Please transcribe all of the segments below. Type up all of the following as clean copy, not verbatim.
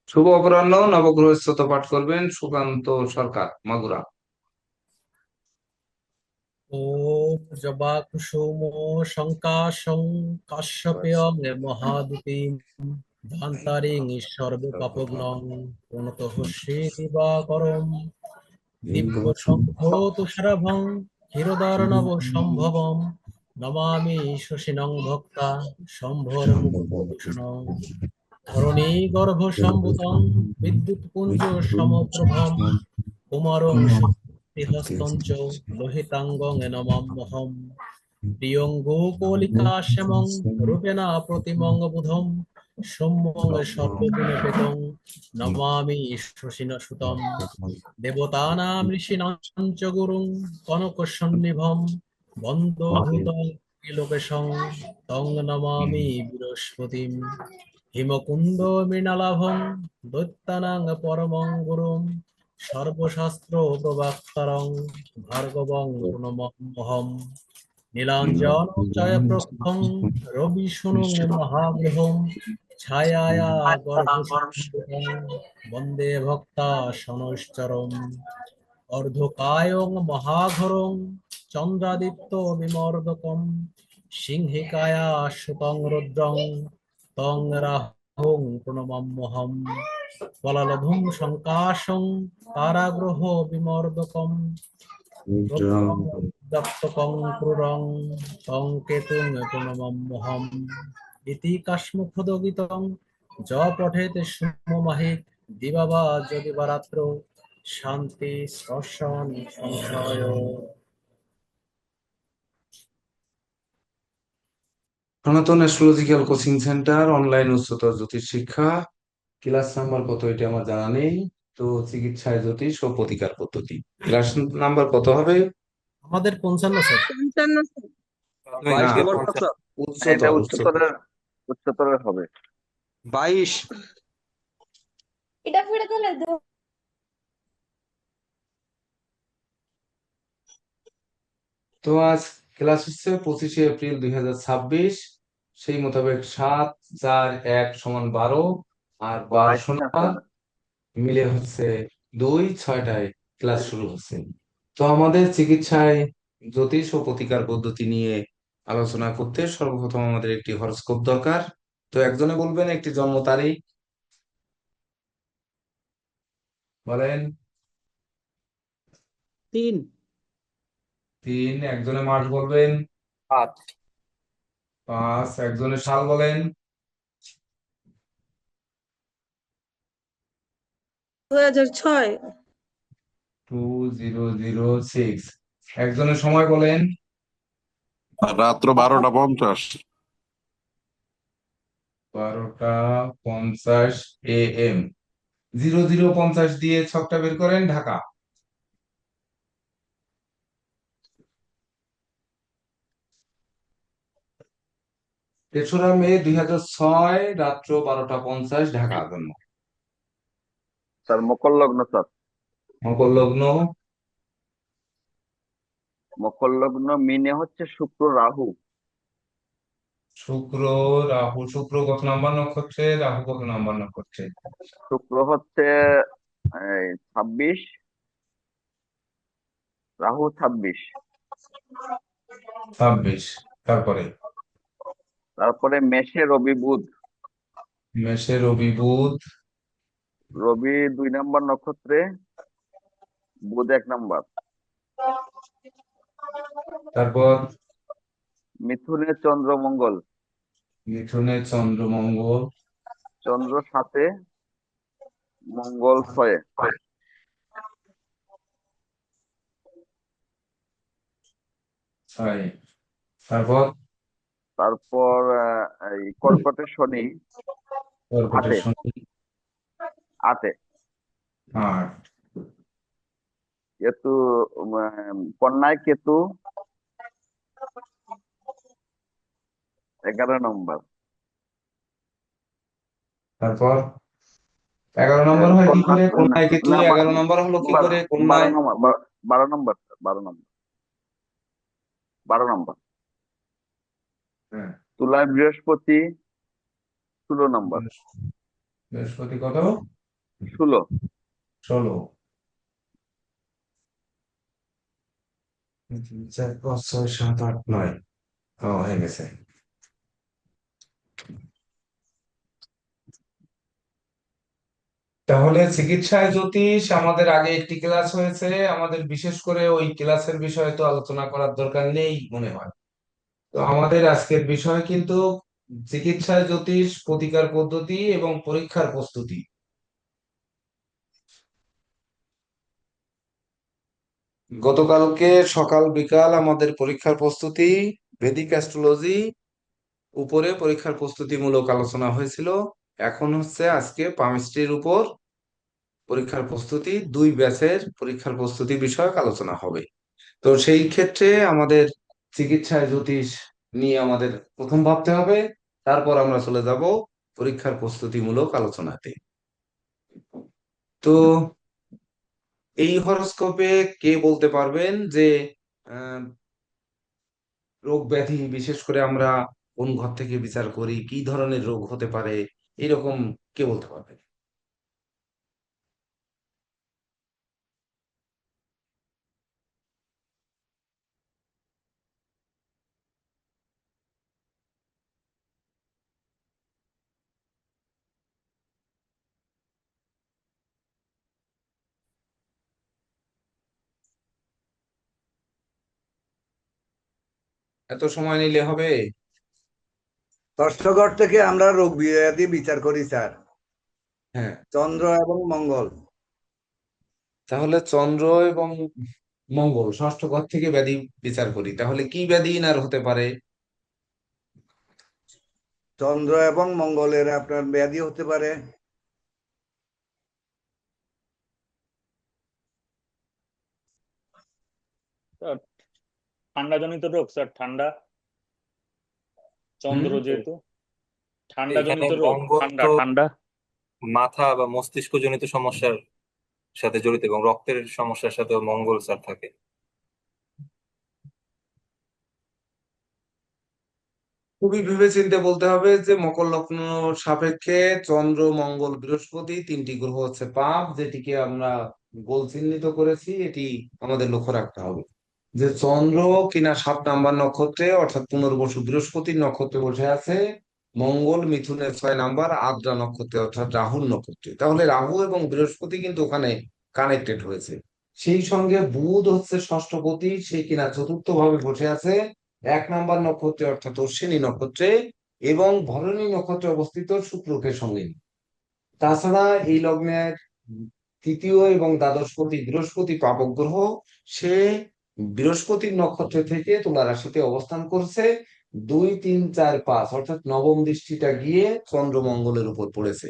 শুভ অপরাহ্ন। নবগ্রহ স্তোত্র পাঠ করবেন সুকান্ত সরকার, মাগুরা। ওম জবাকুসুমো শঙ্কাশং কাশ্যপেয়ং মহাদুতিম ধান্তারিং সর্বপাপগ্নং প্রণতঃ দিবাকরম দিব্য শঙ্খ তুষারাভং ক্ষীরোদার্ণব সম্ভবম নমামি শশিনং ভক্তা শম্ভর মুখভূষণং ধরণী গর্ভ সম্ভূতং বিদ্যুৎপুঞ্জ সমপ্রভম কুমারং শক্তিহস্তং চ লোহিতাঙ্গং নমাম্যহম প্রিয়ঙ্গো কলিকা শ্যামং রূপেণা প্রতিমং বুধম সৌম্যং সর্বগুণপেতং নমামি শশিন সুতম দেবতানাং ঋষীণাং চ গুরুং কনকসন্নিভম বন্দভূতং লোকেশং তং নমামি বৃহস্পতিম হিমকুন্দ মৃণালাভং দৈত্যানাং পরমং গুরুম সর্বশাস্ত্র প্রবক্তারং ভার্গবং প্রণমাম্যহম নীলাঞ্জন জয়প্রখং রবি সুনুং মহাগ্রহম ছায়ায়া গর্ভসম্ভূতং বন্দে ভক্তা সনশ্চরম অর্ধকায়ং মহাঘরং চন্দ্রাদিত্য বিমর্দকম সিংহিকায়া সুতং রুদ্রং তং রাহুং প্রণমাম্যহম বলালধুম শঙ্কাশং কারাগ্রহ বিমর্দকম দত্তকং ক্রুরং তং কেতুং প্রণমাম্যহম ইতি কাশ্মখোদগীতং য পঠেত সুমমাহিত দিবাবা যদি বা রাত্র শান্তি শ্মশান সংশয়। সনাতন অ্যাস্ট্রোলজিক্যাল কোচিং সেন্টার অনলাইন উচ্চতর জ্যোতিষ শিক্ষা। ক্লাস নাম্বার কত এটা আমার জানা নেই। তো চিকিৎসায় জ্যোতিষ ও প্রতিকার পদ্ধতি, ক্লাস নাম্বার কত হবে? আমাদের 55 স্যার। 55 না, 22 দিব না স্যার? এটা উচ্চতর উচ্চতর। উচ্চতরের হবে। 22। এটা ফিরে দিলে তো আজ ক্লাস হচ্ছে 25শে এপ্রিল 2026। সেই মোতাবেক 7, 4, 1 = 12 আর বার শনিবার মিলে হচ্ছে 2, 6টায় ক্লাস শুরু হচ্ছে। তো আমাদের চিকিৎসায় জ্যোতিষ ও প্রতিকার পদ্ধতি নিয়ে আলোচনা করতে সর্বপ্রথম আমাদের একটি হরোস্কোপ দরকার। তো একজনে বলবেন একটি জন্ম তারিখ বলেন। 3। 3। একজনে মাস বলবেন। 5। 5। একজনে সাল বলেন। 2006 2006। একজনে সময় বলেন। রাত্র 12টা 50। 12টা 50 AM। 0050 দিয়ে ছকটা বের করেন, ঢাকা। 3রা মে 2006, রাত্র 12টা 50, ঢাকা জন্ম। স্যার মকর লগ্ন স্যার। মকর লগ্ন। মকর লগ্ন মিনে হচ্ছে শুক্র রাহু। শুক্র রাহু। শুক্র কত নাম্বার নক্ষত্রে, রাহু কত নাম্বার নক্ষত্রে? শুক্র হচ্ছে 26, রাহু 26। 26। তারপরে তারপরে মেষে রবি বুধ। মেষে রবি বুধ। রবি 2 নম্বর নক্ষত্রে, বুধ 1 নম্বর। তারপর মিথুনে চন্দ্র মঙ্গল। মিথুনে চন্দ্র মঙ্গল। চন্দ্র 7, মঙ্গল 6। 6। তারপর তারপর এই কর্কটে শনি কর্কটে 8। শনি 8। 8। কেতু কন্যায় কেতু 11 নম্বর। তারপর 11 নম্বর হয় কি করে? কন্যায় কেতু না 11 নম্বর হলো কি করে 12 কন্যায়? নম্বর। 12 নম্বর 12 নম্বর 12 নম্বর। হ্যাঁ। তুলায় বৃহস্পতি 16 নম্বর। বৃহস্পতি কত? 16। 16। 4 5 6 7 8 9। হয়ে গেছে। তাহলে চিকিৎসায় জ্যোতিষ আমাদের আগে একটি ক্লাস হয়েছে, আমাদের বিশেষ করে ওই ক্লাসের বিষয়ে তো আলোচনা করার দরকার নেই মনে হয়। তো আমাদের আজকের বিষয় কিন্তু চিকিৎসায় জ্যোতিষ, প্রতিকার পদ্ধতি এবং পরীক্ষার প্রস্তুতি। গতকালকে সকাল বিকাল আমাদের পরীক্ষার প্রস্তুতি, ভেদিক অ্যাস্ট্রোলজি উপরে পরীক্ষার প্রস্তুতিমূলক আলোচনা হয়েছিল। এখন হচ্ছে আজকে পামিস্ট্রির উপর পরীক্ষার প্রস্তুতি, 2 ব্যাচের পরীক্ষার প্রস্তুতি বিষয়ক আলোচনা হবে। তো সেই ক্ষেত্রে আমাদের চিকিৎসায় জ্যোতিষ নিয়ে আমাদের প্রথম ভাবতে হবে, তারপর আমরা চলে যাব পরীক্ষার প্রস্তুতিমূলক আলোচনাতে। তো এই হরোস্কোপে কে বলতে পারবেন যে আহ, রোগ ব্যাধি বিশেষ করে আমরা কোন ঘর থেকে বিচার করি, কি ধরনের রোগ হতে পারে, এরকম কে বলতে পারবে? এত সময় নিলে হবে? ষষ্ঠ ঘর থেকে আমরা রোগ ব্যাধি বিচার করি স্যার, হ্যাঁ, চন্দ্র এবং মঙ্গল। তাহলে চন্দ্র এবং মঙ্গল ষষ্ঠ ঘর থেকে ব্যাধি বিচার করি, তাহলে কি ব্যাধি ইনার হতে পারে? চন্দ্র এবং মঙ্গলের আপনার ব্যাধি হতে পারে স্যার, ঠান্ডাজনিত রোগ স্যার, ঠান্ডা, হুম। চন্দ্র যেহেতু এখানে ঠান্ডাজনিত রোগ, মঙ্গল ঠান্ডা তো ঠান্ডা। মাথা বা মস্তিষ্কজনিত সমস্যার সাথে জড়িত এবং রক্তের সমস্যার সাথে মঙ্গল স্যার থাকে। খুবই ভেবেচিন্তে বলতে হবে যে মকর লগ্ন সাপেক্ষে চন্দ্র মঙ্গল বৃহস্পতি 3টি গ্রহ হচ্ছে পাপ, যেটিকে আমরা গোল চিহ্নিত করেছি, এটি আমাদের লক্ষ্য রাখতে হবে যে চন্দ্র কিনা 7 নাম্বার নক্ষত্রে অর্থাৎ পুনর্বসু বৃহস্পতির নক্ষত্রে বসে আছে, মঙ্গল মিথুনের 6 নাম্বার আদ্রা নক্ষত্রে অর্থাৎ রাহুর নক্ষত্রে। তাহলে রাহু এবং বৃহস্পতি কিন্তু ওখানে কানেক্টেড হয়েছে। সেই সঙ্গে বুধ হচ্ছে ষষ্ঠপতি, সে কিনা চতুর্থ ভাবে বসে আছে 1 নাম্বার নক্ষত্রে অর্থাৎ অশ্বিনী নক্ষত্রে, এবং ভরণী নক্ষত্রে অবস্থিত শুক্রকে সঙ্গে নিয়ে। তাছাড়া এই লগ্নের তৃতীয় এবং দ্বাদশপতি বৃহস্পতি পাবক গ্রহ, সে বৃহস্পতির নক্ষত্র থেকে তুলা রাশিতে অবস্থান করছে। 2 3 4 5 অর্থাৎ নবম দৃষ্টিটা গিয়ে চন্দ্রমঙ্গলের উপর পড়েছে।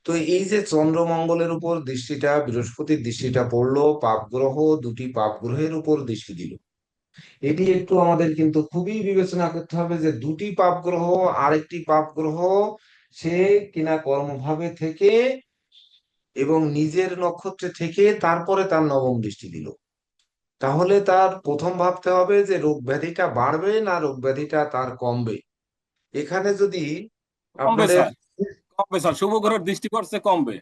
তো এই যে চন্দ্রমঙ্গলের উপর দৃষ্টিটা, বৃহস্পতির দৃষ্টিটা পড়লো, পাপ গ্রহ 2টি পাপ গ্রহের উপর দৃষ্টি দিল। এটি একটু আমাদের কিন্তু খুবই বিবেচনা করতে হবে যে 2টি পাপ গ্রহ, আরেকটি পাপ গ্রহ সে কিনা কর্মভাবে থেকে এবং নিজের নক্ষত্রে থেকে তারপরে তার নবম দৃষ্টি দিল। তাহলে তার প্রথম ভাবতে হবে যে রোগ ব্যাধিটা বাড়বে না রোগ ব্যাধিটা তার কমবে। এখানে যদি কমবে আপনাদের স্যার, কমবে স্যার, শুভ গ্রহের দৃষ্টি পড়ছে কমবে।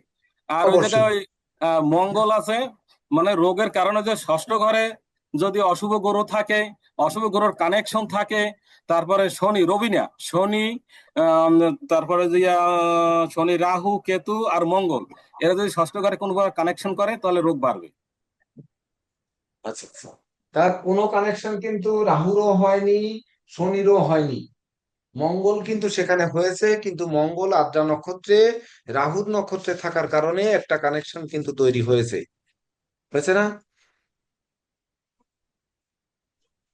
আর ওই অবশ্যই জায়গায় ওই মঙ্গল আছে, মানে রোগের কারণে যে ষষ্ঠ ঘরে যদি অশুভ গ্রহ থাকে, অশুভ গ্রহের কানেকশন থাকে, তারপরে শনি, রবি না শনি, আম, তারপরে যে শনি রাহু কেতু আর মঙ্গল, এরা যদি ষষ্ঠ ঘরে কোনো কানেকশন করে তাহলে রোগ বাড়বে। আচ্ছা আচ্ছা, তার কোনো কানেকশন কিন্তু রাহুরও হয়নি, শনিরও হয়নি, মঙ্গল কিন্তু সেখানে হয়েছে, কিন্তু মঙ্গল আদ্রা নক্ষত্রে রাহুর নক্ষত্রে থাকার কারণে একটা কানেকশন কিন্তু তৈরি হয়েছে, হয়েছে না?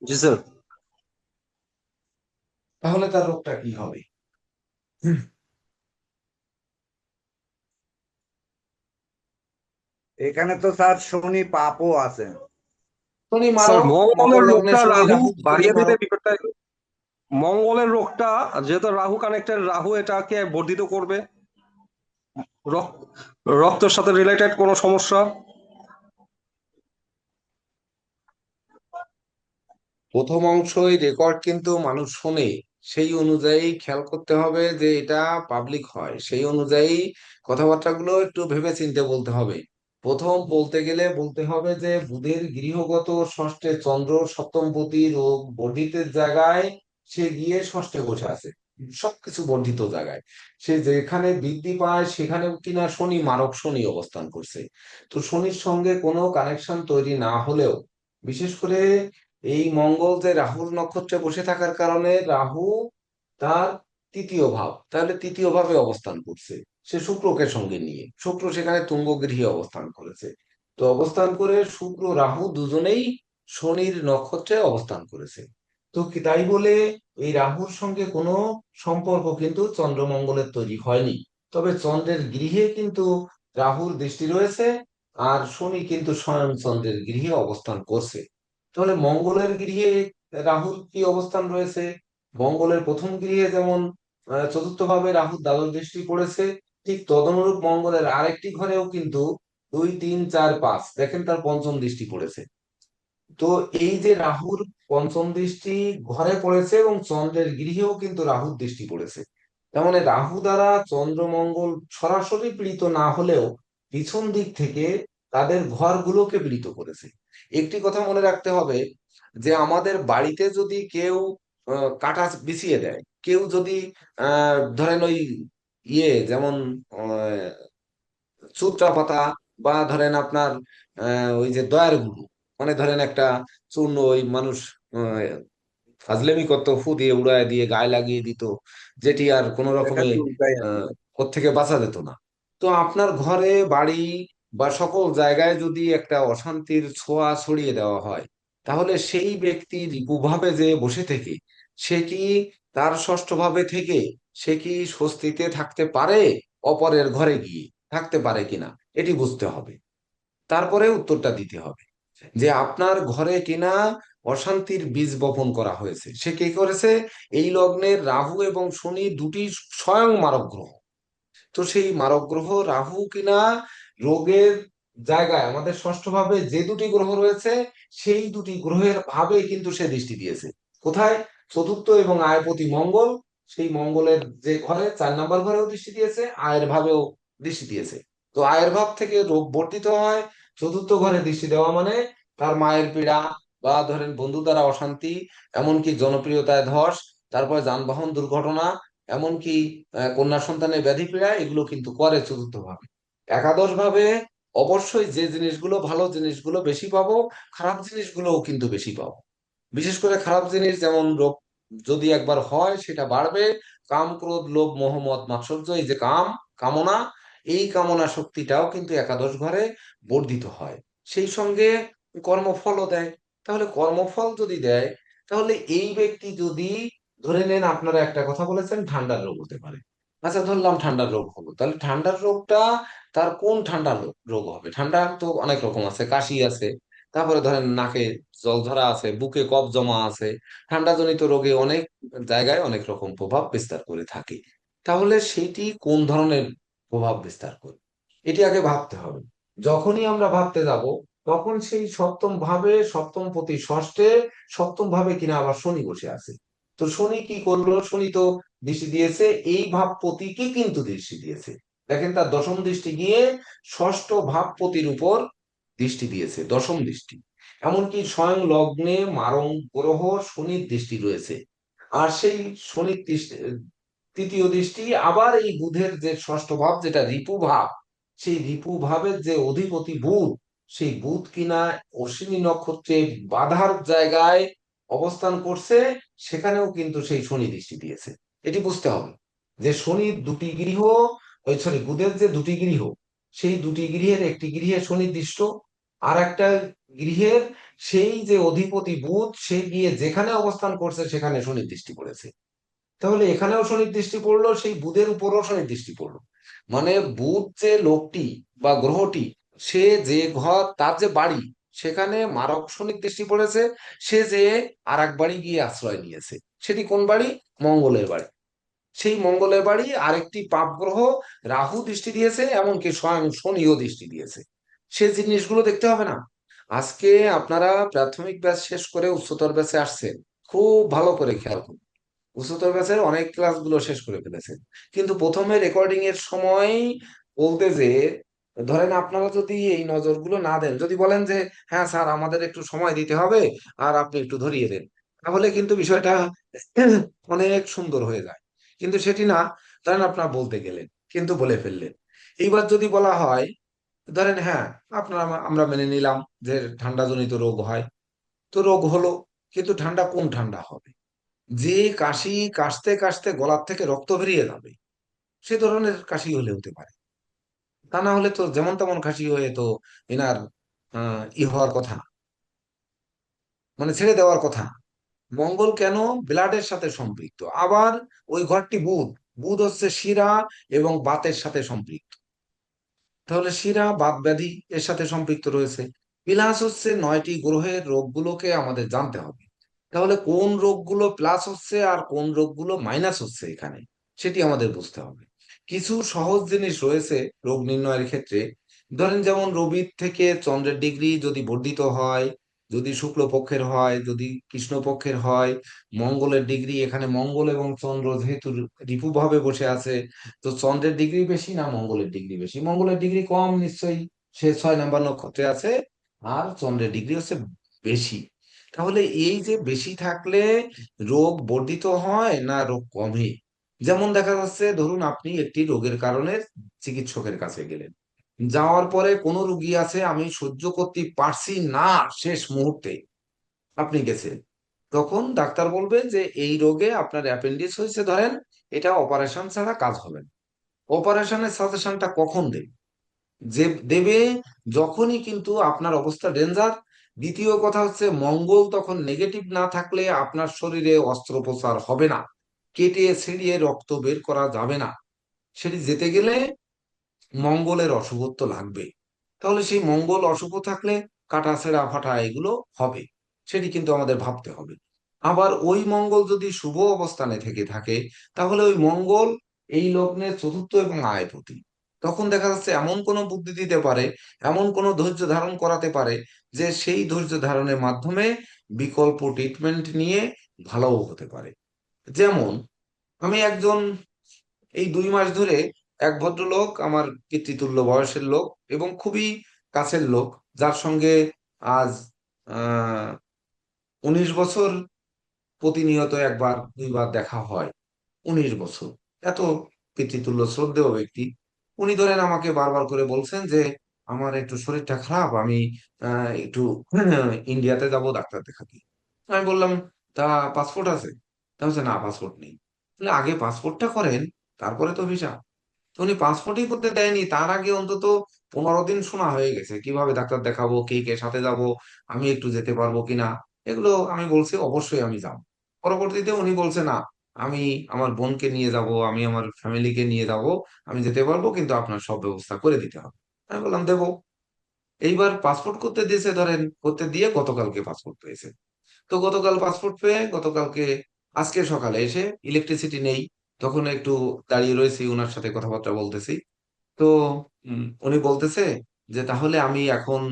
জি স্যার। তাহলে তার রোগটা কি হবে? হুম, এখানে তো স্যার শনি পাপও আছে। শনি স্যার মারক, মকর মঙ্গলের লগ্নে রোগটা শনি রাহু রাহু দুটোরই বাড়িয়ে দিতে মারক। বিষয়টা, মঙ্গলের রোগটা যেহেতু রাহু কানেক্টেড, রাহু এটাকে বর্ধিত করবে। রক- রক্তের সাথে রিলেটেড কোনো সমস্যা? প্রথম অংশই রেকর্ড কিন্তু মানুষ শোনে, সেই অনুযায়ী খেয়াল করতে হবে যে এটা পাবলিক হয়, সেই অনুযায়ী কথাবার্তাগুলো একটু ভেবে চিন্তে বলতে হবে। প্রথম বলতে গেলে বলতে হবে যে বুধের গৃহগত ষষ্ঠে চন্দ্র সপ্তমপতি রোগ বর্ধিতের জায়গায় সে গিয়ে ষষ্ঠে বসে আছে, সবকিছু বর্ধিত জায়গায়। সে যেখানে বৃদ্ধি পায় সেখানেও কিনা শনি মারক শনি অবস্থান করছে। তো শনির সঙ্গে কোনো কানেকশন তৈরি না হলেও, বিশেষ করে এই মঙ্গল যে রাহুর নক্ষত্রে বসে থাকার কারণে রাহু তার তৃতীয় ভাব, তাহলে তৃতীয় ভাবে অবস্থান করছে সে শুক্রকে সঙ্গে নিয়ে, শুক্র সেখানে তুঙ্গ গৃহে অবস্থান করেছে। তো অবস্থান করে শুক্র রাহু দুজনেই শনির নক্ষত্রে অবস্থান করেছে। তো কি তাই বলে এই রাহুর সঙ্গে কোনো সম্পর্ক কিন্তু চন্দ্রমঙ্গলের তৈরি হয়নি। তবে চন্দ্রের গৃহে কিন্তু রাহুর দৃষ্টি রয়েছে, আর শনি কিন্তু স্বয়ং চন্দ্রের গৃহে অবস্থান করছে। তাহলে মঙ্গলের গৃহে রাহুর কি অবস্থান রয়েছে? মঙ্গলের প্রথম গৃহে যেমন চতুর্থ ভাবে রাহুর দ্বাদশ দৃষ্টি পড়েছে, ঠিক তদনুরূপ মঙ্গলের আরেকটি ঘরেও কিন্তু 2, 3, 4, 5 দেখেন তার পঞ্চম দৃষ্টি পড়েছে। তো এই যে রাহুর পঞ্চম দৃষ্টি ঘরে পড়েছে এবং চন্দ্রের গৃহেও কিন্তু রাহুর দৃষ্টি পড়েছে, তার মানে রাহু দ্বারা চন্দ্রমঙ্গল সরাসরি পীড়িত না হলেও পিছন দিক থেকে তাদের ঘরগুলোকে পীড়িত করেছে। একটি কথা মনে রাখতে হবে যে আমাদের বাড়িতে যদি কেউ কাঁটা বিছিয়ে দেয়, কেউ যদি ধরেন ওই যেমন চুত্রা পাতা, বা ধরেন আপনার ওই যে দয়ার গুরু, মানে ধরেন একটা চূর্ণ ওই মানুষ আহ, ফাজলেমি করতো, ফু দিয়ে উড়ায় দিয়ে গায়ে লাগিয়ে দিত, যেটি আর কোনো রকমে দেখাচ্ছে উল্টাই আছে। ওর থেকে বাঁচা যেত না। তো আপনার ঘরে বাড়ি বা সকল জায়গায় যদি একটা অশান্তির ছোঁয়া ছড়িয়ে দেওয়া হয়, তাহলে সেই ব্যক্তি রিপুভাবে যে বসে থেকে সে কি তার ষষ্ঠ ভাবে থেকে সে কি স্বস্তিতে থাকতে পারে, অপরের ঘরে গিয়ে থাকতে পারে কিনা, এটি বুঝতে হবে। তারপরে উত্তরটা দিতে হবে যে আপনার ঘরে কিনা অশান্তির বীজ বপন করা হয়েছে। সে কি করেছে? এই লগ্নের রাহু এবং শনি দুটি স্বয়ং মারক গ্রহ। তো সেই মারক গ্রহ রাহু কিনা রোগের জায়গায় আমাদের ষষ্ঠ ভাবে যে দুটি গ্রহ রয়েছে সেই দুটি গ্রহের ভাবে কিন্তু সে দৃষ্টি দিয়েছে। কোথায়? চতুর্থ এবং আয়পতি মঙ্গল, সেই মঙ্গলের যে ঘরে 4 নম্বর ঘরেও দৃষ্টি দিয়েছে, আয়ের ভাবেও দৃষ্টি দিয়েছে। তো আয়ের ভাব থেকে রোগ বর্ধিত হয়। চতুর্থ ঘরে দৃষ্টি দেওয়া মানে তার মায়ের পীড়া, বা ধরেন বন্ধু দ্বারা অশান্তি, এমনকি জনপ্রিয়তায় ধস, তারপরে যানবাহন দুর্ঘটনা, এমনকি কন্যা সন্তানের ব্যাধি পীড়া, এগুলো কিন্তু করে চতুর্থ ভাবে। একাদশ ভাবে অবশ্যই যে জিনিসগুলো ভালো জিনিসগুলো বেশি পাবো, খারাপ জিনিসগুলোও কিন্তু বেশি পাবো। বিশেষ করে খারাপ জিনিস যেমন রোগ যদি একবার হয় সেটা বাড়বে। কাম ক্রোধ লোভ মোহ মদ মাৎসর্য, এই যে কামনা, এই কামনা শক্তিটাও কিন্তু একাদশ ঘরে বর্ধিত হয়। সেই সঙ্গে কর্মফলও দেয়। তাহলে কর্মফল যদি দেয়, তাহলে এই ব্যক্তি যদি, ধরে নেন আপনারা একটা কথা বলেছেন ঠান্ডার রোগ হতে পারে। আচ্ছা ধরলাম ঠান্ডার রোগ হলো, তাহলে ঠান্ডার রোগটা তার কোন ঠান্ডার রোগ হবে? ঠান্ডা তো অনেক রকম আছে, কাশি আছে, তারপরে ধরেন নাকে জল ধরা আছে, বুকে কফ জমা আছে। ঠান্ডা জনিত রোগে অনেক জায়গায় অনেক রকম প্রভাব বিস্তার করে থাকে। তাহলে সেটি কোন ধরনের প্রভাব বিস্তার করে, এটি আগে ভাবতে হবে। যখনই আমরা ভাবতে যাব, তখন সেই সপ্তম ভাবে সপ্তম প্রতি ষষ্ঠে সপ্তম ভাবে কিনা আবার শনি বসে আছে। তো শনি কি করলো? শনি তো দৃষ্টি দিয়েছে এই ভাবপতিকে, কিন্তু দৃষ্টি দিয়েছে, দেখেন তার দশম দৃষ্টি গিয়ে ষষ্ঠ ভাবপতির উপর দৃষ্টি দিয়েছে, দশম দৃষ্টি। এমনকি স্বয়ং লগ্নে মারং গ্রহ শনির দৃষ্টি রয়েছে। আর সেই শনির তৃতীয় দৃষ্টি আবার এই বুধের যে ষষ্ঠ ভাব, যেটা রিপু ভাব, সেই রিপু ভাবের যে অধিপতি বুধ, সেই বুধ কিনা অশ্বিনী নক্ষত্রে বাধার জায়গায় অবস্থান করছে, সেখানেও কিন্তু সেই শনি দৃষ্টি দিয়েছে। এটি বুঝতে হবে যে শনির দুটি গৃহ, ওই সরি বুধের যে দুটি গৃহ, সেই দুটি গৃহের একটি গৃহে শনি দৃষ্ট, আর একটা গৃহের সেই যে অধিপতি বুধ সে গিয়ে যেখানে অবস্থান করছে সেখানে শনি দৃষ্টি পড়েছে। তাহলে এখানেও শনির দৃষ্টি পড়লো, সেই বুধের উপরও শনির দৃষ্টি পড়লো। মানে বুধ যে লোকটি বা গ্রহটি, সে যে ঘর তার যে বাড়ি, সেখানে মারক শনির দৃষ্টি পড়েছে। সে যে আর এক বাড়ি গিয়ে আশ্রয় নিয়েছে। সেটি কোন বাড়ি? মঙ্গলের বাড়ি। সেই মঙ্গলের বাড়ি আরেকটি পাপ গ্রহ রাহু দৃষ্টি দিয়েছে, এমনকি স্বয়ং শনিও দৃষ্টি দিয়েছে। সে জিনিসগুলো দেখতে হবে না? আজকে আপনারা প্রাথমিক ব্যাচ শেষ করে উচ্চতর ব্যাচে আসছেন, খুব ভালো করে খেয়াল করুন। উচ্চতর ব্যাচের অনেক ক্লাসগুলো শেষ করে ফেলেছেন, কিন্তু প্রথমে রেকর্ডিং এর সময় বলতে যে ধরেন আপনারা যদি এই নজরগুলো না দেন, যদি বলেন যে হ্যাঁ স্যার আমাদের একটু সময় দিতে হবে আর আপনি একটু ধরিয়ে দেন, তাহলে কিন্তু বিষয়টা অনেক সুন্দর হয়ে যায়। কিন্তু সেটি না, ধরেন আপনারা বলতে গেলেন কিন্তু বলে ফেললেন। এইবার যদি বলা হয়, ধরেন হ্যাঁ আপনারা আমরা মেনে নিলাম যে ঠান্ডাজনিত রোগ হয়, তো রোগ হলো, কিন্তু ঠান্ডা কোন ঠান্ডা হবে? যে কাশি কাশতে কাশতে গলার থেকে রক্ত বেরিয়ে যাবে, সে ধরনের কাশি হলে হতে পারে। তা না হলে তো যেমন তেমন কাশি হয়ে তো এনার হওয়ার কথা না, মানে ছেড়ে দেওয়ার কথা না। মঙ্গল কেন ব্লাডের সাথে সম্পৃক্ত, আবার ওই ঘরটি বুধ, বুধ হচ্ছে শিরা এবং বাতের সাথে সম্পৃক্ত। তাহলে শিরা বাত ব্যাধি এর সাথে সম্পৃক্ত রয়েছে। প্লাস হচ্ছে 9টি গ্রহের রোগগুলোকে আমাদের জানতে হবে। তাহলে কোন রোগগুলো প্লাস হচ্ছে আর কোন রোগগুলো মাইনাস হচ্ছে এখানে, সেটি আমাদের বুঝতে হবে। কিছু সহজ জিনিস রয়েছে রোগ নির্ণয়ের ক্ষেত্রে। ধরেন যেমন রবির থেকে চন্দ্রের ডিগ্রি যদি বর্ধিত হয়, যদি শুক্লপক্ষের হয়, যদি কৃষ্ণপক্ষের হয়, মঙ্গলের ডিগ্রি, এখানে মঙ্গল এবং চন্দ্র যেহেতু রিপু ভাবে বসে আছে, তো চন্দ্রের ডিগ্রি বেশি না মঙ্গলের ডিগ্রি বেশি? মঙ্গলের ডিগ্রি কম নিশ্চয়ই, সে 6 নাম্বার নক্ষত্রে আছে, আর চন্দ্রের ডিগ্রি হচ্ছে বেশি। তাহলে এই যে বেশি থাকলে রোগ বর্ধিত হয় না রোগ কমে? যেমন দেখা যাচ্ছে ধরুন আপনি একটি রোগের কারণে চিকিৎসকের কাছে গেলেন, যাওয়ার পরে কোনো রোগী আছে আমি সহ্য করতে পারছি না, শেষ মুহূর্তে আপনি গেছেন, তখন ডাক্তার বলবে যে এই রোগে আপনার অ্যাপেন্ডিক্স হয়েছে, ধরেন এটা অপারেশন ছাড়া কাজ হবে না। অপারেশনের সাজেশনটা কখন দেবে? যে দেবে যখনই কিন্তু আপনার অবস্থা ডেঞ্জার। দ্বিতীয় কথা হচ্ছে মঙ্গল তখন নেগেটিভ না থাকলে আপনার শরীরে অস্ত্রোপচার হবে না, কেটে ছিঁড়িয়ে রক্ত বের করা যাবে না। সেটি যেতে গেলে মঙ্গলের অশুভত্ব লাগবে। তাহলে সেই মঙ্গল অশুভ থাকলে কাটা ছেঁড়া ফাটা এগুলো হবে, সেটি কিন্তু আমাদের ভাবতে হবে। আবার ওই মঙ্গল যদি শুভ অবস্থানে থেকে থাকে, তাহলে ওই মঙ্গল এই লগ্নের চতুর্থ এবং আয়পতি, তখন দেখা যাচ্ছে এমন কোনো বুদ্ধি দিতে পারে, এমন কোনো ধৈর্য ধারণ করাতে পারে, যে সেই ধৈর্য ধারণের মাধ্যমে বিকল্প ট্রিটমেন্ট নিয়ে ভালোও হতে পারে। যেমন আমি একজন এই 2 মাস ধরে এক ভদ্রলোক, আমার পিতৃতুল্য বয়সের লোক এবং খুবই কাছের লোক, যার সঙ্গে আজ 19 বছর প্রতিনিয়ত একবার দুইবার দেখা হয়। 19 বছর, এত পিতৃতুল্য শ্রদ্ধেয় ব্যক্তি। উনি ধরেন আমাকে বারবার করে বলছেন যে আমার একটু শরীরটা খারাপ, আমি একটু ইন্ডিয়াতে যাব ডাক্তার দেখাতে। আমি বললাম তা পাসপোর্ট আছে? তা বলছে না পাসপোর্ট নেই। তাহলে আগে পাসপোর্টটা করেন, তারপরে তো ভিসা। তো উনি পাসপোর্টই করতে দেয়নি, তার আগে অন্তত 15 দিন শোনা হয়ে গেছে কিভাবে ডাক্তার দেখাবো, কে কে সাথে যাব, আমি একটু যেতে পারবো কিনা। এগুলো আমি বলছি অবশ্যই আমি যাব। পরবর্তীতে উনি বলছে না, আমি আমার বোনকে নিয়ে যাব, আমি আমার ফ্যামিলিকে নিয়ে যাব, আমি যেতে পারবো, কিন্তু আপনার সব ব্যবস্থা করে দিতে হবে। আমি বললাম দেবো। এইবার পাসপোর্ট করতে দিয়েছে, ধরেন করতে দিয়ে গতকালকে পাসপোর্ট পেয়েছে। তো গতকাল পাসপোর্ট পেয়ে গতকালকে আজকে সকালে এসে ইলেকট্রিসিটি নেই, তখন একটু দাঁড়িয়ে রয়েছি ওনার সাথে কথাবার্তা বলতেছি। তো উনি বলতেছে যে তাহলে আমি এখন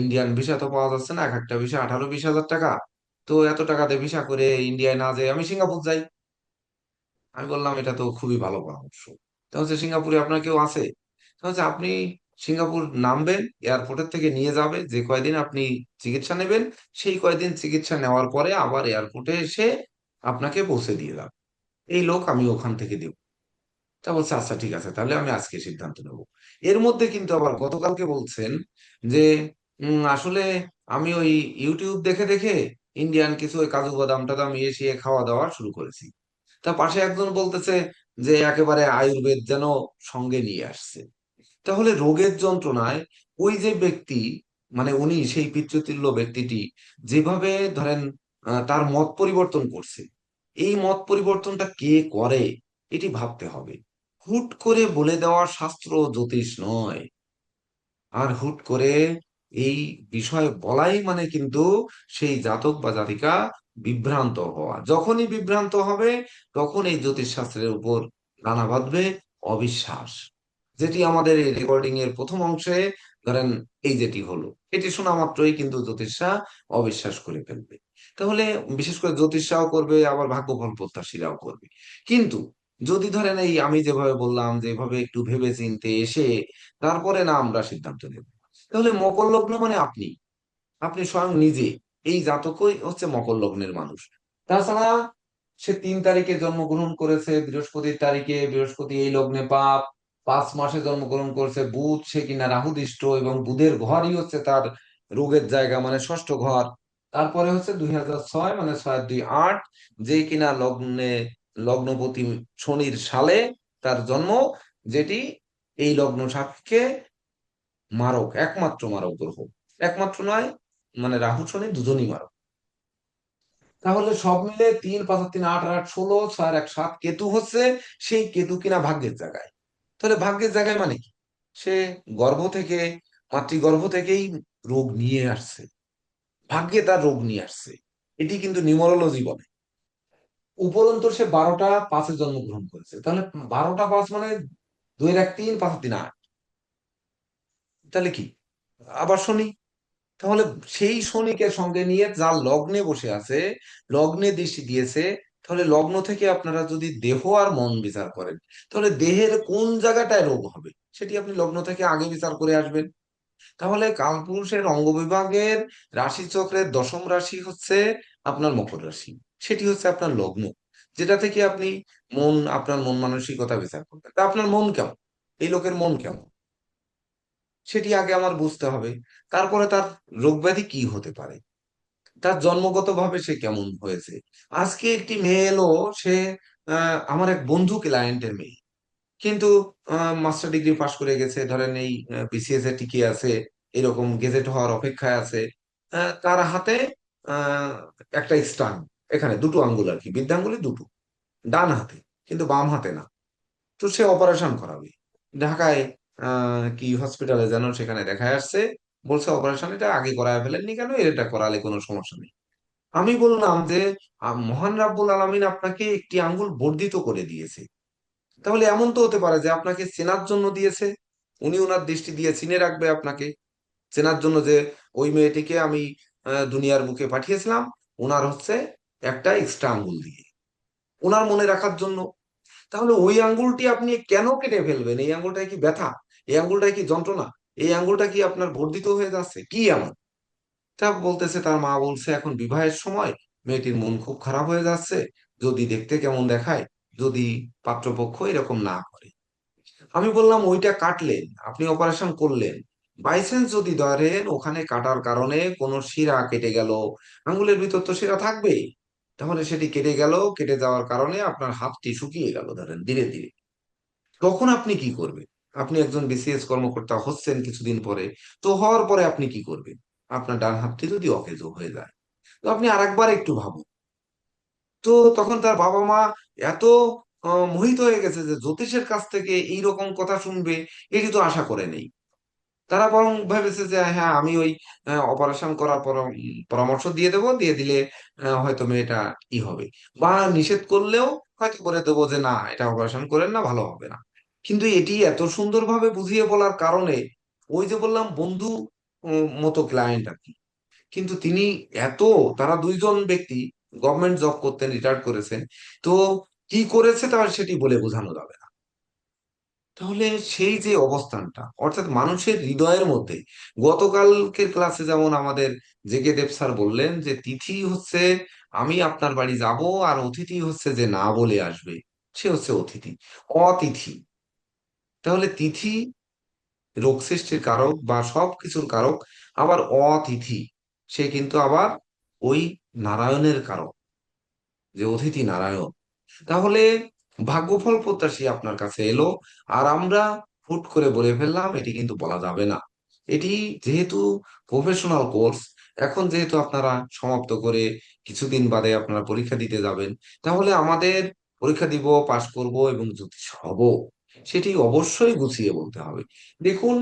ইন্ডিয়ান ভিসা তো পাওয়া যাচ্ছে না, এক একটা ভিসা 18-20 হাজার টাকা, তো এত টাকাতে ভিসা করে ইন্ডিয়ায় না যাই আমি সিঙ্গাপুর যাই। আমি বললাম এটা তো খুবই ভালো পরামর্শ। তা হচ্ছে সিঙ্গাপুরে আপনার কেউ আছে? তা হচ্ছে আপনি সিঙ্গাপুর নামবেন, এয়ারপোর্টের থেকে নিয়ে যাবে, যে কয়দিন আপনি চিকিৎসা নেবেন সেই কয়দিন চিকিৎসা নেওয়ার পরে আবার এয়ারপোর্টে এসে আপনাকে পৌঁছে দিয়ে যাবে এই লোক, আমি ওখান থেকে দেব। তা বলছে আচ্ছা ঠিক আছে, তাহলে আমি আজকে সিদ্ধান্ত নেব। এর মধ্যে কিন্তু আবার গতকালকে বলছেন যে আসলে আমি ওই ইউটিউব দেখে দেখে ইন্ডিয়ান কিছু ওই কাজু বাদাম টাদাম ইয়ে খাওয়া দাওয়া শুরু করেছি। তা পাশে একজন বলতেছে যে একেবারে আয়ুর্বেদ যেন সঙ্গে নিয়ে আসছে। তাহলে রোগের যন্ত্রণায় ওই যে ব্যক্তি, মানে উনি সেই পিতৃতুল্য ব্যক্তিটি যেভাবে ধরেন তার মত পরিবর্তন করছে, এই মত পরিবর্তনটা কে করে এটি ভাবতে হবে। হুট করে বলে দেওয়া শাস্ত্র জ্যোতিষ নয়। আর হুট করে এই বিষয় বলাই মানে কিন্তু সেই জাতক বা জাতিকা বিভ্রান্ত হওয়া। যখনই বিভ্রান্ত হবে তখন এই জ্যোতিষ শাস্ত্রের উপর দানা বাঁধবে অবিশ্বাস, যেটি আমাদের এই রেকর্ডিং এর প্রথম অংশে ধরেন এই যেটি হলো, এটি শোনা মাত্রই কিন্তু জ্যোতিষরা অবিশ্বাস করে ফেলবে। তাহলে বিশেষ করে জ্যোতিষরাও করবে, আবার ভাগ্যফল প্রত্যাশীরাও করবে। কিন্তু যদি ধরেন এই আমি যেভাবে বললাম যে এভাবে একটু ভেবে চিন্তে এসে তারপরে না আমরা সিদ্ধান্ত নেব, তাহলে মকর লগ্ন মানে আপনি আপনি স্বয়ং নিজে, এই জাতকই হচ্ছে মকর লগ্নের মানুষ। তাছাড়া সে 3 তারিখে জন্মগ্রহণ করেছে, বৃহস্পতির তারিখে, বৃহস্পতি এই লগ্নে পাপ, 5 মাসে জন্মগ্রহণ করেছে, বুধ সে কিনা রাহুদিষ্ট, এবং বুধের ঘরই হচ্ছে তার রোগের জায়গা, মানে ষষ্ঠ ঘর। তারপরে হচ্ছে 2006 মানে 6 আর 2 8, যে কিনা লগ্নে লগ্নপতি শনির সালে তার জন্ম, যেটি এই লগ্ন সাপেক্ষে মারক, একমাত্র মারক গ্রহ, একমাত্র নয়, মানে রাহু শনি দুজনই মারক। তাহলে সব মিলে 3 5 3 8 8 16, 6 আর 1 7, কেতু হচ্ছে সেই কেতু কিনা ভাগ্যের জায়গায়। তাহলে ভাগ্যের জায়গায় মানে কি, সে গর্ভ থেকে, মাতৃগর্ভ থেকেই রোগ নিয়ে আসছে, ভাগ্যে তার রোগ নিয়ে আসছে, এটি কিন্তু নিউমারোলজি বলে। উপরন্তু সে 12টা 5-এ জন্মগ্রহণ করেছে, তাহলে 12টা 5 মানে 2 এর 1 3 5 আর 3 8, তাহলে কি আবার শনি। তাহলে সেই শনিকে সঙ্গে নিয়ে যার লগ্নে বসে আছে, লগ্নে দৃষ্টি দিয়েছে, তাহলে লগ্ন থেকে আপনারা যদি দেহ আর মন বিচার করেন, তাহলে দেহের কোন জায়গাটায় রোগ হবে সেটি আপনি লগ্ন থেকে আগে বিচার করে আসবেন। তাহলে কালপুরুষের অঙ্গ বিভাগের রাশি চক্রের 10ম রাশি হচ্ছে আপনার মকর রাশি, সেটি হচ্ছে আপনার লগ্ন, যেটা থেকে আপনি আপনার মন মানসিকতা বিচার করবেন। তা আপনার মন কেমন, এই লোকের মন কেমন, সেটি আগে আমার বুঝতে হবে। তারপরে তার রোগ ব্যাধি কি হতে পারে, তার জন্মগতভাবে সে কেমন হয়েছে। আজকে একটি মেয়ে এলো, সে আমার এক বন্ধু ক্লায়েন্টের মেয়ে, কিন্তু মাস্টার ডিগ্রি পাশ করে গেছে, ধরেন এই বিসিএস এ টিকে আছে, এরকম গেজেট হওয়ার অপেক্ষায় আছে। তার হাতে আহ, একটা স্টান, এখানে 2টো আঙ্গুল আর কি, বৃদ্ধাঙ্গুলি 2টো, ডান হাতে, কিন্তু বাম হাতে না। তো সে অপারেশন করাবে ঢাকায়, কি হসপিটালে যেন, সেখানে দেখায় আসছে, বলছে অপারেশন এটা আগে করায় ফেলেননি কেন, এটা করালে কোনো সমস্যা নেই। আমি বললাম যে মহান রাব্বুল আলামিন আপনাকে একটি আঙ্গুল বর্ধিত করে দিয়েছে, তাহলে এমন তো হতে পারে যে আপনাকে চেনার জন্য দিয়েছে, উনি ওনার দৃষ্টি দিয়ে চিনে রাখবে আপনাকে, চেনার জন্য, যে ওই মেয়েটিকে আমি দুনিয়ার বুকে পাঠিয়েছিলাম ওনার হচ্ছে একটা এক্সট্রা আঙ্গুল দিয়ে, ওনার মনে রাখার জন্য। তাহলে ওই আঙ্গুলটি আপনি কেন কেটে ফেলবেন? এই আঙ্গুলটায় কি ব্যথা, এই আঙ্গুলটায় কি যন্ত্রণা, এই আঙ্গুলটা কি আপনার বর্ধিত হয়ে যাচ্ছে কি এমন? তা বলতেছে তার মা বলছে এখন বিবাহের সময় মেয়েটির মন খুব খারাপ হয়ে যাচ্ছে, যদি দেখতে কেমন দেখায়, যদি পাত্রপক্ষ এরকম না করে। আমি বললাম ওইটা কাটলেন, আপনি অপারেশন করলেন, বাইসেন্স যদি ধরেন ওখানে কাটার কারণে কোনো শিরা কেটে গেল, আঙ্গুলের ভিতর তো শিরা থাকবেই, তাহলে সেটি কেটে গেল, কেটে যাওয়ার কারণে আপনার হাতটি শুকিয়ে গেল ধরেন ধীরে ধীরে, তখন আপনি কি করবেন? আপনি একজন বিসিএস কর্মকর্তা হচ্ছেন কিছুদিন পরে, তো হওয়ার পরে আপনি কি করবেন? আপনার ডান হাতটি যদি অকেজো হয়ে যায়, তো আপনি আরেকবার একটু ভাবুন। তো তখন তার বাবা মা এত মোহিত হয়ে গেছে যে জ্যোতিষের কাছ থেকে এই রকম কথা শুনবে, এটি তো আশা করে নেই। তারা বরং ভেবেছে যে হ্যাঁ আমি ওই অপারেশন করার পরামর্শ দিয়ে দেবো, দিয়ে দিলে হয়তো মেয়েটা ই হবে, বা নিষেধ করলেও হয়তো করে দেবো যে না এটা অপারেশন করেন না, ভালো হবে না। কিন্তু এটি এত সুন্দরভাবে বুঝিয়ে বলার কারণে, ওই যে বললাম বন্ধু মতো ক্লায়েন্ট আর কি, কিন্তু তিনি এত, তারা 2জন ব্যক্তি গভর্নমেন্ট জব করতেন, রিটায়ার্ড করেছেন, তো কি করেছে তার সেটি বলে বোঝানো যাবে না। তাহলে সেই যে অবস্থানটা, অর্থাৎ মানুষের হৃদয়ের মধ্যে, গতকালকের ক্লাসে যেমন আমাদের জেকে দেব স্যার বললেন যে তিথি হচ্ছে আমি আপনার বাড়ি যাব, আর অতিথি হচ্ছে যে না বলে আসবে, সে হচ্ছে অতিথি, অতিথি। তাহলে তিথি রোগ সৃষ্টির কারক বা সবকিছুর কারক, আবার অতিথি সে কিন্তু আবার ওই নারায়ণের কারক, যে অতিথি নারায়ণ। তাহলে ভাগ্যফল প্রত্যাশী আপনার কাছে এলো, আর আমরা হুট করে বলে ফেললাম, এটি কিন্তু বলা যাবে না। এটি যেহেতু প্রফেশনাল কোর্স, এখন যেহেতু আপনারা সমাপ্ত করে কিছুদিন বাদে আপনারা পরীক্ষা দিতে যাবেন, তাহলে আমাদের পরীক্ষা দিব, পাশ করব এবং জ্যোতিষ হব, সেটি অবশ্যই গুছিয়ে বলতে হবে। দেখুন,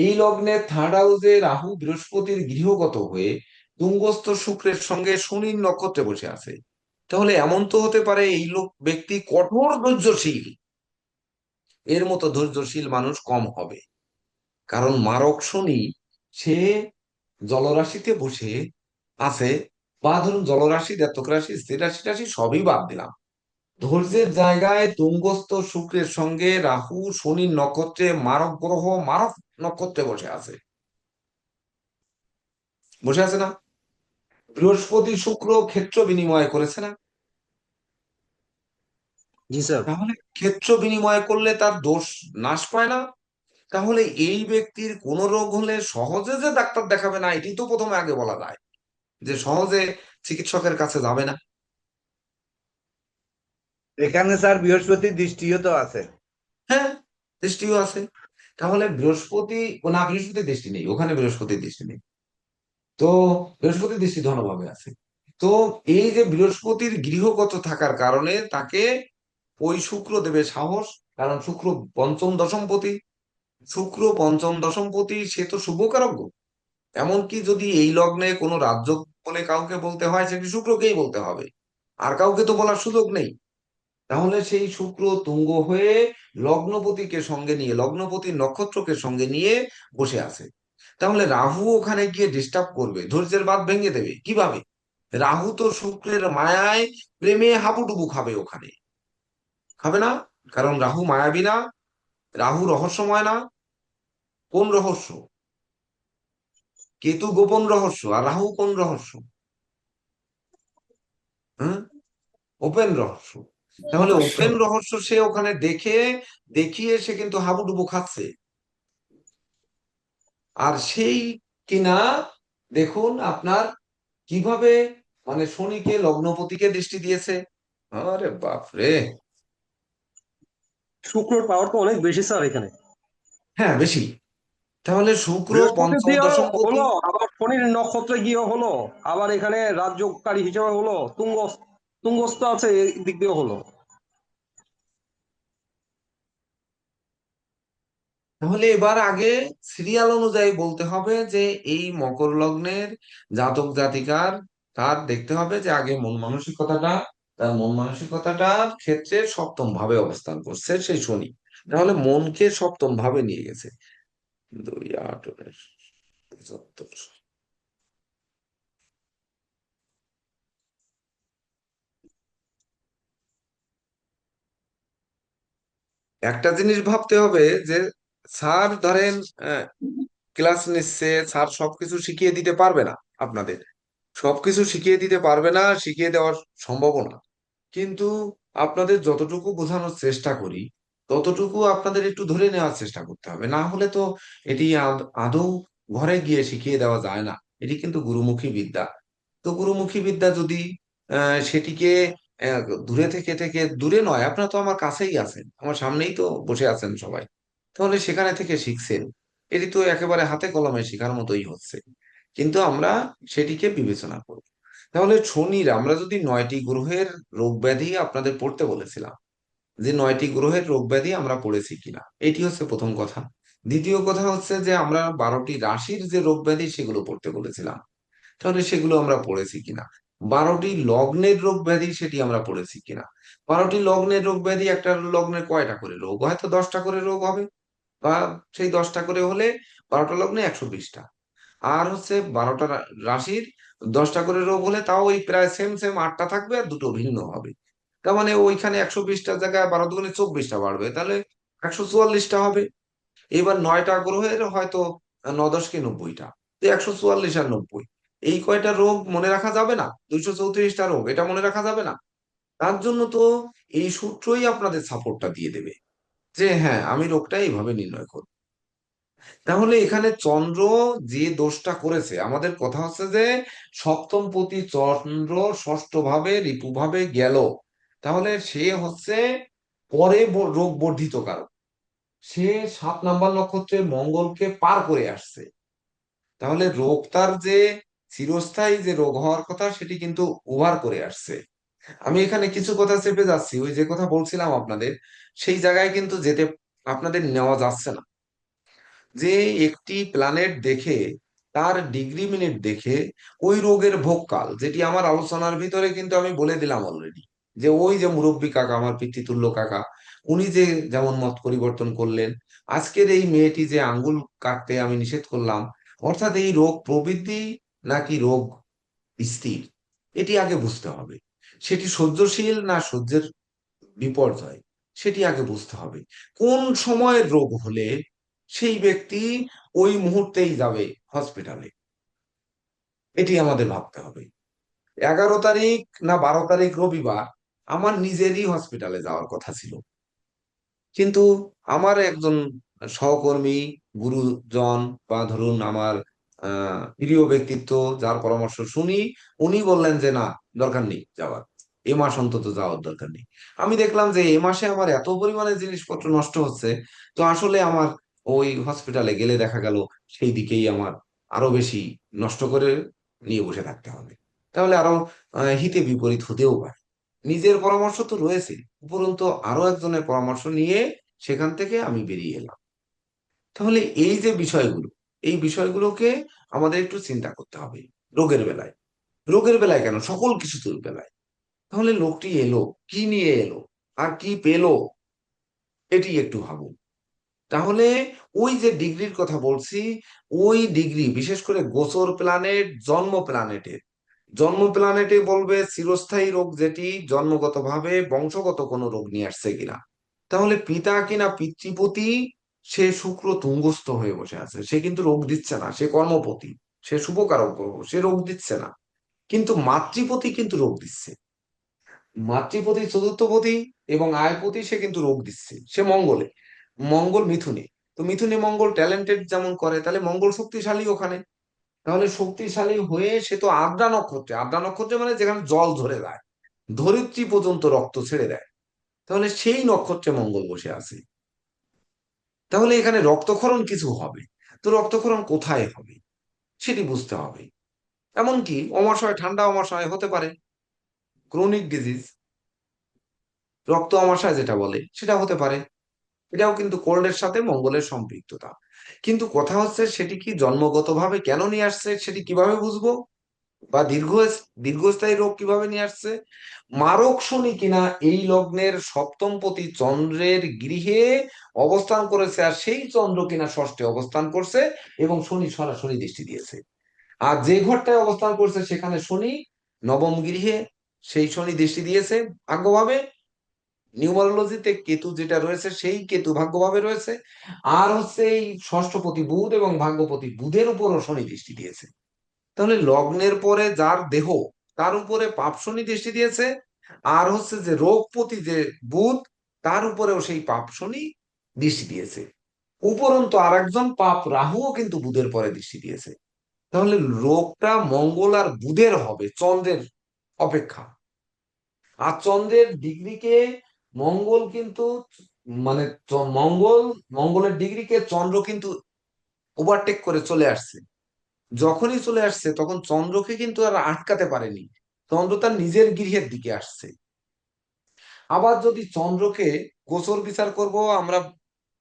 এই লগ্নে 3rd হাউসে রাহু বৃহস্পতির গৃহগত হয়ে তুঙ্গস্থ শুক্রের সঙ্গে শনির নক্ষত্রে বসে আছে। তাহলে এমন তো হতে পারে এই ব্যক্তি কঠোর ধৈর্যশীল, এর মতো ধৈর্যশীল মানুষ কম হবে, কারণ মারক শনি সে জলরাশিতে বসে আছে, বা ধরুন জলরাশি, দ্ব্যর্থক রাশি, স্থির রাশি টাশি সবই বাদ দিলাম। ধৈর্যের জায়গায় তুঙ্গস্থ শুক্রের সঙ্গে রাহু শনির নক্ষত্রে মারক গ্রহ মারক নক্ষত্রে বসে আছে না? বৃহস্পতি শুক্র ক্ষেত্র বিনিময় করেছে না? জি স্যার। তাহলে ক্ষেত্র বিনিময় করলে তার দোষ নাশ পায় না? তাহলে এই ব্যক্তির কোন রোগ হলে সহজে যে ডাক্তার দেখাবে না, এটি তো প্রথমে আগে বলা যায়, যে সহজে চিকিৎসকের কাছে যাবে না। এখানে স্যার বৃহস্পতির দৃষ্টিও তো আছে। হ্যাঁ, দৃষ্টিও আছে। তাহলে বৃহস্পতি, না বৃহস্পতির দৃষ্টি নেই, ওখানে বৃহস্পতির দৃষ্টি নেই। তো বৃহস্পতির দৃষ্টি ধনভাবে আছে। তো এই যে বৃহস্পতির গৃহগত থাকার কারণে তাকে ওই শুক্র দেবে সাহস, কারণ শুক্র পঞ্চম দশমপতি। শুক্র পঞ্চম দশমপতি, সে তো শুভকারক গ্রহ। এমনকি যদি এই লগ্নে কোনো রাজ্য বলে কাউকে বলতে হয়, সেটি শুক্রকেই বলতে হবে, আর কাউকে তো বলার সুযোগ নেই। তাহলে সেই শুক্র তুঙ্গ হয়ে লগ্নপতিকে সঙ্গে নিয়ে, লগ্নপতির নক্ষত্রকে সঙ্গে নিয়ে বসে আছে। তাহলে রাহু ওখানে গিয়ে ডিস্টার্ব করবে, ধৈর্যের বাঁধ ভেঙে দেবে কিভাবে? রাহু তো শুক্রের মায়ায় প্রেমে হাবুডুবু খাবে ওখানে, খাবে না? কারণ রাহু মায়াবী না, রাহু রহস্যময় না। কোন রহস্য? কেতু গোপন রহস্য, আর রাহু কোন রহস্য? হ্যাঁ, ওপেন রহস্য। তাহলে প্রকাশ্য। ওপেন রহস্য সে ওখানে দেখিয়ে সে কিন্তু হাবুডুবু খাচ্ছে। আর সেই কিনা দেখুন আপনার কিভাবে, মানে শনিকে লগ্নপতিকে দৃষ্টি দিয়েছে। আরে বাপ রে! শুক্রর পাওয়ার তো অনেক বেশি স্যার এখানে। হ্যাঁ, বেশি। তাহলে শুক্র বৃহস্পতি পঞ্চম দিয়ে দশমপতি। হলো, আবার শনির নক্ষত্রে গিয়ে হলো, আবার এখানে রাজ্যকারী হিসেবে হলো, তুঙ্গস্থ আছে, এই দিক দিয়ে হলো। তাহলে এবার আগে সিরিয়াল অনুযায়ী বলতে হবে যে এই মকর লগ্নের জাতক জাতিকার, তার দেখতে হবে যে আগে মন মানসিকতাটা, তার মন মানসিকতাটার ক্ষেত্রে সপ্তম ভাবে অবস্থান করছে সেই শনি। তাহলে মনকে সপ্তম ভাবে নিয়ে গেছে। 2 8 19 75। একটা জিনিস ভাবতে হবে যে স্যার ধরেন ক্লাস নিচ্ছে, স্যার সবকিছু শিখিয়ে দিতে পারবে না আপনাদের, সবকিছু শিখিয়ে দিতে পারবে না, শিখিয়ে দেওয়ার সম্ভাবনা না। কিন্তু আপনাদের যতটুকু বোঝানোর চেষ্টা করি, ততটুকু আপনাদের একটু ধরে নেওয়ার চেষ্টা করতে হবে, না হলে তো এটি আদৌ ঘরে গিয়ে শিখিয়ে দেওয়া যায় না। এটি কিন্তু গুরুমুখী বিদ্যা। তো গুরুমুখী বিদ্যা যদি সেটিকে আহ, দূরে থেকে থেকে, দূরে নয়, আপনারা তো আমার কাছেই আছেন, আমার সামনেই তো বসে আছেন সবাই, তাহলে সেখানে থেকে শিখছেন, এটি তো একেবারে হাতে কলমে শেখার মতোই হচ্ছে। কিন্তু আমরা সেটিকে বিবেচনা করব। তাহলে শনির, আমরা যদি 9টি গ্রহের রোগ ব্যাধি আপনাদের পড়তে বলেছিলাম, যে 9টি গ্রহের রোগ ব্যাধি আমরা পড়েছি কিনা, এটি হচ্ছে প্রথম কথা। দ্বিতীয় কথা হচ্ছে যে আমরা 12টি রাশির যে রোগ ব্যাধি সেগুলো পড়তে বলেছিলাম, তাহলে সেগুলো আমরা পড়েছি কিনা। 12টি লগ্নের রোগ ব্যাধি সেটি আমরা পড়েছি কিনা। 12টি লগ্নের রোগ ব্যাধি, একটা লগ্নের কয়টা করে রোগ, হয়তো 10টা করে রোগ হবে, বা সেই 10টা করে হলে 12টা লগ্নে 120টা। আর হচ্ছে 12টা রাশির 10টা করে রোগ হলে তাও ওই প্রায় সেম সেম 8টা থাকবে, আর দুটো ভিন্ন হবে। তার মানে ওইখানে 120টার জায়গায় 12 দুগুণে 24টা বাড়বে, তাহলে 144টা হবে। এবার 9টা গ্রহের হয়তো 9 10 কে 90টা, তো 144 আর 90, এই কয়টা রোগ মনে রাখা যাবে না? 234টা রোগ, এটা মনে রাখা যাবে না? তার জন্য তো এই সূত্রই আপনাদের সাপোর্টটা দিয়ে দেবে, যে হ্যাঁ আমি রোগটা এইভাবে নির্ণয় করব। তাহলে এখানে চন্দ্র যে দোষটা করেছে, আমাদের কথা হচ্ছে যে সপ্তম পতি চন্দ্র ষষ্ঠ ভাবে রিপু ভাবে গেল, তাহলে সে হচ্ছে পরে রোগ বর্ধিত কারক। সে 7 নাম্বার নক্ষত্রে মঙ্গলকে পার করে আসছে। তাহলে রোগ তার যে চিরস্থায়ী যে রোগ হওয়ার কথা, সেটি কিন্তু ওভার করে আসছে। আমি এখানে কিছু কথা চেপে যাচ্ছি, ওই যে কথা বলছিলাম আপনাদের, সেই জায়গায় কিন্তু যেতে আপনাদের নেওয়া যাচ্ছে না। যে একটি প্ল্যানেট দেখে, তার ডিগ্রি মিনিট দেখে ওই রোগের ভোগকাল, যেটি আমার আলোচনার ভিতরে কিন্তু আমি বলে দিলাম অলরেডি, যে ওই যে মুরব্বী কাকা, আমার পিতৃতুল্য কাকা, উনি যে যেমন মত পরিবর্তন করলেন, আজকের এই মেয়েটি যে আঙ্গুল কাটতে আমি নিষেধ করলাম, অর্থাৎ এই রোগ প্রবৃদ্ধি নাকি রোগ স্থির, এটি আগে বুঝতে হবে। সেটি সহ্যশীল না সহ্যের বিপর্যয়, সেটি আগে বুঝতে হবে। কোন সময়ের রোগ হলে সেই ব্যক্তি ওই মুহূর্তেই যাবে হসপিটালে, এটি আমাদের ভাবতে হবে। 11 তারিখ না 12 তারিখ রবিবার আমার নিজেরই হসপিটালে যাওয়ার কথা ছিল, কিন্তু আমার একজন সহকর্মী, গুরুজন, বা ধরুন আমার প্রিয় ব্যক্তিত্ব যার পরামর্শ শুনি, উনি বললেন যে না, দরকার নেই যাওয়ার, এ মাস অন্তত যাওয়ার দরকার নেই। আমি দেখলাম যে এ মাসে আমার এত পরিমাণে জিনিসপত্র নষ্ট হচ্ছে, তো আসলে আমার ওই হসপিটালে গেলে দেখা গেল সেই দিকেই আমার আরো বেশি নষ্ট করে নিয়ে বসে থাকতে হবে। তাহলে আরো হিতে বিপরীত হতেও পারে। নিজের পরামর্শ তো রয়েছে, উপরন্তু আরো একজনের পরামর্শ নিয়ে সেখান থেকে আমি বেরিয়ে এলাম। তাহলে এই যে বিষয়গুলো, এই বিষয়গুলোকে আমাদের একটু চিন্তা করতে হবে রোগের বেলায়। রোগের বেলায় কেন, সকল কিছুর বেলায়। তাহলে লোকটি এলো, কি নিয়ে এলো আর কি পেলো, এটি একটু ভাবুন। তাহলে ওই যে ডিগ্রির কথা বলছি, ওই ডিগ্রি বিশেষ করে গোচর প্ল্যানেট, জন্ম প্ল্যানেটে বলবে চিরস্থায়ী রোগ যেটি জন্মগতভাবে বংশগত কোনো রোগ নিয়ে আসছে কিনা। তাহলে পিতা কিনা পিতৃপতি, সে শুক্র তুঙ্গস্থ হয়ে বসে আছে, সে কিন্তু রোগ দিচ্ছে না, সে কর্মপতি, সে শুভকারক গ্রহ, সে রোগ দিচ্ছে না। কিন্তু মাতৃপতি কিন্তু রোগ দিচ্ছে, মাতৃপতি চতুর্থপতি এবং আয়পতি, সে কিন্তু রোগ দিচ্ছে, সে মঙ্গলে, মঙ্গল মিথুনে। তো মিথুনে মঙ্গল ট্যালেন্টেড যেমন করে, তাহলে মঙ্গল শক্তিশালী ওখানে। তাহলে শক্তিশালী হয়ে সে তো আদ্রা নক্ষত্রে মানে যেখানে জল ধরে যায়, ধরিত্রী পর্যন্ত রক্ত ছেড়ে দেয়, তাহলে সেই নক্ষত্রে মঙ্গল বসে আছে। তাহলে এখানে রক্তক্ষরণ কিছু হবে, তো রক্তক্ষরণ কোথায় হবে সেটি বুঝতে হবে। এমনকি অমাশয়, ঠান্ডা অমাশয় হতে পারে, ক্রনিক ডিজিজ, রক্ত আমাশয় যেটা বলে সেটা হতে পারে। এটাও কিন্তু কোল্ডের সাথে মঙ্গলের সম্পৃক্ততা। কিন্তু কথা হচ্ছে সেটি কি জন্মগতভাবে কেন নিয়ে আসছে, সেটি কিভাবে বুঝবো? বা দীর্ঘস্থায়ী রোগ কিভাবে নিয়ে আসছে? মারক শনি কিনা এই লগ্নের সপ্তমপতি চন্দ্রের গৃহে অবস্থান করেছে, আর সেই চন্দ্র কিনা ষষ্ঠে অবস্থান করছে এবং শনি সরাসরি দৃষ্টি দিয়েছে। আর যে ঘরটায় অবস্থান করছে সেখানে শনি নবম গৃহে, সেই শনি দৃষ্টি দিয়েছে ভাগ্যভাবে। নিউমারোলজিতে কেতু যেটা রয়েছে সেই কেতু ভাগ্যভাবে রয়েছে। আর হচ্ছে এই ষষ্ঠপতি বুধ এবং ভাগ্যপতি বুধের উপরও শনি দৃষ্টি দিয়েছে। তাহলে লগ্নের পরে যার দেহ, তার উপরে পাপ শনি দৃষ্টি দিয়েছে। আর হচ্ছে যে রোগপতি যে বুধ, তার উপরেও সেই পাপ শনি দৃষ্টি দিয়েছে। উপরন্তু আর একজন পাপ রাহুও কিন্তু বুধের পরে দৃষ্টি দিয়েছে। তাহলে রোগটা মঙ্গল আর বুধের হবে চন্দ্রের অপেক্ষা। আর চন্দ্রের ডিগ্রিকে মঙ্গল কিন্তু, মানে মঙ্গলের ডিগ্রিকে চন্দ্র কিন্তু ওভারটেক করে চলে আসছে। যখনই চলে আসছে তখন চন্দ্রকে কিন্তু আর আটকাতে পারেনি, চন্দ্র তার নিজের গৃহের দিকে আসছে। আবার যদি চন্দ্রকে গোচর বিচার করব আমরা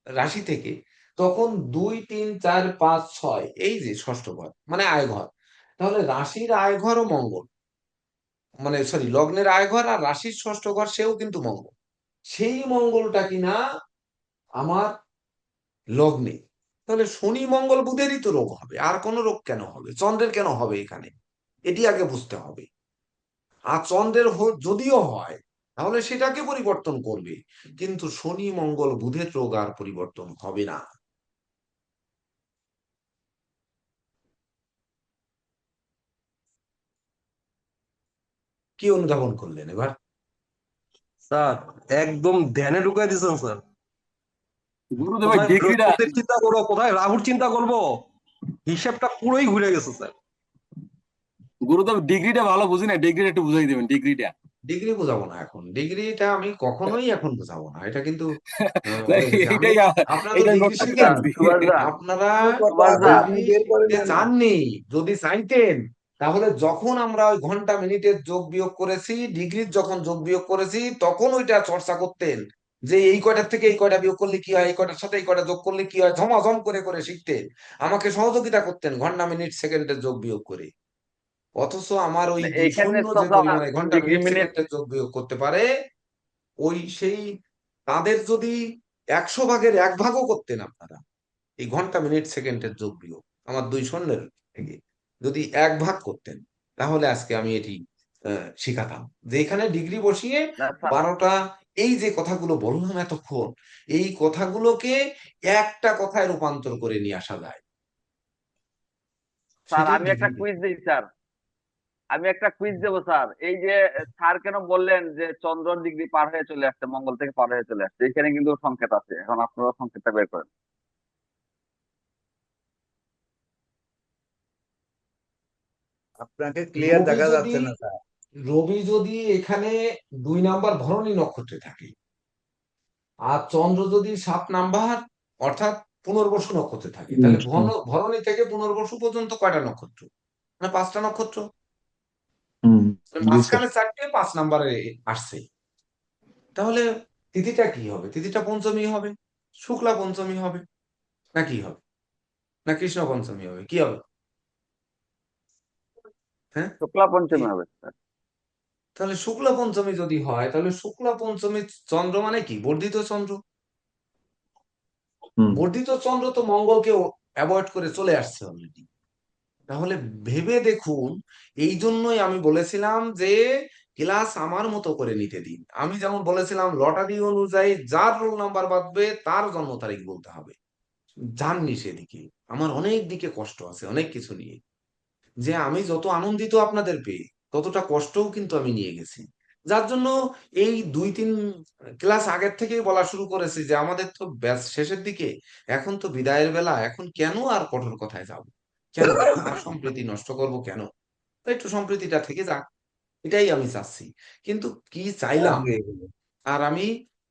রাশি থেকে, তখন 2, 3, 4, 5, 6 এই যে ষষ্ঠ ঘর মানে আয় ঘর, তাহলে রাশির আয় ঘর ও মঙ্গল, মানে সরি লগ্নের আয় ঘর আর রাশির ষষ্ঠ ঘর সেও কিন্তু মঙ্গল। সেই মঙ্গলটা কিনা আমার লগ্নে। তাহলে শনি মঙ্গল বুধেরই তো রোগ হবে, আর কোনো রোগ কেন হবে, চন্দ্রের কেন হবে এখানে, এটি আগে বুঝতে হবে। আর চন্দ্রের যদিও হয় তাহলে সেটাকে পরিবর্তন করবে, কিন্তু শনি মঙ্গল বুধের রোগ আর পরিবর্তন হবে না। কি অনুধাবন করলেন এবার? স্যার একদম ধ্যানে ঢুকাই দিচ্ছেন স্যার। গুরুদেব কোথায় ডিগ্রিটা, বৃহস্পতির চিন্তা করবো, কোথায় রাহুর চিন্তা করবো, হিসেবটা পুরোই ঘুরে গেছে স্যার। গুরুদেব ডিগ্রিটা ভালো বুঝি না, ডিগ্রিটা একটু বুঝাই দেবেন ডিগ্রিটা। ডিগ্রি বোঝাবো না এখন, ডিগ্রিটা আমি কখনোই এখন বোঝাবো না, এটা কিন্তু বলে দিচ্ছি আমি। এইটাই আপনারা তো এইটাই ডিগ্রি নোট করতে আচ্ছা শিখেননি, আসছি। সুভাষ দা, আপনারা সুভাষ দা, আপনি ডিগ্রি বের করে শিখতে দেন না। চাননি। যদি চাইতেন তাহলে যখন আমরা ওই ঘন্টা মিনিটের যোগ বিয়োগ করেছি, ডিগ্রির যখন যোগ বিয়োগ করেছি, তখন ওইটা চর্চা করতেন যে এই কয়টার থেকে এই কয়টা বিয়োগ করলে কি হয়, এই কয়টার সাথে এই কয়টা যোগ করলে কি হয়, ঝমাঝম করে করে শিখতেন, আমাকে সহযোগিতা করতেন ঘন্টা মিনিট সেকেন্ডের যোগ বিয়োগ করে। অথচ আমার ওই দুই এইখানে শূন্য তো যে পরিমাণে ঘন্টা ডিগ্রি মিনিট মিনিট সেকেন্ডের যোগ বিয়োগ করতে পারে, ওই সেই তাদের যদি 100 ভাগের 1 ভাগও করতেন আপনারা, এই ঘন্টা মিনিট সেকেন্ডের যোগ বিয়োগ আমার দুই শূন্যের থেকে যদি 1 ভাগ করতেন, তাহলে আজকে আমি এটি শিখাতাম, যে এখানে ডিগ্রি বসিয়ে না স্যার, 12টা এই যে কথাগুলো বললাম এতক্ষণ, এই কথাগুলোকে একটা কথায় রূপান্তর করে নিয়ে আসা যায়, স্যার সেটাই আমি একটা ডিগ্রি। কুইজ দিই স্যার, আমি একটা কুইজ দেবো স্যার। এই যে স্যার কেন বললেন যে চন্দ্র ডিগ্রি পার হয়ে চলে আসছে, মঙ্গল থেকে পার হয়ে চলে আসছে, এখানে কিন্তু সংকেত আছে, এখন আপনারা সংকেতটা বের করেন। আপনাকে ক্লিয়ার রবি দেখা যদি যাচ্ছে না স্যার। রবি যদি এখানে 2 নাম্বার ভরণী নক্ষত্রে থাকে, আর চন্দ্র যদি 7 নাম্বার অর্থাৎ পুনর্বসু নক্ষত্রে থাকে, তাহলে ভরণী থেকে পুনর্বসু পর্যন্ত কয়টা নক্ষত্র? মানে 5টা নক্ষত্র। মাঝখানে 4টে, 5 নাম্বারে আসছে। তাহলে তিথিটা কি হবে? তিথিটা পঞ্চমী হবে, শুক্লা পঞ্চমী হবে, না কি হবে, না কৃষ্ণ পঞ্চমী হবে, কি হবে? হ্যাঁ, শুক্লা এই পঞ্চমী হবে স্যার। তাহলে শুক্লা পঞ্চমী যদি হয়, তাহলে শুক্লা পঞ্চমী চন্দ্র মানে কি? বর্ধিত চন্দ্র। বর্ধিত চন্দ্র তো মঙ্গলকে অ্যাভয়েড করে চলে আসছে অলরেডি। তাহলে ভেবে দেখুন, এই জন্যই আমি বলেছিলাম যে ক্লাস আমার মতো করে নিতে দিন। আমি যেমন বলেছিলাম লটারি অনুযায়ী যার রোল নাম্বার বাঁধবে তার জন্ম তারিখ বলতে হবে। জাননি সেদিকে, আমার অনেক দিকে কষ্ট আছে, অনেক কিছু নিয়ে, যে আমি যত আনন্দিত আপনাদের পেয়ে, ততটা কষ্টও কিন্তু আমি নিয়ে গেছি। যার জন্য এই 2-3 ক্লাস আগের থেকেই বলা শুরু করেছি যে আমাদের তো ব্যাচ শেষের দিকে, এখন তো বিদায়ের বেলা, এখন কেন আর কঠোর কথায় যাব, কেন আর সম্প্রীতি নষ্ট করব, কেন? তো একটু সম্প্রীতিটা থেকে যাক, এটাই আমি চাচ্ছি। কিন্তু কি চাইলাম আর আমি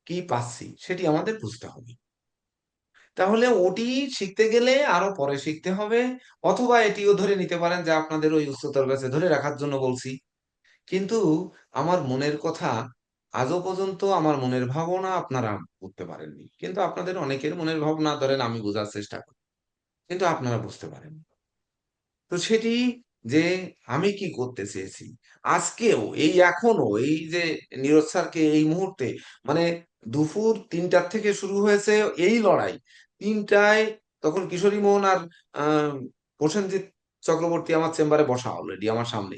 কি পাচ্ছি সেটি আমাদের বুঝতে হবে। তাহলে ওটি শিখতে গেলে আরো পরে শিখতে হবে, অথবা এটিও ধরে নিতে পারেন যে আপনাদের ওই উচ্চতর ব্যাচে ধরে রাখার জন্য বলছি। কিন্তু আমার মনের কথা আজও পর্যন্ত, আমার মনের ভাবনা আপনারা বুঝতে পারেননি, কিন্তু আপনাদের অনেকের মনের ভাবনা ধরেন আমি বোঝার চেষ্টা করি, কিন্তু আপনারা বুঝতে পারেন। তো সেটি যে আমি কি করতে চেয়েছি, আজকেও এই এখনো এই যে নীরজ স্যারকে এই মুহূর্তে, মানে দুপুর 3টার থেকে শুরু হয়েছে এই লড়াই, 3টায় তখন কিশোরী মোহন আর আহ প্রসেনজিৎ চক্রবর্তী আমার চেম্বারে বসা অলরেডি আমার সামনে,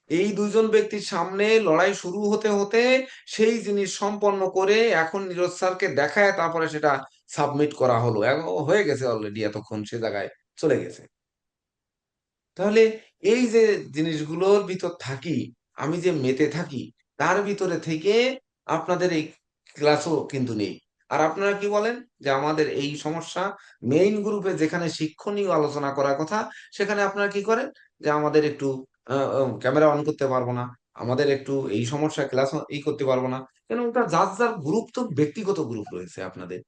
এই দুইজন ব্যক্তির সামনে লড়াই শুরু হতে হতে সেই জিনিস সম্পন্ন করে এখন নীরজ স্যারকে দেখায় তারপরে সেটা সাবমিট করা হলো, হয়ে গেছে অলরেডি, এতক্ষণ সে জায়গায় চলে গেছে। তাহলে এই যে জিনিসগুলোর ভিতর থাকি, আমি যে মেতে থাকি, তার ভিতরে থেকে আপনাদের এই ক্লাসও কিন্তু নেই। আর আপনারা কি বলেন যে আমাদের এই সমস্যা, মেইন গ্রুপে যেখানে শিক্ষণীয় আলোচনা করার কথা, সেখানে আপনারা কি করেন যে আমাদের একটু ক্যামেরা অন করতে পারবো না, আমাদের একটু এই সমস্যা ক্লাস এই করতে পারবো না, কেন? ওটা যার যার গ্রুপ, তো ব্যক্তিগত গ্রুপ রয়েছে আপনাদের,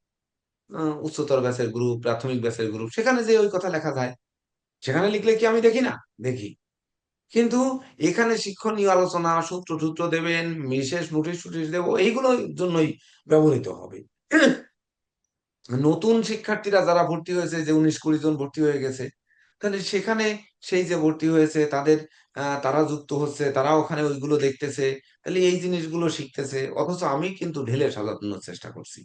উচ্চতর ব্যাচের গ্রুপ, প্রাথমিক ব্যাচের গ্রুপ, সেখানে যে ওই কথা লেখা যায়, সেখানে লিখলে কি আমি দেখি না? দেখি। কিন্তু এখানে শিক্ষণীয় আলোচনা, সূত্র টুত্র দেবেন, বিশেষ নোটিশ টুটিশ দেবো, এইগুলোর জন্যই ব্যবহৃত হবে। নতুন শিক্ষার্থীরা যারা ভর্তি হয়েছে, যে 19-20 জন ভর্তি হয়ে গেছে, তাহলে সেখানে সেই যে ভর্তি হয়েছে তাদের তারা যুক্ত হচ্ছে, তারা ওখানে ওইগুলো দেখতেছে, তাহলে এই জিনিসগুলো শিখতেছে, অথচ আমি কিন্তু ঢেলে সাজানোর চেষ্টা করছি,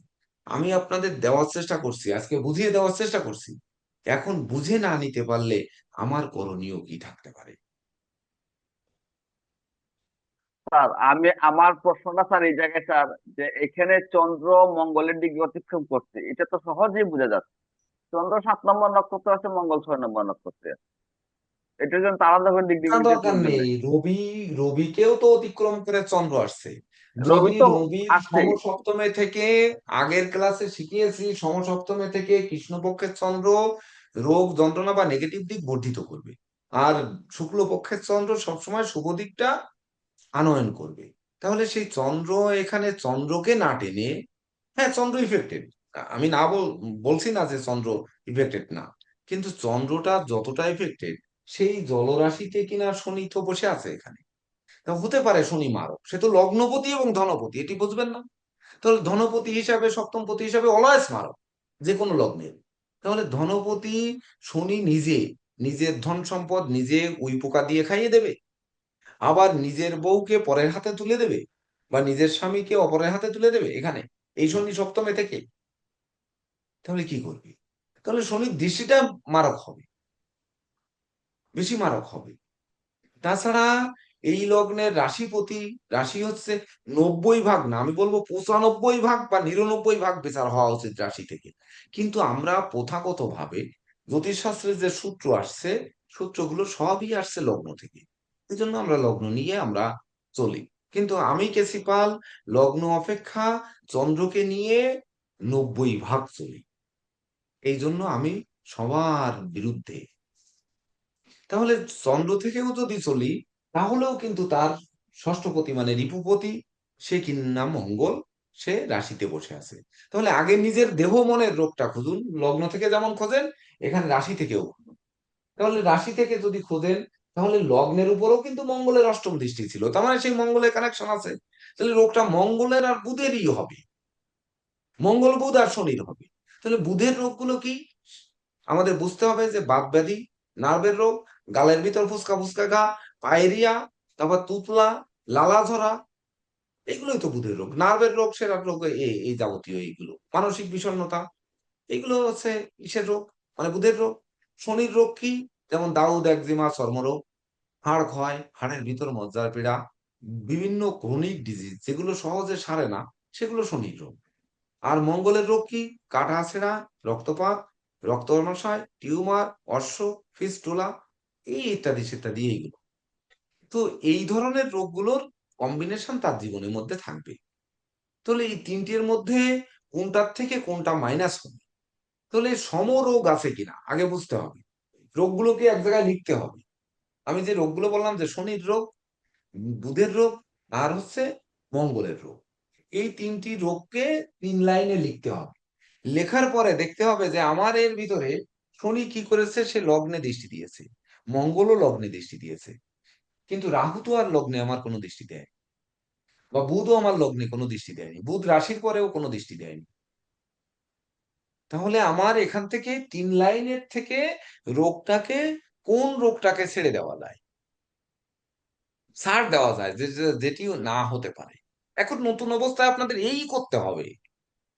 আমি আপনাদের দেওয়ার চেষ্টা করছি, আজকে বুঝিয়ে দেওয়ার চেষ্টা করছি। এখন বুঝে না নিতে পারলে আমার করণীয় কি থাকতে পারে? স্যার আমি আমার প্রশ্নটা স্যার এই জায়গায় স্যার, যে এখানে চন্দ্র মঙ্গলের দিকে অতিক্রম করছে, এটা তো সহজেই বোঝা যাচ্ছে। চন্দ্র 7 নম্বর নক্ষত্র আছে, মঙ্গল 6 নম্বর নক্ষত্রে আছে, এটার জন্য তারা যখন ডিগ্রি না, দিতে দরকার প্রয়োজন নেই। নেই। রবিকেও তো অতিক্রম করে চন্দ্র আসছে। রবি যদি তো রবির আসছেই। সমসপ্তমে থেকে, আগের ক্লাসে শিখিয়েছি, সমসপ্তমে থেকে কৃষ্ণপক্ষের চন্দ্র রোগ যন্ত্রণা বা নেগেটিভ দিক বর্ধিত করবে, আর শুক্লপক্ষের চন্দ্র সবসময় শুভ দিকটা আনয়ন করবে। তাহলে সেই চন্দ্র, এখানে চন্দ্রকে না টেনে, হ্যাঁ চন্দ্র ইফেক্টেড, আমি না বলছি না যে চন্দ্র ইফেক্টেড না, কিন্তু চন্দ্রটা যতটা ইফেক্টেড, সেই জলরাশিতে কিনা শনি তো বসে আছে এখানে, তা হতে পারে শনি মারক, সে তো লগ্নপতি এবং ধনপতি, এটি বুঝবেন না? তাহলে ধনপতি হিসাবে, সপ্তমপতি হিসাবে অলওয়েজ মারক যে কোনো লগ্নের। তাহলে ধনপতি শনি নিজে নিজের ধন সম্পদ নিজে উই পোকা দিয়ে খাইয়ে দেবে, আবার নিজের বউকে পরের হাতে তুলে দেবে, বা নিজের স্বামীকে অপরের হাতে তুলে দেবে এখানে, এই শনি সপ্তমে থেকে। তাহলে কি করবে? তাহলে শনির দৃষ্টিটা মারক হবে, বেশি মারক হবে। তাছাড়া এই লগ্নের রাশিপতি রাশি হচ্ছে 90 ভাগ না, আমি বলবো 95 ভাগ বা 99 ভাগ বিচার হওয়া উচিত রাশি থেকে। কিন্তু আমরা প্রথাগত ভাবে জ্যোতিষশাস্ত্রের যে সূত্র আসছে, সূত্রগুলো সবই আসছে লগ্ন থেকে। এই জন্য আমরা লগ্ন নিয়ে আমরা চলি। কিন্তু আমি কেসিপাল লগ্ন অপেক্ষা চন্দ্রকে নিয়ে 90 ভাগ চলি। এই জন্য আমি সবার বিরুদ্ধে। তাহলে চন্দ্র থেকেও যদি চলি, তাহলেও কিন্তু তার ষষ্ঠপতি মানে রিপুপতি, সে কিনা মঙ্গল, সে রাশিতে বসে আছে। তাহলে আগে নিজের দেহ মনের রোগটা খুঁজুন, লগ্ন থেকে যেমন খোঁজেন এখানে রাশি থেকেও খুঁজুন। তাহলে রাশি থেকে যদি খোঁজেন, তাহলে লগ্নের উপরও কিন্তু মঙ্গলের অষ্টম দৃষ্টি ছিল, তার মানে সেই মঙ্গলের কানেকশন আছে। তাহলে রোগটা মঙ্গলের আর বুধেরই হবে, মঙ্গল বুধ আর শনির হবে। তাহলে বুধের রোগগুলো কি আমাদের বুঝতে হবে? যে বাত ব্যাধি, নার্ভের রোগ, গালের ভিতর ফুসকা ফুসকা ঘা, পায়রিয়া, তারপর তুতলা, লালা ঝরা, এগুলোই তো বুধের রোগ। নার্ভের রোগ, সেরার রোগ, এই যাবতীয় এইগুলো, মানসিক বিষণ্ণতা, এগুলো হচ্ছে কিসের রোগ? মানে বুধের রোগ। শনির রোগ কি? যেমন দাউদ, একজিমা, চর্মরোগ, হাড় ক্ষয়, হাড়ের ভিতর মজ্জার পীড়া, বিভিন্ন ক্রনিক ডিজিজ যেগুলো সহজে সারে না, সেগুলো শনির রোগ। আর মঙ্গলের রোগ কি? কাটা ছেঁড়া, রক্তপাত, রক্ত আমাশয়, টিউমার, অর্শ, ফিস্টুলা, এই ইত্যাদি ইত্যাদি এইগুলো। তো এই ধরনের রোগগুলোর কম্বিনেশন তার জীবনের মধ্যে থাকবে। তাহলে এই তিনটির মধ্যে কোনটার থেকে কোনটা মাইনাস হবে? তাহলে সমরোগ আছে কিনা আগে বুঝতে হবে, রোগগুলোকে এক জায়গায় লিখতে হবে। আমি যে রোগগুলো বললাম, যে শনির রোগ, বুধের রোগ, আর হচ্ছে মঙ্গলের রোগ, এই তিনটি রোগকে 3 লাইনে লিখতে হবে। লেখার পরে দেখতে হবে যে আমার এর ভিতরে শনি কি করেছে, সে লগ্নে দৃষ্টি দিয়েছে, মঙ্গলও লগ্নে দৃষ্টি দিয়েছে, কিন্তু রাহু তো আর লগ্নে আমার কোনো দৃষ্টি দেয়, বা বুধও আমার লগ্নে কোনো দৃষ্টি দেয়নি, বুধ রাশির পরেও কোনো দৃষ্টি দেয়নি। তাহলে আমার এখান থেকে 3 লাইনের থেকে রোগটাকে, কোন রোগটাকে ছেড়ে দেওয়া যায়, ছাড় দেওয়া যায়, যেটিও না হতে পারে। এখন নতুন অবস্থায় আপনাদের এই করতে হবে,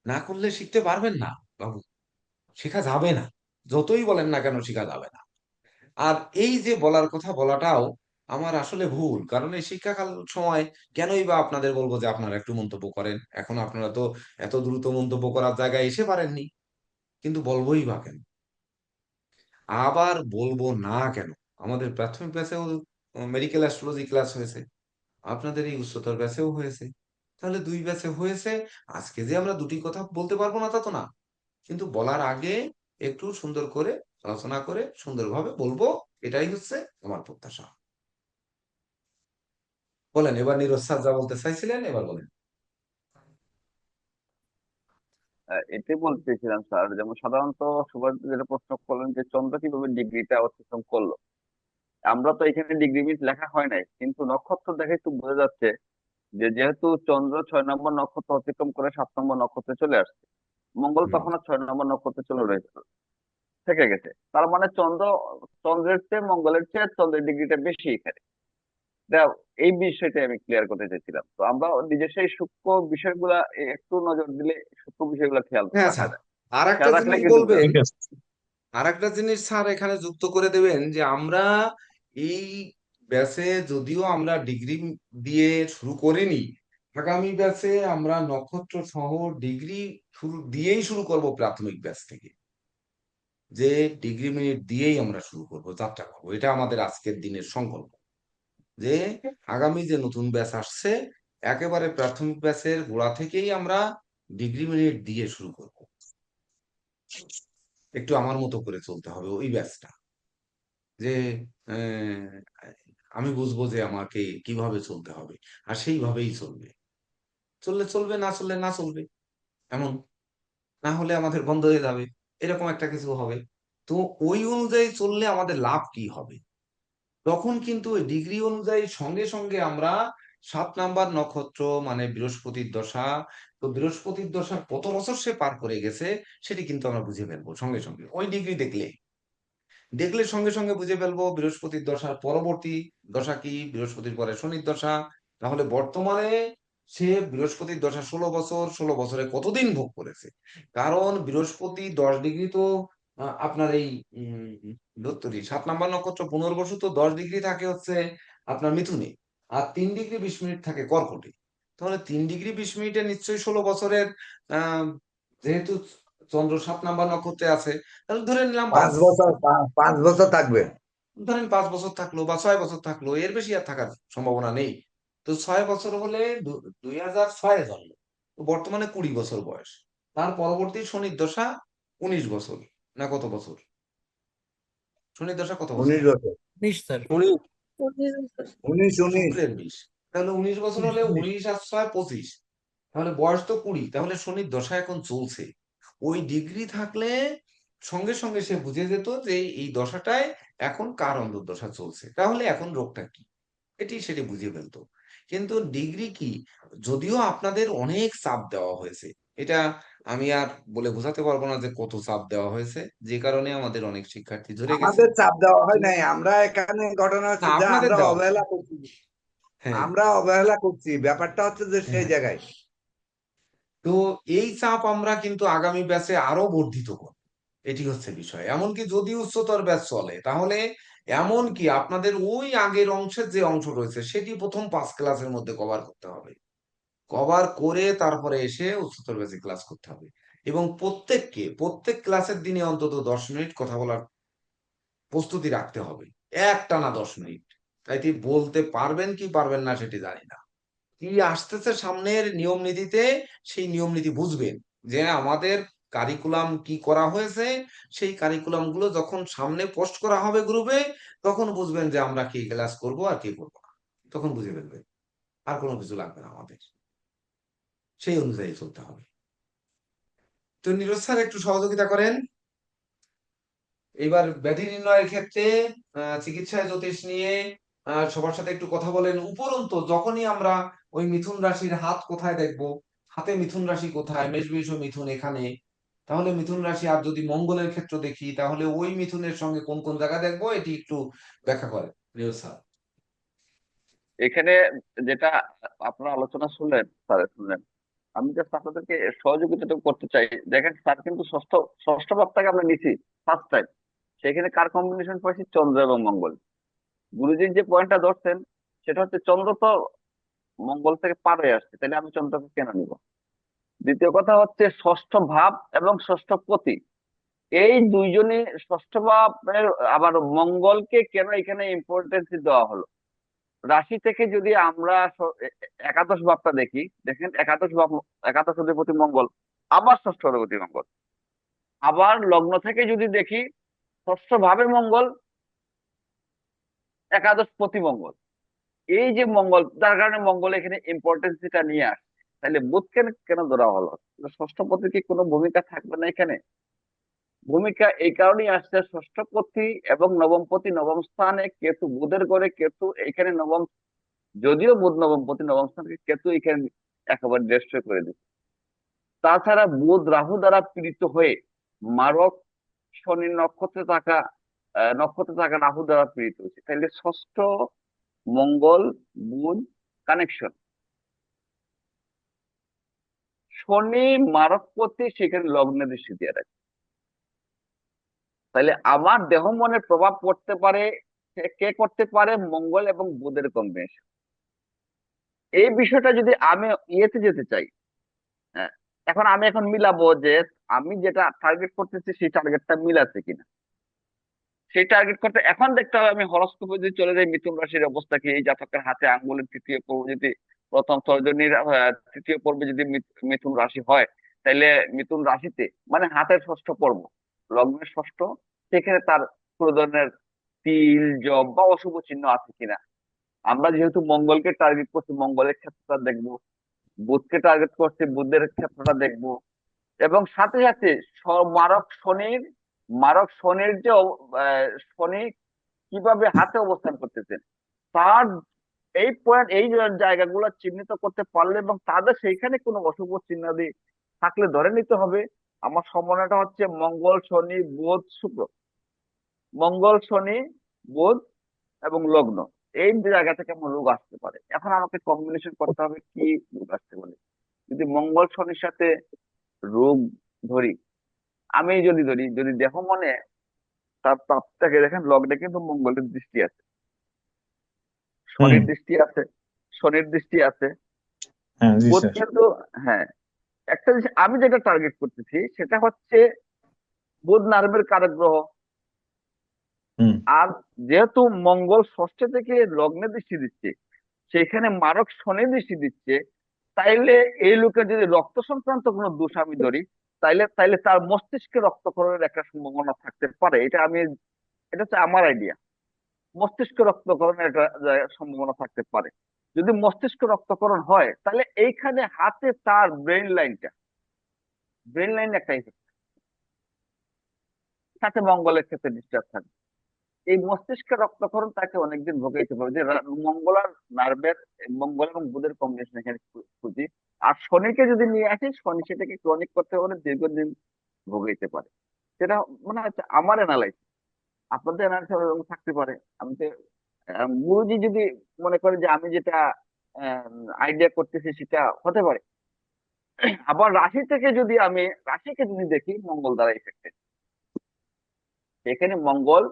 না করলে শিখতে পারবেন না বাবু, শেখা যাবে না, যতই বলেন না কেন শেখা যাবে না। আর এই যে বলার কথা বলাটাও আমার আসলে ভুল, কারণ এই শিক্ষাকাল সময় কেনই বা আপনাদের বলবো যে আপনারা একটু মন্তব্য করেন, এখন আপনারা তো এত দ্রুত মন্তব্য করার জায়গায় এসে পারেননি, কিন্তু বলবোই বা কেন, আবার বলবো না কেন? আমাদের প্রাথমিক ব্যাচেও মেডিকেল অ্যাস্ট্রোলজি ক্লাস হয়েছে, আপনাদের এই উচ্চতর ব্যাচেও হয়েছে, তাহলে 2 ব্যাচে হয়েছে। আজকে যে আমরা দুটি কথা বলতে পারবো না তা তো না, কিন্তু বলার আগে একটু সুন্দর করে আলোচনা করে সুন্দরভাবে বলবো, এটাই হচ্ছে আমার প্রত্যাশা। বলেন এবার, নীরজ স্যার যা বলতে চাইছিলেন এবার বলেন। এটাই বলতেছিলাম স্যার, যেমন সাধারণত সবার যেটা প্রশ্ন করলেন যে চন্দ্র কিভাবে ডিগ্রিটা অতিক্রম করলো। আমরা তো এখানে ডিগ্রি মিট লেখা হয় নাই, কিন্তু নক্ষত্র দেখে একটু বোঝা যাচ্ছে যে যেহেতু চন্দ্র 6 নম্বর নক্ষত্র অতিক্রম করে 7 নম্বর নক্ষত্রে চলে আসছে, মঙ্গল হুম। তখন 6 নম্বর নক্ষত্রে চলে রয়েছে, থেকে গেছে, তার মানে চন্দ্রের চেয়ে মঙ্গলের চেয়ে চন্দ্রের ডিগ্রিটা বেশি এখানে। দাও, এই বিষয়টা আমি ক্লিয়ার করতে চাইছিলাম। তো আমরা নিজস্ব এই সূক্ষ্ম বিষয়গুলা একটু নজর দিলে সূক্ষ্ম বিষয়গুলো খেয়াল হ্যাঁ রাখা স্যার, যায়, আর একটা খেয়াল রাখলে জিনিস কিন্তু বলবেন, ঠিক আছে। আর একটা জিনিস স্যার এখানে যুক্ত করে দেবেন, যে আমরা এই ব্যাচে যদিও আমরা ডিগ্রি দিয়ে শুরু করিনি, আগামী ব্যাচে আমরা নক্ষত্র সহ ডিগ্রি শুরু দিয়েই শুরু করব, প্রাথমিক ব্যাচ থেকে, যে ডিগ্রি মিনিট দিয়েই আমরা শুরু করব, যাত্রা করবো। এটা আমাদের আজকের দিনের সংকল্প, যে আগামী যে নতুন ব্যাচ আসছে, একেবারে প্রাথমিক ব্যাচের গোড়া থেকেই আমরা ডিগ্রি মিনিট দিয়ে শুরু করব। একটু আমার মতো করে চলতে হবে ওই ব্যাচটা, যে আহ, আমি বুঝবো যে আমাকে কিভাবে চলতে হবে, আর সেইভাবেই চলবে। চললে চলবে, না চললে না চলবে, এমন। না হলে আমাদের বন্ধ হয়ে যাবে, এরকম একটা কিছু হবে। তো ওই অনুযায়ী চললে আমাদের লাভ কি হবে? তখন কিন্তু ওই ডিগ্রি অনুযায়ী সঙ্গে সঙ্গে আমরা 7 নাম্বার নক্ষত্র মানে বৃহস্পতির দশা, তো বৃহস্পতির দশা কত বছর সে পার করে গেছে সেটি কিন্তু আমরা বুঝে ফেলবো সঙ্গে সঙ্গে, ওই ডিগ্রি দেখলে দেখলে সঙ্গে সঙ্গে বুঝে ফেলবো বৃহস্পতির দশার পরবর্তী দশা কি, বৃহস্পতির পরে শনির দশা। তাহলে বর্তমানে সে বৃহস্পতির দশা 16 বছর, 16 বছরে কতদিন ভোগ করেছে। কারণ বৃহস্পতি 10 ডিগ্রি তো আপনার এই ধত্তরি 7 নাম্বার নক্ষত্র পুনর্বসু তো 10 ডিগ্রি থাকে হচ্ছে আপনার মিথুনে, আর 3°20' থাকে কর্কটে। তাহলে 3°20' নিশ্চয়ই 16 বছরের, আহ যেহেতু চন্দ্র 7 নাম্বার নক্ষত্রে আছে, তাহলে ধরে নিলাম 5 বছর, 5 বছর থাকবে। ধরেন 5 বছর থাকলো বা 6 বছর থাকলো, এর বেশি আর থাকার সম্ভাবনা নেই। তো 6 বছর হলে 2006-এ জন্ম, তো বর্তমানে 20 বছর বয়স। তার পরবর্তী শনির দশা 19 বছর, না কত বছর? শনির দশা কত বছর? 19 বছর। 19 স্যার। উনি 19 বছর। 19। শুক্রের 20, তাহলে 19 বছর হলে 19 আর 6 25, তাহলে বয়স তো 20। তাহলে শনির দশা এখন চলছে। ওই ডিগ্রি থাকলে সঙ্গে সঙ্গে সে বুঝে যেত যে এই দশাটায় এখন কার অন্তর্দশা চলছে, তাহলে এখন রোগটা কি, এটি সেটি বুঝে ফেলতো। কিন্তু ডিগ্রি কি, যদিও আপনাদের অনেক চাপ দেওয়া হয়েছে, এটা আমি আর বলে বোঝাতে পারবো না যে কত চাপ দেওয়া হয়েছে, যে কারণে আমাদের অনেক শিক্ষার্থী ঝরে গেছে। আমাদের চাপ দেওয়া হয় নাই, আমরা এখানে ঘটনা না, হচ্ছে যে আপনাদের আমরা দেওয়া হয়েছে। অবহেলা করছি। হ্যাঁ, আমরা অবহেলা করছি, ব্যাপারটা হচ্ছে যে সেই হ্যাঁ। জায়গায়। তো এই চাপ আমরা কিন্তু আগামী ব্যাচে আরো বর্ধিত করব, এটি হচ্ছে বিষয়। এমনকি যদি উচ্চতর ব্যাচ চলে, তাহলে এমনকি আপনাদের ওই আগের অংশের যে অংশ রয়েছে সেটি প্রথম 5 ক্লাসের মধ্যে কভার করতে হবে, কভার করে তারপরে এসে উচ্চতর ব্যাচে ক্লাস করতে হবে। এবং প্রত্যেক ক্লাসের দিনে অন্তত 10 মিনিট কথা বলার প্রস্তুতি রাখতে হবে, একটানা 10 মিনিট। তাই তিনি বলতে পারবেন কি পারবেন না সেটি জানি না, কি আসতেছে সামনের নিয়ম নীতিতে, সেই নিয়ম নীতি বুঝবেন, যে আমাদের কারিকুলাম কি করা হয়েছে। সেই কারিকুলাম গুলো যখন সামনে পোস্ট করা হবে গ্রুপে, তখন বুঝবেন যে আমরা কি ক্লাস করব আর কি করব না, তখন বুঝে ফেলবেন। আর কোনো কিছু লাগবে না আমাদের, সেই অনুযায়ী চলতে হবে। তো নীরজ স্যার একটু সহযোগিতা করেন এবার ব্যাধি নির্ণয়ের ক্ষেত্রে, চিকিৎসায় জ্যোতিষ নিয়ে সবার সাথে একটু কথা বলেন। উপরন্তু যখনই আমরা ওই মিথুন রাশির হাত কোথায় দেখব, হাতে মিথুন রাশি কোথায়, মেষ বৃষ মিথুন এখানে, তাহলে মিথুন রাশি, আর যদি মঙ্গলের ক্ষেত্র দেখি তাহলে ওই মিথুনের সঙ্গে কোন কোন জায়গা দেখবো, এটি একটু ব্যাখ্যা করেন নীরজ স্যার। এখানে যেটা আপনারা আলোচনা শুনলেন, স্যার শুনলেন, আমি জাস্ট আপনাদেরকে সহযোগিতাটুকু করতে চাই। দেখেন স্যার কিন্তু ষষ্ঠ ষষ্ঠ ভাবটাকে আমরা নিছি ফার্স্ট টাইম, সেখানে কার কম্বিনেশন পাইছি? চন্দ্র এবং মঙ্গল। গুরুজির যে পয়েন্টটা ধরছেন সেটা হচ্ছে চন্দ্র তো মঙ্গল থেকে পার হয়ে আসছে, তাহলে আমি চন্দ্রকে কেন নিব? দ্বিতীয় কথা হচ্ছে ষষ্ঠ ভাব এবং ষষ্ঠ পতি, এই দুইজনই ষষ্ঠ ভাবের, আবার মঙ্গলকে কেন এখানে ইম্পর্টেন্স দেওয়া হলো? রাশি থেকে যদি আমরা একাদশ ভাবটা দেখি, দেখেন একাদশ ভাব, একাদশ অধিপতি মঙ্গল, আবার ষষ্ঠ অধিপতি মঙ্গল। আবার লগ্ন থেকে যদি দেখি, ষষ্ঠ ভাবে মঙ্গল, একাদশ পতি মঙ্গল। এই যে মঙ্গল, যার কারণে মঙ্গল এখানে ইম্পর্টেন্সটা নিয়ে আসছে। তাহলে বুধ কেন কেন ধরা হলো? ষষ্ঠ পতির কি কোনো ভূমিকা থাকবে না এখানে? ভূমিকা এই কারণেই আসছে, ষষ্ঠপতি এবং নবমপতি নবম স্থানে কেতু, বুধের ঘরে কেতু এখানে নবম, যদিও বুধ নবমপতি নবম স্থানকে কেতু এখানে একেবারে ডিস্ট্রয় করে দিচ্ছে। তাছাড়া বুধ রাহু দ্বারা পীড়িত হয়ে মারক শনি নক্ষত্রে থাকা রাহু দ্বারা পীড়িত হচ্ছে। তাহলে ষষ্ঠ মঙ্গল বুধ কানেকশন, শনি মারকপতি সেখানে লগ্নে দৃষ্টি দিয়ে রাখে। তাহলে আমার দেহ মনের প্রভাব পড়তে পারে, কে করতে পারে? মঙ্গল এবং বুধের কম্বিনেশন। এই বিষয়টা যদি আমি ইয়েতে যেতে চাই, হ্যাঁ, এখন মিলাবো যে আমি যেটা টার্গেট করতেছি সেই টার্গেটটা মিলাচ্ছে কিনা। সেই টার্গেট করতে এখন দেখতে হবে আমি হরস্কোপে যদি চলে যাই, মিথুন রাশির অবস্থা কি, এই জাতকের হাতে আঙ্গুলের তৃতীয় পর্ব যদি, প্রথম তর্জনীর তৃতীয় পর্বে যদি মিথুন রাশি হয়, তাহলে মিথুন রাশিতে মানে হাতের ষষ্ঠ পর্ব, লগ্নের ষষ্ঠ, সেখানে তার কোনো ধরনের তিল জব বা অশুভ চিহ্ন আছে কিনা। আমরা যেহেতু মঙ্গলকে টার্গেট করছি, মঙ্গলের ক্ষেত্রটা দেখবো, বুধকে টার্গেট করছি, বুধের ক্ষেত্রটা দেখবো, এবং সাথে সাথে মারক শনির যে শনি কিভাবে হাতে অবস্থান করতেছেন, তার এই পয়েন্ট, এই জায়গাগুলো চিহ্নিত করতে পারলে এবং তাদের সেইখানে কোনো অশুভ চিহ্নাদি থাকলে ধরে নিতে হবে আমার সম্ভাবনাটা হচ্ছে মঙ্গল শনি বুধ শুক্র, মঙ্গল শনি বুধ এবং লগ্ন, এই জায়গা থেকে আমার রোগ আসতে পারে। এখন আমাকে কম্বিনেশন করতে হবে কি রোগ আসতে পারে। যদি মঙ্গল শনির সাথে রোগ ধরি, আমি যদি ধরি, যদি দেহ মনে তার তাপটাকে দেখেন, লগ্নে কিন্তু মঙ্গলের দৃষ্টি আছে, শনির দৃষ্টি আছে, শনির দৃষ্টি আছে। হ্যাঁ জি বুধ স্যার। কিন্তু, হ্যাঁ, একটা জিনিস আমি যেটা টার্গেট করতেছি সেটা হচ্ছে বুধ নার্ভের কারক গ্রহ। হুম। আর যেহেতু মঙ্গল ষষ্ঠ থেকে লগ্নে দৃষ্টি দিচ্ছে, সেখানে মারক শনি দৃষ্টি দিচ্ছে, তাইলে এই লোকের যদি রক্ত সংক্রান্ত কোনো দোষ আমি ধরি, তাইলে তাইলে তার মস্তিষ্কে রক্তক্ষরণের একটা সম্ভাবনা থাকতে পারে। এটা হচ্ছে আমার আইডিয়া। মস্তিষ্ক রক্তক্ষরণের একটা সম্ভাবনা থাকতে পারে। যদি মস্তিষ্ক রক্তক্ষরণ হয়, তাহলে এইখানে হাতে তার ব্রেন লাইন একটা effect, সাথে মঙ্গলের ক্ষেত্রে ডিস্টার্ব থাকবে। এই মস্তিষ্কের রক্তক্ষরণ তাকে অনেকদিন ভোগাইতে পারে। যে মঙ্গল আর নার্ভের, মঙ্গল এবং বুধের কম্বিনেশন এখানে খুঁজি। আর শনিকে যদি নিয়ে আসি, শনি সেটাকে ক্রনিক করতে পারে, দীর্ঘদিন ভোগাইতে পারে। সেটা মনে হচ্ছে আমার অ্যানালাইসিস। আপনাদের অ্যানালাইসিস থাকতে পারে। আমি তো গুরুজি যদি মনে করে যে আমি যেটা আইডিয়া করতেছি সেটা হতে পারে। আবার রাশিকে যদি দেখি মঙ্গল দ্বারা এফেক্টেড, এখানে মঙ্গল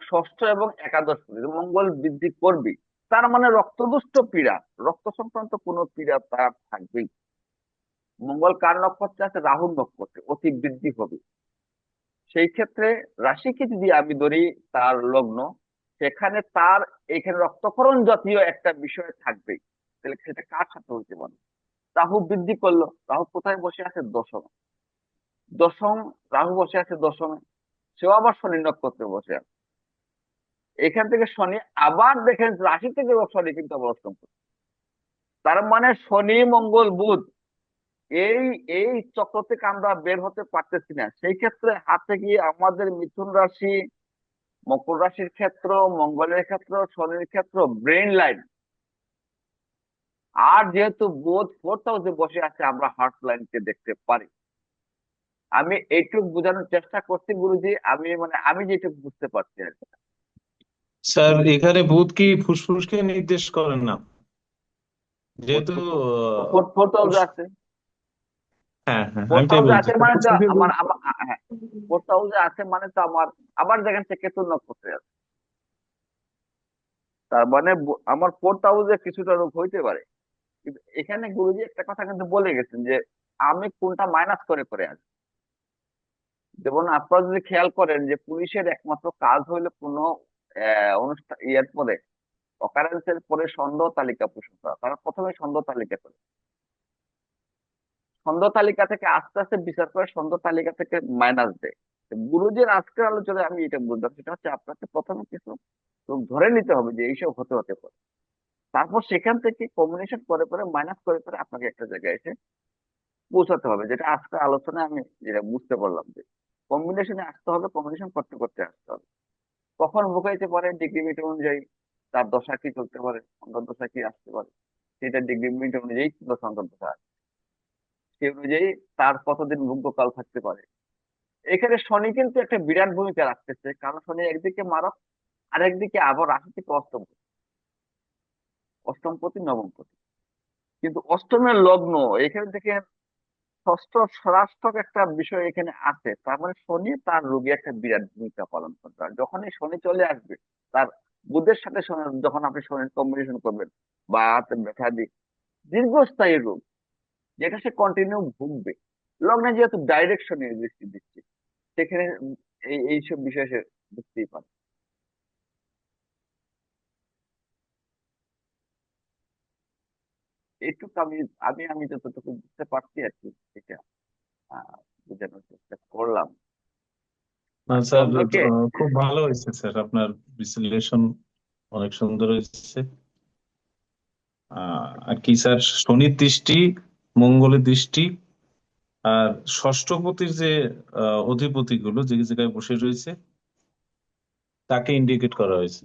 ষষ্ঠ এবং একাদশ পতি, মঙ্গল বৃদ্ধি করবে। তার মানে রক্তদুষ্ট পীড়া, রক্ত সংক্রান্ত কোনো পীড়া তার থাকবেই। মঙ্গল কার নক্ষত্রে আছে? রাহুর নক্ষত্রে, অতি বৃদ্ধি হবে। সেই ক্ষেত্রে রাশিকে যদি আমি ধরি, তার লগ্ন, সেখানে তার এখানে রক্তক্ষরণ জাতীয় একটা বিষয় থাকবেই। তাহলে সেটা কার সাথে হইতে পারে? রাহু বৃদ্ধি করলো, রাহু কোথায় বসে আছে? দশমে। দশম, রাহু বসে আছে দশমে, সেও আবার শনি নক্ষত্রে বসে আছে। এখান থেকে শনি আবার দেখেন রাশি থেকে শনি কিন্তু আবার অষ্টম পতি। তার মানে শনি মঙ্গল বুধ, এই এই চক্র থেকে আমরা বের হতে পারতেছি না। সেই ক্ষেত্রে হাতে গিয়ে আমাদের মিথুন রাশি, মকর রাশির ক্ষেত্র, মঙ্গলের ক্ষেত্র, শনির ক্ষেত্র, ব্রেন লাইন। আর যেহেতু বুধ ফোর্থ হাউসে বসে আছে, আমরা হার্ট লাইনকে দেখতে পারি। আমি এইটুকু বোঝানোর চেষ্টা করছি গুরুজি, আমি যেটুকু বুঝতে পারছি আর কি। স্যার এখানে বুধ কি ফুসফুসকে নির্দেশ করেন না? যেহেতু ফোর্থ হাউসে আছে। হ্যাঁ হ্যাঁ ফোর্থ আমি তাই হাউসে বলছি আছে তো মানে তো ফুসফুসে হ্যাঁ, ফোর্থ হাউসে আছে মানে তো আমার, আবার দেখেন সে কেতু নক্ষত্রে আছে। তার মানে আমার ফোর্থ হাউসে কিছুটা রোগ হইতে পারে। কিন্তু এখানে গুরুজি একটা কথা কিন্তু বলে গেছেন যে আমি কোনটা মাইনাস করে করে আসি। যেমন আপনারা যদি খেয়াল করেন যে পুলিশের একমাত্র কাজ হইলো কোনো অনুষ্ঠান ইয়ের পরে, অকারেন্সের পরে সন্দেহ তালিকা পোষণ করা। তারা প্রথমে সন্দেহ তালিকা করে, সন্দেহ তালিকা থেকে আস্তে আস্তে বিচার করে সন্দেহ তালিকা থেকে মাইনাস দেয়। তো গুরুজির আজকের আলোচনায় আমি এটা বুঝলাম, সেটা হচ্ছে আপনাকে প্রথমে কিছু রোগ ধরে নিতে হবে যে এইসব হতে হতে পারে। তারপর সেখান থেকে কম্বিনেশন করে করে মাইনাস করে করে আপনাকে একটা জায়গায় এসে পৌঁছাতে হবে। যেটা আজকের আলোচনায় আমি যেটা বুঝতে পারলাম যে কম্বিনেশনে আসতে হবে, কম্বিনেশন করতে করতে আসতে হবে। কখন ভোগাইতে পারে ডিগ্রি মিটার অনুযায়ী, তার দশা কি চলতে পারে, অন্তর্দশা কি আসতে পারে, সেটা ডিগ্রি মিটার অনুযায়ী দশা অন্তর্দশা আসে। সেই অনুযায়ী তার কতদিন ভোগ্যকাল থাকতে পারে। এখানে শনি কিন্তু একটা বিরাট ভূমিকা রাখতেছে, কারণ শনি একদিকে মারক, আর একদিকে আবার রাশি থেকে অষ্টমপতি, অষ্টমপতি নবমপতি। কিন্তু অষ্টমের লগ্ন এখানে থেকে ষষ্ঠ ষষ্ঠক একটা বিষয় এখানে আছে। তার মানে শনি তার রোগী একটা বিরাট ভূমিকা পালন করবে। আর যখনই শনি চলে আসবে, তার বুধের সাথে যখন আপনি শনির কম্বিনেশন করবেন, বা ব্যথা দিক, দীর্ঘস্থায়ী রোগ, যেটা সে কন্টিনিউ ভুগবে। লগ্নে যেহেতু ডাইরেকশনে দৃষ্টি দিচ্ছে, সেখানে এইসব বিষয় সে বুঝতেই পারে। এইটুকু আমি আমি আমি যতটুকু বুঝতে পারছি আর কি, এটা বোঝানোর চেষ্টা করলাম। না আর স্যার চন্দ্রকে, খুব ভালো হয়েছে স্যার, আপনার বিশ্লেষণ অনেক সুন্দর হয়েছে। আর কি স্যার, শনির দৃষ্টি, মঙ্গলের দৃষ্টি, আর ষষ্ঠপতির যে অধিপতি গুলো যে জায়গায় বসে রয়েছে তাকে ইন্ডিকেট করা হয়েছে।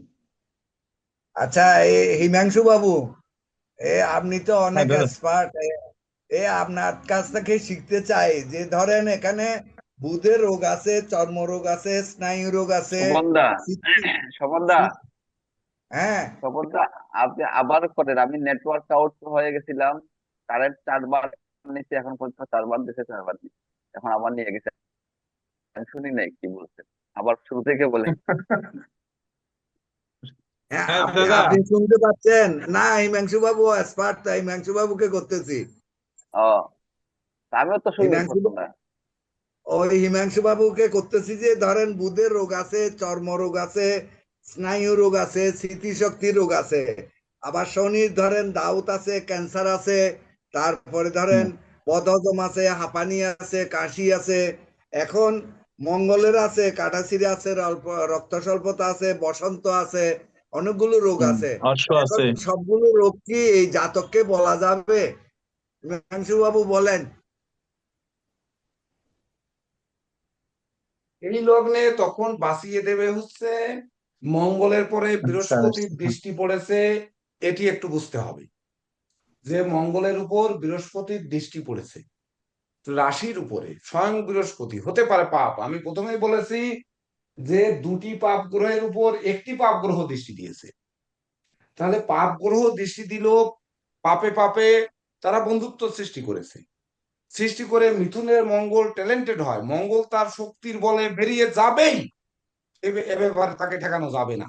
আচ্ছা, হিমাংশু বাবু, আপনি তো হ্যাঁ অনেক দাদা। এক্সপার্ট। আপনার কাছ থেকে শিখতে চাই যে ধরেন এখানে বুধের রোগ আছে, চর্মরোগ আছে, স্নায়ু রোগ আছে, সুগন্ধা, সিস্টিক, সুগন্ধা, হ্যাঁ, সুগন্ধা, আপনি আবার করেন। আমি নেটওয়ার্ক আউট হয়ে গেছিলাম, কারেন্ট 4 বার নিচ্ছে, এখন পর্যন্ত 4 বার দিছে, 4 বার দিচ্ছে, এখন আবার নিয়ে গেছে। আমি শুনি নাই কি বলছেন, আবার শুরু থেকে বলে। হ্যাঁ, হ্যাঁ আপনি দাদা, আপনি শুনতে পাচ্ছেন না? হিমাংশু বাবু এক্সপার্ট, তাই হিমাংশু বাবুকে করতেছি। ও, তা আমিও তো শুনি হিমাংশু প্রথমে। ওই হিমাংশু বাবুকে করতেছি যে ধরেন বুধের রোগ আছে, চর্ম রোগ আছে, স্নায়ু রোগ আছে, স্মৃতিশক্তি রোগ আছে, আবার শনির ধরেন দাউত আছে, ক্যান্সার আছে, তারপরে ধরেন বদহজম আছে, হাঁপানি আছে, কাশি আছে। এখন মঙ্গলের আছে কাটাছিড়ি আছে, রক্ত স্বল্পতা আছে, বসন্ত আছে, অনেকগুলো রোগ আছে। অশ্ব এখন আছে। সবগুলো রোগ কি এই জাতককে বলা যাবে? হিমাংশু বাবু বলেন। এই লগ্নে তখন বাঁচিয়ে দেবে হচ্ছে মঙ্গলের পরে আচ্ছা, বৃহস্পতির দৃষ্টি পড়েছে, এটি একটু বুঝতে হবে যে মঙ্গলের উপর বৃহস্পতির দৃষ্টি পড়েছে রাশির উপরে, স্বয়ং বৃহস্পতি। হতে পারে পাপ, আমি প্রথমেই বলেছি যে দুটি পাপ গ্রহের উপর একটি পাপ গ্রহ দৃষ্টি দিয়েছে। তাহলে পাপ গ্রহ দৃষ্টি দিল, পাপে পাপে তারা বন্ধুত্ব সৃষ্টি করেছে। সৃষ্টি করে মিথুনের মঙ্গল ট্যালেন্টেড হয়, মঙ্গল তার শক্তির বলে বেরিয়ে যাবেই, এ ব্যাপারে তাকে ঠেকানো যাবে না।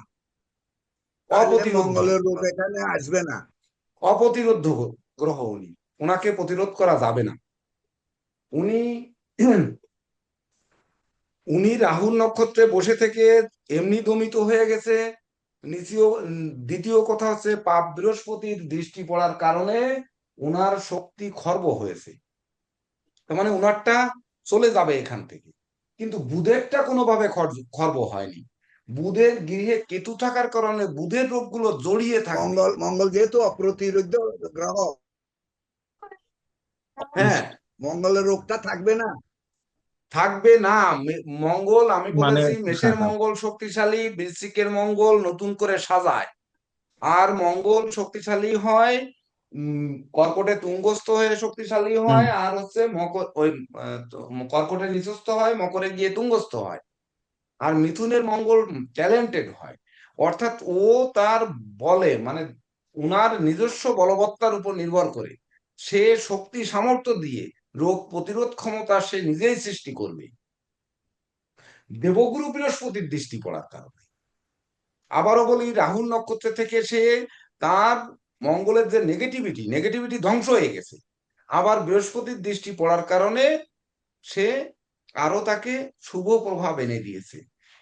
তাহলে অপ্রতিরোধ্য, মঙ্গলের রোগ এখানে আসবে না। অপ্রতিরোধ্য গ্রহ উনি, ওনাকে প্রতিরোধ করা যাবে না। উনি উনি রাহুর নক্ষত্রে বসে থেকে এমনি দমিত হয়ে গেছে। দ্বিতীয় কথা হচ্ছে পাপ বৃহস্পতির দৃষ্টি পড়ার কারণে উনার শক্তি খর্ব হয়েছে, তার মানে উনারটা চলে যাবে এখান থেকে। কিন্তু বুধেরটা কোনোভাবে খর্ব হয়নি। বুধের গৃহে কেতু থাকার কারণে বুধের রোগগুলো জড়িয়ে থাকবে। মঙ্গল যেহেতু অপ্রতিরোধ্য গ্রহ, হ্যাঁ, মঙ্গলের রোগটা থাকবে না। থাকবে না। মঙ্গল, আমি মানে বলেছি হ্যাঁ মেষের হ্যাঁ মঙ্গল শক্তিশালী, বৃশ্চিকের মঙ্গল নতুন করে সাজায়। আর মঙ্গল শক্তিশালী হয় কর্কটে তুঙ্গস্থ হয়ে শক্তিশালী হুম হয়, আর হচ্ছে মকর ওই কর্কটে নিচস্থ হয়, মকরে গিয়ে তুঙ্গস্থ হয়। আর মিথুনের মঙ্গল ট্যালেন্টেড হয়, অর্থাৎ ও তার বলে মানে উনার নিজস্ব বলবত্তার উপর নির্ভর করে সে শক্তি সামর্থ্য দিয়ে রোগ প্রতিরোধ ক্ষমতা সে নিজেই সৃষ্টি করবে দেবগুরু বৃহস্পতির দৃষ্টি পড়ার কারণে। আবারও বলি, রাহুর নক্ষত্র থেকে সে তার মঙ্গলের যে নেগেটিভিটি ধ্বংস হয়ে গেছে। আবার বৃহস্পতির দৃষ্টি পড়ার কারণে সে আরো তাকে শুভ প্রভাব এনে দিয়েছে।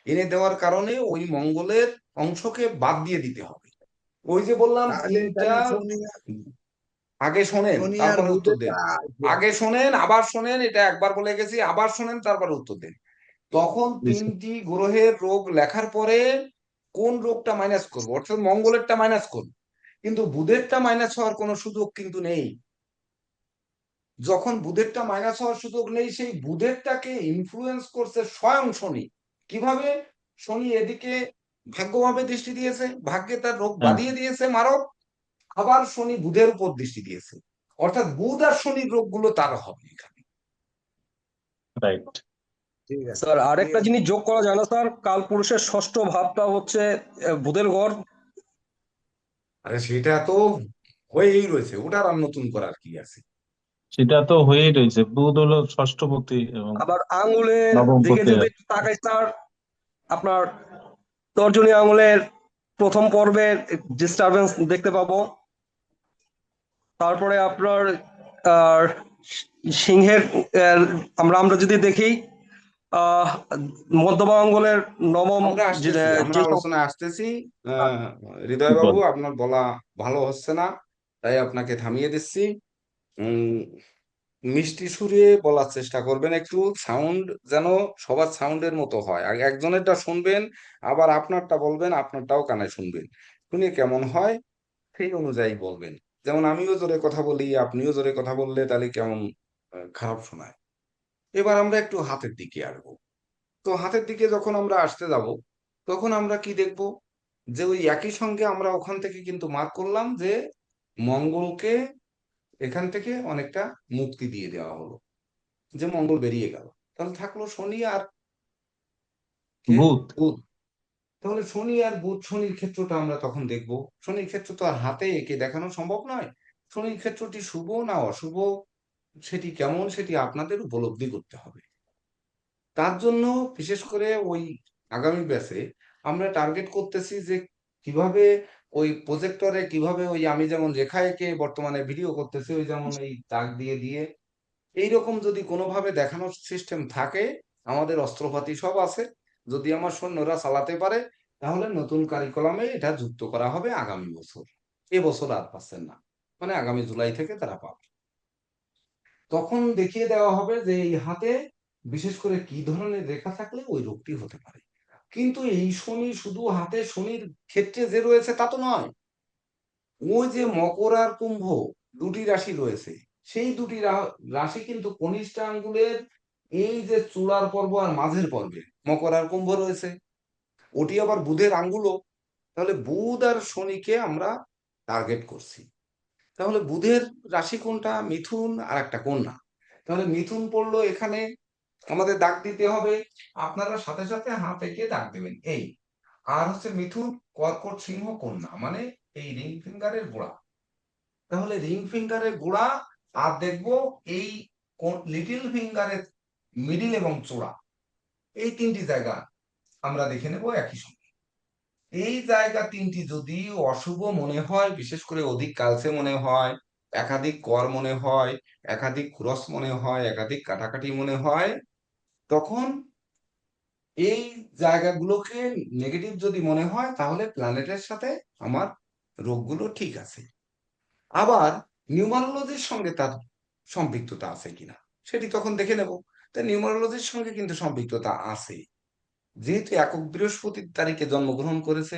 এনে দেওয়ার কারণে ওই মঙ্গলের অংশকে বাদ দিয়ে দিতে হবে। ওই যে বললাম তাহলে তিনটা, এখানে আগে শোনেন শনি আর তারপরে উত্তর দেন। বুধেরটা আসবে। আগে শোনেন, আবার শোনেন, এটা একবার বলে গেছি, আবার শোনেন তারপরে উত্তর দেন। তখন দিছে। তিনটি গ্রহের রোগ লেখার পরে কোন রোগটা মাইনাস করবো, অর্থাৎ মঙ্গলেরটা মাইনাস করবো, কিন্তু বুধেরটা মাইনাস হওয়ার কোনো সুযোগ কিন্তু নেই। যখন বুধেরটা মাইনাস হওয়ার সুযোগ নেই, সেই বুধেরটাকে ইনফ্লুয়েন্স করছে স্বয়ং শনি। কিভাবে? শনি এদিকে ভাগ্যভাবে দৃষ্টি দিয়েছে, ভাগ্যে তার রোগ হ্যাঁ, বাঁধিয়ে দিয়েছে মারক। আবার শনি বুধের উপর দৃষ্টি দিয়েছে, অর্থাৎ বুধ আর শনির রোগগুলো তার হবে এখানে। রাইট। ঠিক আছে, স্যার ঠিক আরেকটা আছে। জিনিস যোগ করা যায় না স্যার? কালপুরুষের ষষ্ঠ ভাবটা হচ্ছে বুধের ঘর। আরে সেটা তো হয়েই রয়েছে, ওটার আর নতুন করার কি আছে? সেটা তো হয়েই রয়েছে, বুধ হলো ষষ্ঠপতি এবং আবার আঙ্গুলের দিকে নবমপতি। যদি একটু তাকাই স্যার, আপনার তর্জনী আঙ্গুলের প্রথম পর্বের ডিস্টারবেন্স দেখতে পাবো। তারপরে আপনার আহ, সিংহের আমরা আমরা যদি দেখি আহ মধ্যমা আঙ্গুলের নবম আমরা যে আসতেছি, আমরা যে সব- আলোচনায় আসতেছি। হৃদয় বাবু, বল। আপনার বলা ভালো হচ্ছে না, তাই আপনাকে থামিয়ে দিচ্ছি। উম মিষ্টি সুরে বলার চেষ্টা করবেন, একটু সাউন্ড যেন সবার সাউন্ডের মতো হয়। আগে একজনেরটা শুনবেন, আবার আপনারটা বলবেন, আপনারটাও কানে শুনবেন, শুনে কেমন হয় সেই অনুযায়ী বলবেন। যেমন আমিও জোরে কথা বলি, আপনিও জোরে কথা বললে তাহলে কেমন খারাপ শোনায়। এবার আমরা একটু হাতের দিকে আসবো। তো হাতের দিকে যখন আমরা আসতে যাব, তখন আমরা কি দেখব, যে ওই একই সঙ্গে আমরা ওখান থেকে কিন্তু মার্ক করলাম যে মঙ্গলকে এখান থেকে অনেকটা মুক্তি দিয়ে দেওয়া হলো, যে মঙ্গল বেরিয়ে গেল। তাহলে থাকলো শনি আর কে? বুধ। বুধ। তাহলে শনি আর বুধ, শনির ক্ষেত্রটা আমরা তখন দেখব। শনির ক্ষেত্র তো আর হাতে এঁকে দেখানো সম্ভব নয়। শনির ক্ষেত্রটি শুভ না অশুভ, সেটি কেমন সেটি আপনাদের উপলব্ধি করতে হবে। তার জন্য বিশেষ করে ওই আগামী ব্যাচে আমরা টার্গেট করতেছি যে কিভাবে ওই প্রজেক্টরে কিভাবে ওই আমি যেমন রেখা এঁকে বর্তমানে ভিডিও করতেছি ওই যেমন এই দাগ দিয়ে দিয়ে এইরকম যদি কোনোভাবে দেখানোর সিস্টেম থাকে, আমাদের অস্ত্রপাতি সব আছে, যদি আমার সৈন্যরা চালাতে পারে তাহলে নতুন কারিকুলামে এটা যুক্ত করা হবে আগামী বছর। এবছর আর পাচ্ছেন না, মানে আগামী জুলাই থেকে তারা পাবে। তখন দেখিয়ে দেওয়া হবে যে এই হাতে বিশেষ করে কি ধরনের রেখা থাকলে ওই রোগটি হতে পারে। কিন্তু এই শনি শুধু হাতে শনির ক্ষেত্রে যে রয়েছে তা তো নয়, ওই যে মকর আর কুম্ভ দুটি রাশি রয়েছে, সেই দুটি রাশি কিন্তু কনিষ্ঠ আঙ্গুলের এই যে চূড়ার পর্ব আর মাঝের পর্বে মকর আর কুম্ভ রয়েছে, ওটি আবার বুধের আঙ্গুলও। তাহলে বুধ আর শনিকে আমরা টার্গেট করছি। তাহলে বুধের রাশি কোনটা? মিথুন আর একটা কন্যা। তাহলে মিথুন পড়লো এখানে, আমাদের দাগ দিতে হবে, আপনারা সাথে সাথে হাত এঁকে দাগ দেবেন এই। আর হচ্ছে মিথুন, কর্কট, সিংহ, কন্যা, মানে এই রিং ফিঙ্গারের গোড়া। তাহলে রিং ফিঙ্গারের গোড়া আর দেখবো এই লিটল ফিঙ্গারের মিডিল এবং চূড়া, এই তিনটি জায়গা আমরা দেখে নেব একই সঙ্গে। এই জায়গা তিনটি যদি অশুভ মনে হয়, বিশেষ করে অধিক কালচে মনে হয়, একাধিক কর মনে হয়, একাধিক ক্রস মনে হয়, একাধিক কাটাকাটি মনে হয়, তখন এই জায়গাগুলোকে নেগেটিভ যদি মনে হয় তাহলে প্ল্যানেটের সাথে আমার রোগগুলো ঠিক আছে। আবার নিউমারোলজির সঙ্গে তার সম্পৃক্ততা আছে কিনা সেটি তখন দেখে নেব। তাই নিউমারোলজির সঙ্গে কিন্তু সম্পৃক্ততা আছে, যেহেতু একক বৃহস্পতির তারিখে জন্মগ্রহণ করেছে,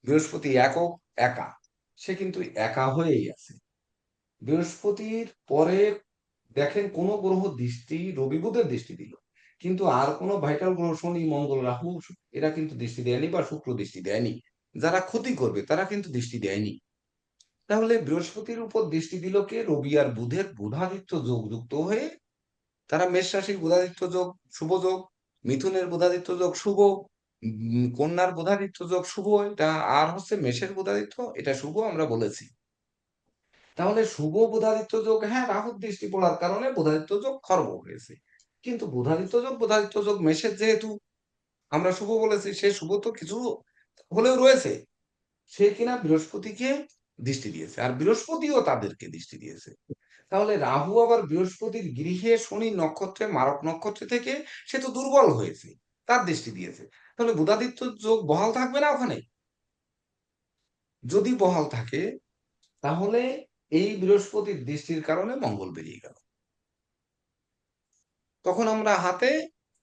বৃহস্পতি একক একা, সে কিন্তু একা হয়েই আছে। বৃহস্পতির পরে দেখেন কোন গ্রহ দৃষ্টি রবি বুধের দৃষ্টি দিল, কিন্তু আর কোন ভাইটাল গ্রহ শনি মঙ্গল রাহু এরা কিন্তু দৃষ্টি দেয়নি, বা শুক্র দৃষ্টি দেয়নি। যারা ক্ষতি করবে তারা কিন্তু দৃষ্টি দেয়নি। তাহলে বৃহস্পতির উপর দৃষ্টি দিল কে? রবি আর বুধের বুধাদিত্য যোগ যুক্ত হয়ে তারা মেষ রাশির বুধাদিত্য যোগ শুভ যোগ, মিথুনের বুধাদিত্য যোগ শুভ, কন্যার বুধাদিত্য যোগ শুভ এটা, আর হচ্ছে মেষের বুধাদিত্য এটা শুভ আমরা বলেছি। তাহলে শুভ বুধাদিত্য যোগ, হ্যাঁ রাহুর দৃষ্টি পড়ার কারণে বুধাদিত্য যোগ খর্ব হয়েছে, কিন্তু বুধাদিত্য যোগ মেষের যেহেতু আমরা শুভ বলেছি, সে শুভ তো কিছু হলেও রয়েছে, সে কিনা বৃহস্পতিকে দৃষ্টি দিয়েছে আর বৃহস্পতিও তাদেরকে দৃষ্টি দিয়েছে। তাহলে রাহু আবার বৃহস্পতির গৃহে শনি নক্ষত্রে মারক নক্ষত্রে থেকে সে তো দুর্বল হয়েছে, তার দৃষ্টি দিয়েছে। তাহলে বুধাদিত্য যোগ বহাল থাকবে না ওখানে? যদি বহাল থাকে তাহলে এই বৃহস্পতির দৃষ্টির কারণে মঙ্গল বেরিয়ে গেল। তখন আমরা হাতে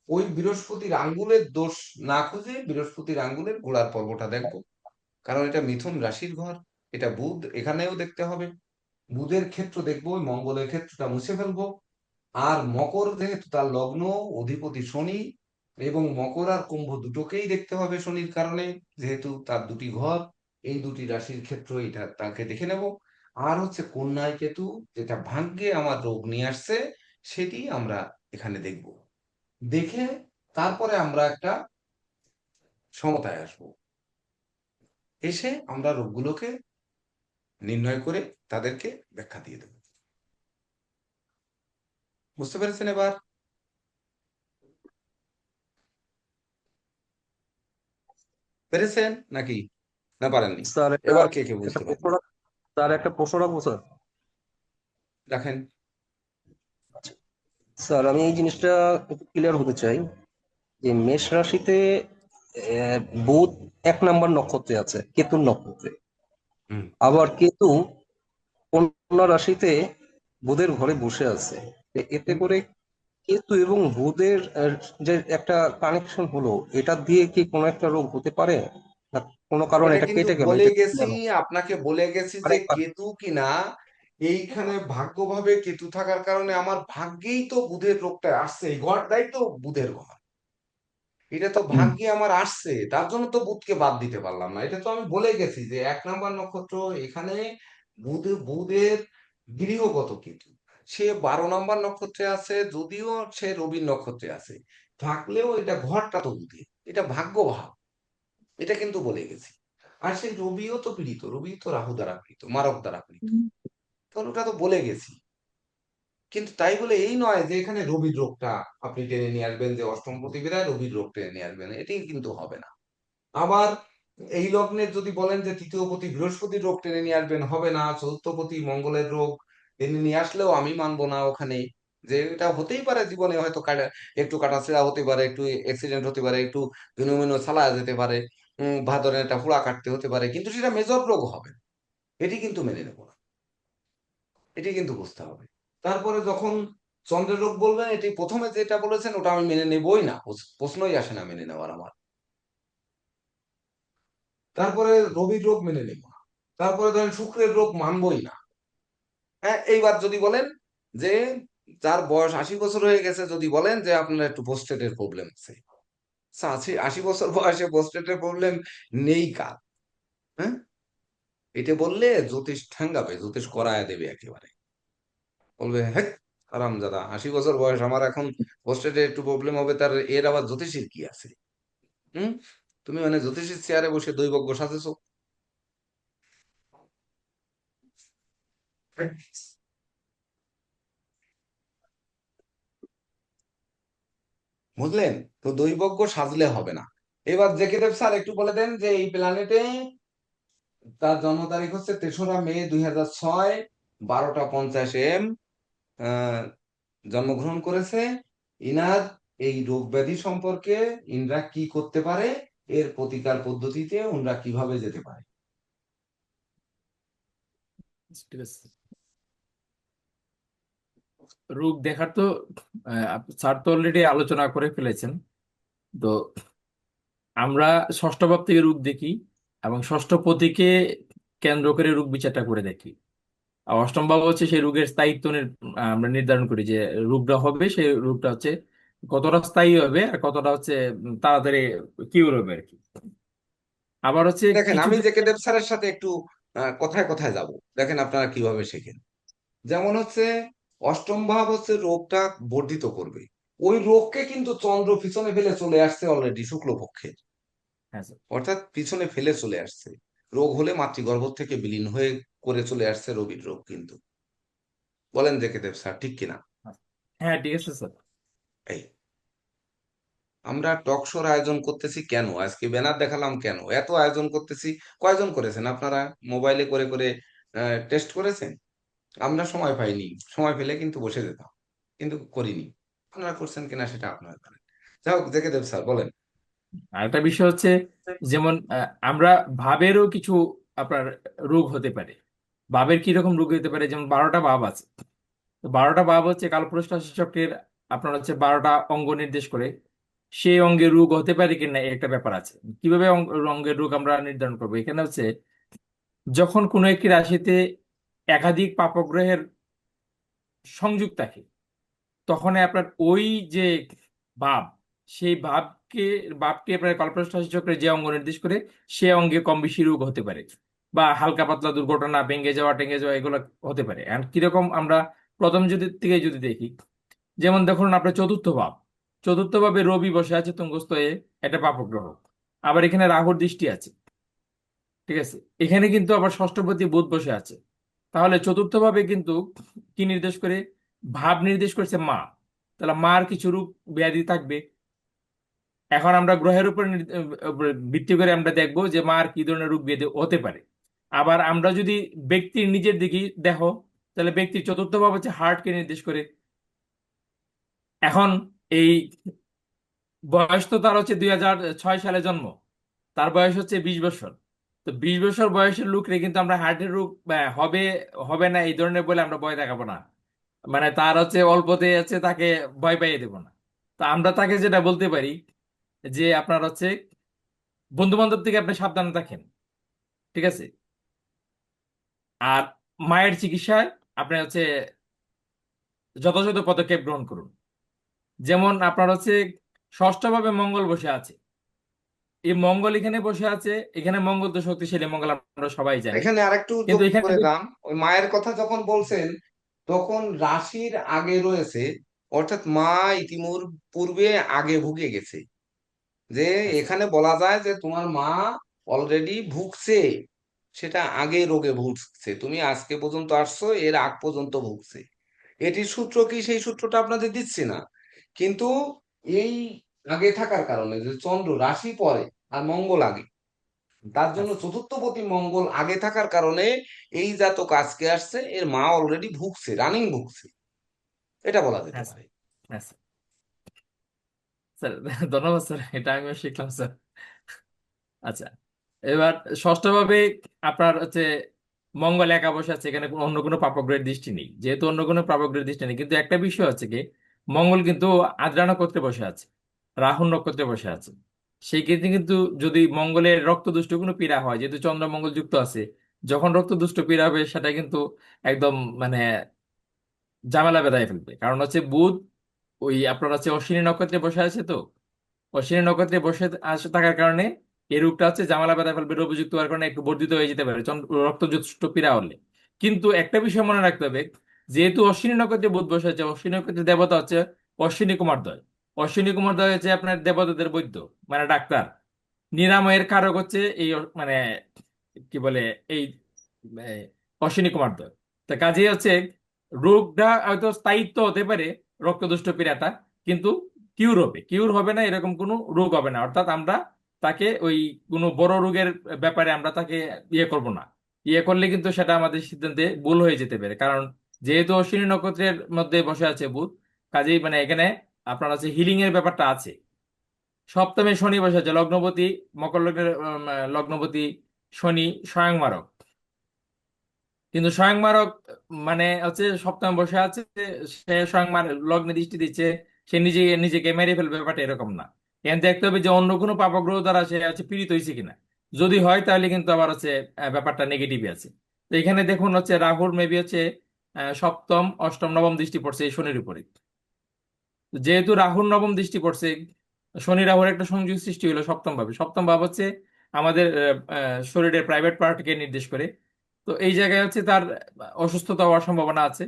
ওই বৃহস্পতির আঙ্গুলের দোষ না খুঁজে বৃহস্পতির আঙ্গুলের গোড়ার পর্বটা দেখব, কারণ এটা মিথুন রাশির ঘর, এটা বুধ, এখানেও দেখতে হবে। বুধের ক্ষেত্র দেখবো, ওই মঙ্গলের ক্ষেত্রটা মুছে ফেলবো। আর মকর যেহেতু তার লগ্ন, অধিপতি শনি, এবং মকর আর কুম্ভ দুটোকেই দেখতে হবে শনির কারণে, যেহেতু তার দুটি ঘর, এই দুটি রাশির ক্ষেত্র এটা তাকে দেখে নেব। আর হচ্ছে কন্যায় কেতু, যেটা ভাগ্যে আমার রোগ নিয়ে আসছে, সেটি আমরা এখানে দেখব। দেখে তারপরে আমরা একটা সমতায় আসবো, এসে আমরা রোগগুলোকে নির্ণয় করে তাদেরকে ব্যাখ্যা দিয়ে দেব। বুঝতে পেরেছেন এবার? পেরেছেন নাকি না পারেননি? স্যার এবার কে কে একটা বুঝতে প্রশ্ন পারবেন? স্যার একটা প্রশ্ন রাখবো স্যার। দেখেন, স্যার আমি এই জিনিসটা একটু ক্লিয়ার হতে চাই যে মেষ রাশিতে বুধ 1 নম্বর নক্ষত্রে আছে, কেতুর নক্ষত্রে। হুম, আবার কেতু কন্যা রাশিতে বুধের ঘরে বসে আছে। এতে হুম। করে কেতু এবং বুধের যে একটা কানেকশন হলো, এটা দিয়ে কি কোনো একটা রোগ হতে পারে, না কোনো কারণ এটা এটা কিন্তু কেটে গেল, বলে এটা গেছি, clear হলো? আপনাকে বলে গেছি যে আরেকবার কেতু কিনা এইখানে ভাগ্যভাবে কেতু থাকার কারণে আমার ভাগ্যেই তো বুধের রোগটা আসছে, এই ঘরটাই তো বুধের ঘর, এটা তো ভাগ্যে আমার আসছে, তার জন্য তো বুধকে বাদ দিতে পারলাম না। এটা তো আমি বলে গেছি যে 1 নম্বর নক্ষত্র এখানে বুধের গৃহগত কেতু, সে 12 নম্বর নক্ষত্রে আছে, যদিও সে রবির নক্ষত্রে আছে, থাকলেও এটা ঘরটা তো বুধের, এটা ভাগ্য ভাব, এটা কিন্তু বলে গেছি। আর সেই রবিও তো পীড়িত, রবি তো রাহু দ্বারা পীড়িত, মারক দ্বারা পীড়িত, তাহলে ওটা তো বলে গেছি। কিন্তু তাই বলে এই নয় যে এখানে রবির রোগটা আপনি টেনে নিয়ে আসবেন, যে অষ্টমপতি বেরায় রবির রোগ টেনে নিয়ে আসবেন, এটি কিন্তু হবে না। আবার এই লগ্নের যদি বলেন যে তৃতীয় পতি বৃহস্পতির রোগ টেনে নিয়ে আসবেন, হবে না। চতুর্থ পতি মঙ্গলের রোগ টেনে নিয়ে আসলেও আমি মানবো না ওখানে। যে এটা হতেই পারে, জীবনে হয়তো একটু কাটাছেঁড়া হতে পারে, একটু অ্যাক্সিডেন্ট হতে পারে, একটু ভিন্ন চালা যেতে পারে, বা ধরেন একটা হুড়া কাটতে হতে পারে, কিন্তু সেটা মেজর রোগ হবে না। এটি কিন্তু মেনে নেবো না, এটি কিন্তু বুঝতে হবে। তারপরে যখন চন্দ্রের রোগ বলবেন, এটি প্রথমে যেটা বলেছেন ওটা আমি মেনে নেবই না, প্রশ্নই আসে না মেনে নেওয়ার আমার। তারপরে রবির রোগ মেনে নেব না। তারপরে ধরেন শুক্রের রোগ মানবই না। হ্যাঁ, এইবার যদি বলেন যে যার বয়স 80 বছর হয়ে গেছে, যদি বলেন যে আপনার একটু প্রোস্টেটের প্রবলেম আছে, 80 বছর বয়সে প্রোস্টেটের প্রবলেম নেই কার? হ্যাঁ, এটা বললে জ্যোতিষ ঠ্যাঙ্গাবে, জ্যোতিষ করায় দেবে একেবারে। বলবে হ্যাঁ আরামজাদা, 80 বছর বয়স, আমার এখন প্রোস্টেটের একটু প্রবলেম হবে, তার এর আবার জ্যোতিষীর কি আছে? হুম, তুমি মানে জ্যোতিষীর চেয়ারে বসে দৈবজ্ঞ সাজেছো। বুঝলেন? তো দৈবজ্ঞ সাজলে হবে না। এবার জেকে দেব স্যার একটু বলে দেন যে এই প্ল্যানেটে তার জন্ম তারিখ হচ্ছে 3রা মে 2006, 12টা 50 AM জন্মগ্রহণ করেছে। ইনার এই রোগ ব্যাধি সম্পর্কে ইনরা কি করতে পারে, এর প্রতিকার পদ্ধতিতে ওনরা কিভাবে যেতে পারে? ঠিক আছে। রোগ দেখার তো স্যার তো অলরেডি আলোচনা করে ফেলেছেন। তো আমরা ষষ্ঠ ভাব থেকে রোগ দেখি এবং ষষ্ঠ পতিকে কেন্দ্র করে রোগ বিচারটা করে দেখি। আর অষ্টম ভাব হচ্ছে সেই রোগের স্থায়িত্ব আমরা নির্ধারণ করি যে রোগটা হবে, সেই রোগটা হচ্ছে কতটা স্থায়ী হবে আর কতটা হচ্ছে তাড়াতাড়ি কিউর হবে আর কি। আবার হচ্ছে দেখেন, কিছু আমি জেকে ক্ষেত্রে দেব স্যারের সাথে একটু কথায় কথায় যাব, দেখেন আপনারা কিভাবে শেখেন। যেমন হচ্ছে অষ্টম ভাব হচ্ছে রোগটা বর্ধিত করবে। ওই রোগকে কিন্তু চন্দ্র পিছনে ফেলে চলে আসছে অলরেডি শুক্লপক্ষে, হ্যাঁ স্যার। অর্থাৎ পিছনে ফেলে চলে আসছে। রোগ হলে মাতৃগর্ভ থেকে বিলীন হয়ে করে চলে আসছে রবির রোগ কিন্তু। বলেন জেকে দেব স্যার, ঠিক কিনা? হ্যাঁ ঠিক আছে স্যার। এই আমরা টক শোর আয়োজন করতেছি কেন, আজকে ব্যানার দেখালাম কেন, এত আয়োজন করতেছি। কয়জন করেছেন আপনারা? মোবাইলে করে করে টেস্ট করেছেন? আমরা সময় পাইনি, সময় পেলে কিন্তু বসে যেতাম, কিন্তু করিনি। আপনারা করছেন কিনা সেটা আপনারা জানেন। যাই হোক, জেকে দেব স্যার বলেন। আরেকটা বিষয় হচ্ছে যেমন আমরা ভাবেরও কিছু আপনার রোগ হতে পারে। ভাবের কি রকম রোগ হতে পারে, যেমন 12টা ভাব আছে। তো 12টা ভাব হচ্ছে কালপুরুষ রাশি চক্রের আপনার হচ্ছে 12টা অঙ্গ নির্দেশ করে। সেই অঙ্গের রোগ হতে পারে কিনা এর একটা ব্যাপার আছে। কিভাবে অঙ্গের রোগ আমরা নির্ধারণ করবো? এখানে হচ্ছে যখন কোনো একটি রাশিতে একাধিক পাপগ্রহের সংযোগ থাকে, তখন আপনার ওই যে ভাব, সেই ভাবকে আপনার কল্পনা চক্রে যে অঙ্গ নির্দেশ করে, সে অঙ্গে কম বেশি রোগ হতে পারে, বা হালকা পাতলা দুর্ঘটনা, ভেঙে যাওয়া টেঙে যাওয়া, এগুলো হতে পারে। আর কিরকম আমরা প্রথম থেকে যদি দেখি, যেমন দেখুন আপনার চতুর্থ ভাবে রবি বসে আছে তুঙ্গস্থ হয়ে, এটা পাপগ্রহ। আবার এখানে রাহুর দৃষ্টি আছে, ঠিক আছে। এখানে কিন্তু আবার ষষ্ঠপতি বুধ বসে আছে। তাহলে চতুর্থ ভাবে কিন্তু কি নির্দেশ করে? ভাব নির্দেশ করছে মা। তাহলে মার কিছু রোগ ব্যাধি থাকবে। এখন আমরা গ্রহের উপর ভিত্তি করে আমরা দেখবো যে মার কি ধরনের রোগ ব্যাধি হতে পারে। আবার আমরা যদি ব্যক্তির নিজের দিকে দেখো, তাহলে ব্যক্তির চতুর্থ ভাব হচ্ছে হার্টকে নির্দেশ করে। এখন এই বয়স তো তার হচ্ছে 2006 সালে জন্ম, তার বয়স হচ্ছে 20 বছর। তো 20 বছর বয়সের লোকরে কিন্তু আমরা হার্টের রোগ হবে হবে না এই ধরনের বলে আমরা ভয় দেখাবো না। মানে তার হচ্ছে অল্পতে আছে, তাকে ভয় পাইয়ে দেবো না। তো আমরা তাকে যেটা বলতে পারি যে আপনার হচ্ছে বন্ধু বান্ধব থেকে আপনি সাবধানে থাকেন, ঠিক আছে। আর মায়ের চিকিৎসায় আপনি হচ্ছে যথাযথ পদক্ষেপ গ্রহণ করুন। যেমন আপনার হচ্ছে ষষ্ঠভাবে মঙ্গল বসে আছে। এই মঙ্গল এখানে বসে আছে, এখানে মঙ্গল তো শক্তিশালী মঙ্গল, আমরা সবাই জানি। এখানে আরেকটু যোগ কিন্তু এখানে করে দাম, ওই মায়ের কথা যখন বলছেন তখন রাশির আগে রয়েছে, অর্থাৎ মা পূর্বে আগে ভুগে গেছে। যে আচ্ছা, এখানে বলা যায় যে তোমার মা অলরেডি ভুগছে, সেটা আগে রোগে ভুগছে, তুমি আজকে পর্যন্ত আসছো, এর আগ পর্যন্ত ভুগছে। এটির সূত্র কি, সেই সূত্রটা আপনাদের দিচ্ছি না, কিন্তু এই আগে থাকার কারণে যে চন্দ্র রাশি পরে আর মঙ্গল আগে, তার জন্য আচ্ছা চতুর্থপতি মঙ্গল আগে থাকার কারণে এই জাতক আজকে আসছে, এর মা অলরেডি ভুগছে, রানিং ভুগছে, এটা বলা যেতে হ্যাঁ স্যার, পারে। হ্যাঁ স্যার। স্যার ধন্যবাদ স্যার, এটা আমিও শিখলাম স্যার। আচ্ছা, এবার ষষ্ঠভাবে আপনার হচ্ছে মঙ্গল একা বসে আছে, এখানে অন্য কোনো পাপগ্রহের দৃষ্টি নেই। যেহেতু অন্য কোনো পাপগ্রহের দৃষ্টি নেই, কিন্তু একটা বিষয় হচ্ছে কি, মঙ্গল কিন্তু আদ্রা নক্ষত্রে বসে আছে, রাহু নক্ষত্রে বসে আছে। সেই ক্ষেত্রে কিন্তু যদি মঙ্গলের রক্তদুষ্ট কোনো পীড়া হয়, যেহেতু চন্দ্র মঙ্গল যুক্ত আছে, যখন রক্তদুষ্ট পীড়া হবে সেটা কিন্তু একদম মানে ঝামেলা বেঁধায় ফেলবে। কারণ হচ্ছে বুধ ওই আপনার হচ্ছে অশ্বিনী নক্ষত্রে বসে আছে, তো অশ্বিনী নক্ষত্রে বসে থাকার কারণে এই রোগটা হচ্ছে ঝামেলা ব্যথা ফেলবে, রোগযুক্ত হওয়ার কারণে একটু বর্ধিত হয়ে যেতে পারে রক্তজোষ্ট পীড়া হলে। কিন্তু একটা বিষয় মনে রাখতে হবে, যেহেতু অশ্বিনী নক্ষত্রে বুধ বসে আছে, অশ্বিনী নক্ষত্রের দেবতা হচ্ছে অশ্বিনী কুমার দ্বয়। অশ্বিনী কুমার দ্বয় হচ্ছে আপনার দেবতাদের বৈদ্য, মানে ডাক্তার। নিরাময়ের কারক হচ্ছে এই মানে কি বলে এই অশ্বিনী কুমার দ্বয়। তা কাজেই হচ্ছে রোগটা হয়তো স্থায়িত্ব হতে পারে, রক্তদুষ্ট পীড়াটা, কিন্তু কিউর হবে না, এরকম কোনো রোগ হবে না। অর্থাৎ আমরা তাকে ওই কোনো বড় রোগের ব্যাপারে আমরা তাকে ইয়ে করব না। ইয়ে করলে কিন্তু সেটা আমাদের সিদ্ধান্তে ভুল হয়ে যেতে পারে। কারণ যেহেতু অশ্বিনী নক্ষত্রের মধ্যে বসে আছে বুধ, কাজেই মানে এখানে আপনার আছে হিলিং এর ব্যাপারটা আছে। সপ্তমে শনি বসে আছে, লগ্নপতি, মকর লগ্নের লগ্নপতি শনি স্বয়ং মারক। কিন্তু স্বয়ং মারক মানে হচ্ছে সপ্তমে বসে আছে, সে স্বয়ং লগ্নে দৃষ্টি দিচ্ছে, সে নিজেকে মেরে ফেলবে, ব্যাপারটা এরকম না। এখানে দেখতে হবে যে অন্য কোনো পাপগ্রহ দ্বারা সে হচ্ছে পীড়িত হয়েছে কিনা। যদি হয় তাহলে কিন্তু আবার হচ্ছে ব্যাপারটা নেগেটিভই আছে। তো এখানে দেখুন হচ্ছে রাহুর মেবি হচ্ছে সপ্তম, অষ্টম, নবম দৃষ্টি পড়ছে এই শনির উপরে। যেহেতু রাহুর নবম দৃষ্টি পড়ছে, শনি রাহুর একটা সংযোগ সৃষ্টি হলো সপ্তম ভাবে। সপ্তম ভাব হচ্ছে আমাদের শরীরের প্রাইভেট পার্টকে নির্দেশ করে। তো এই জায়গায় হচ্ছে তার অসুস্থতা হওয়ার সম্ভাবনা আছে।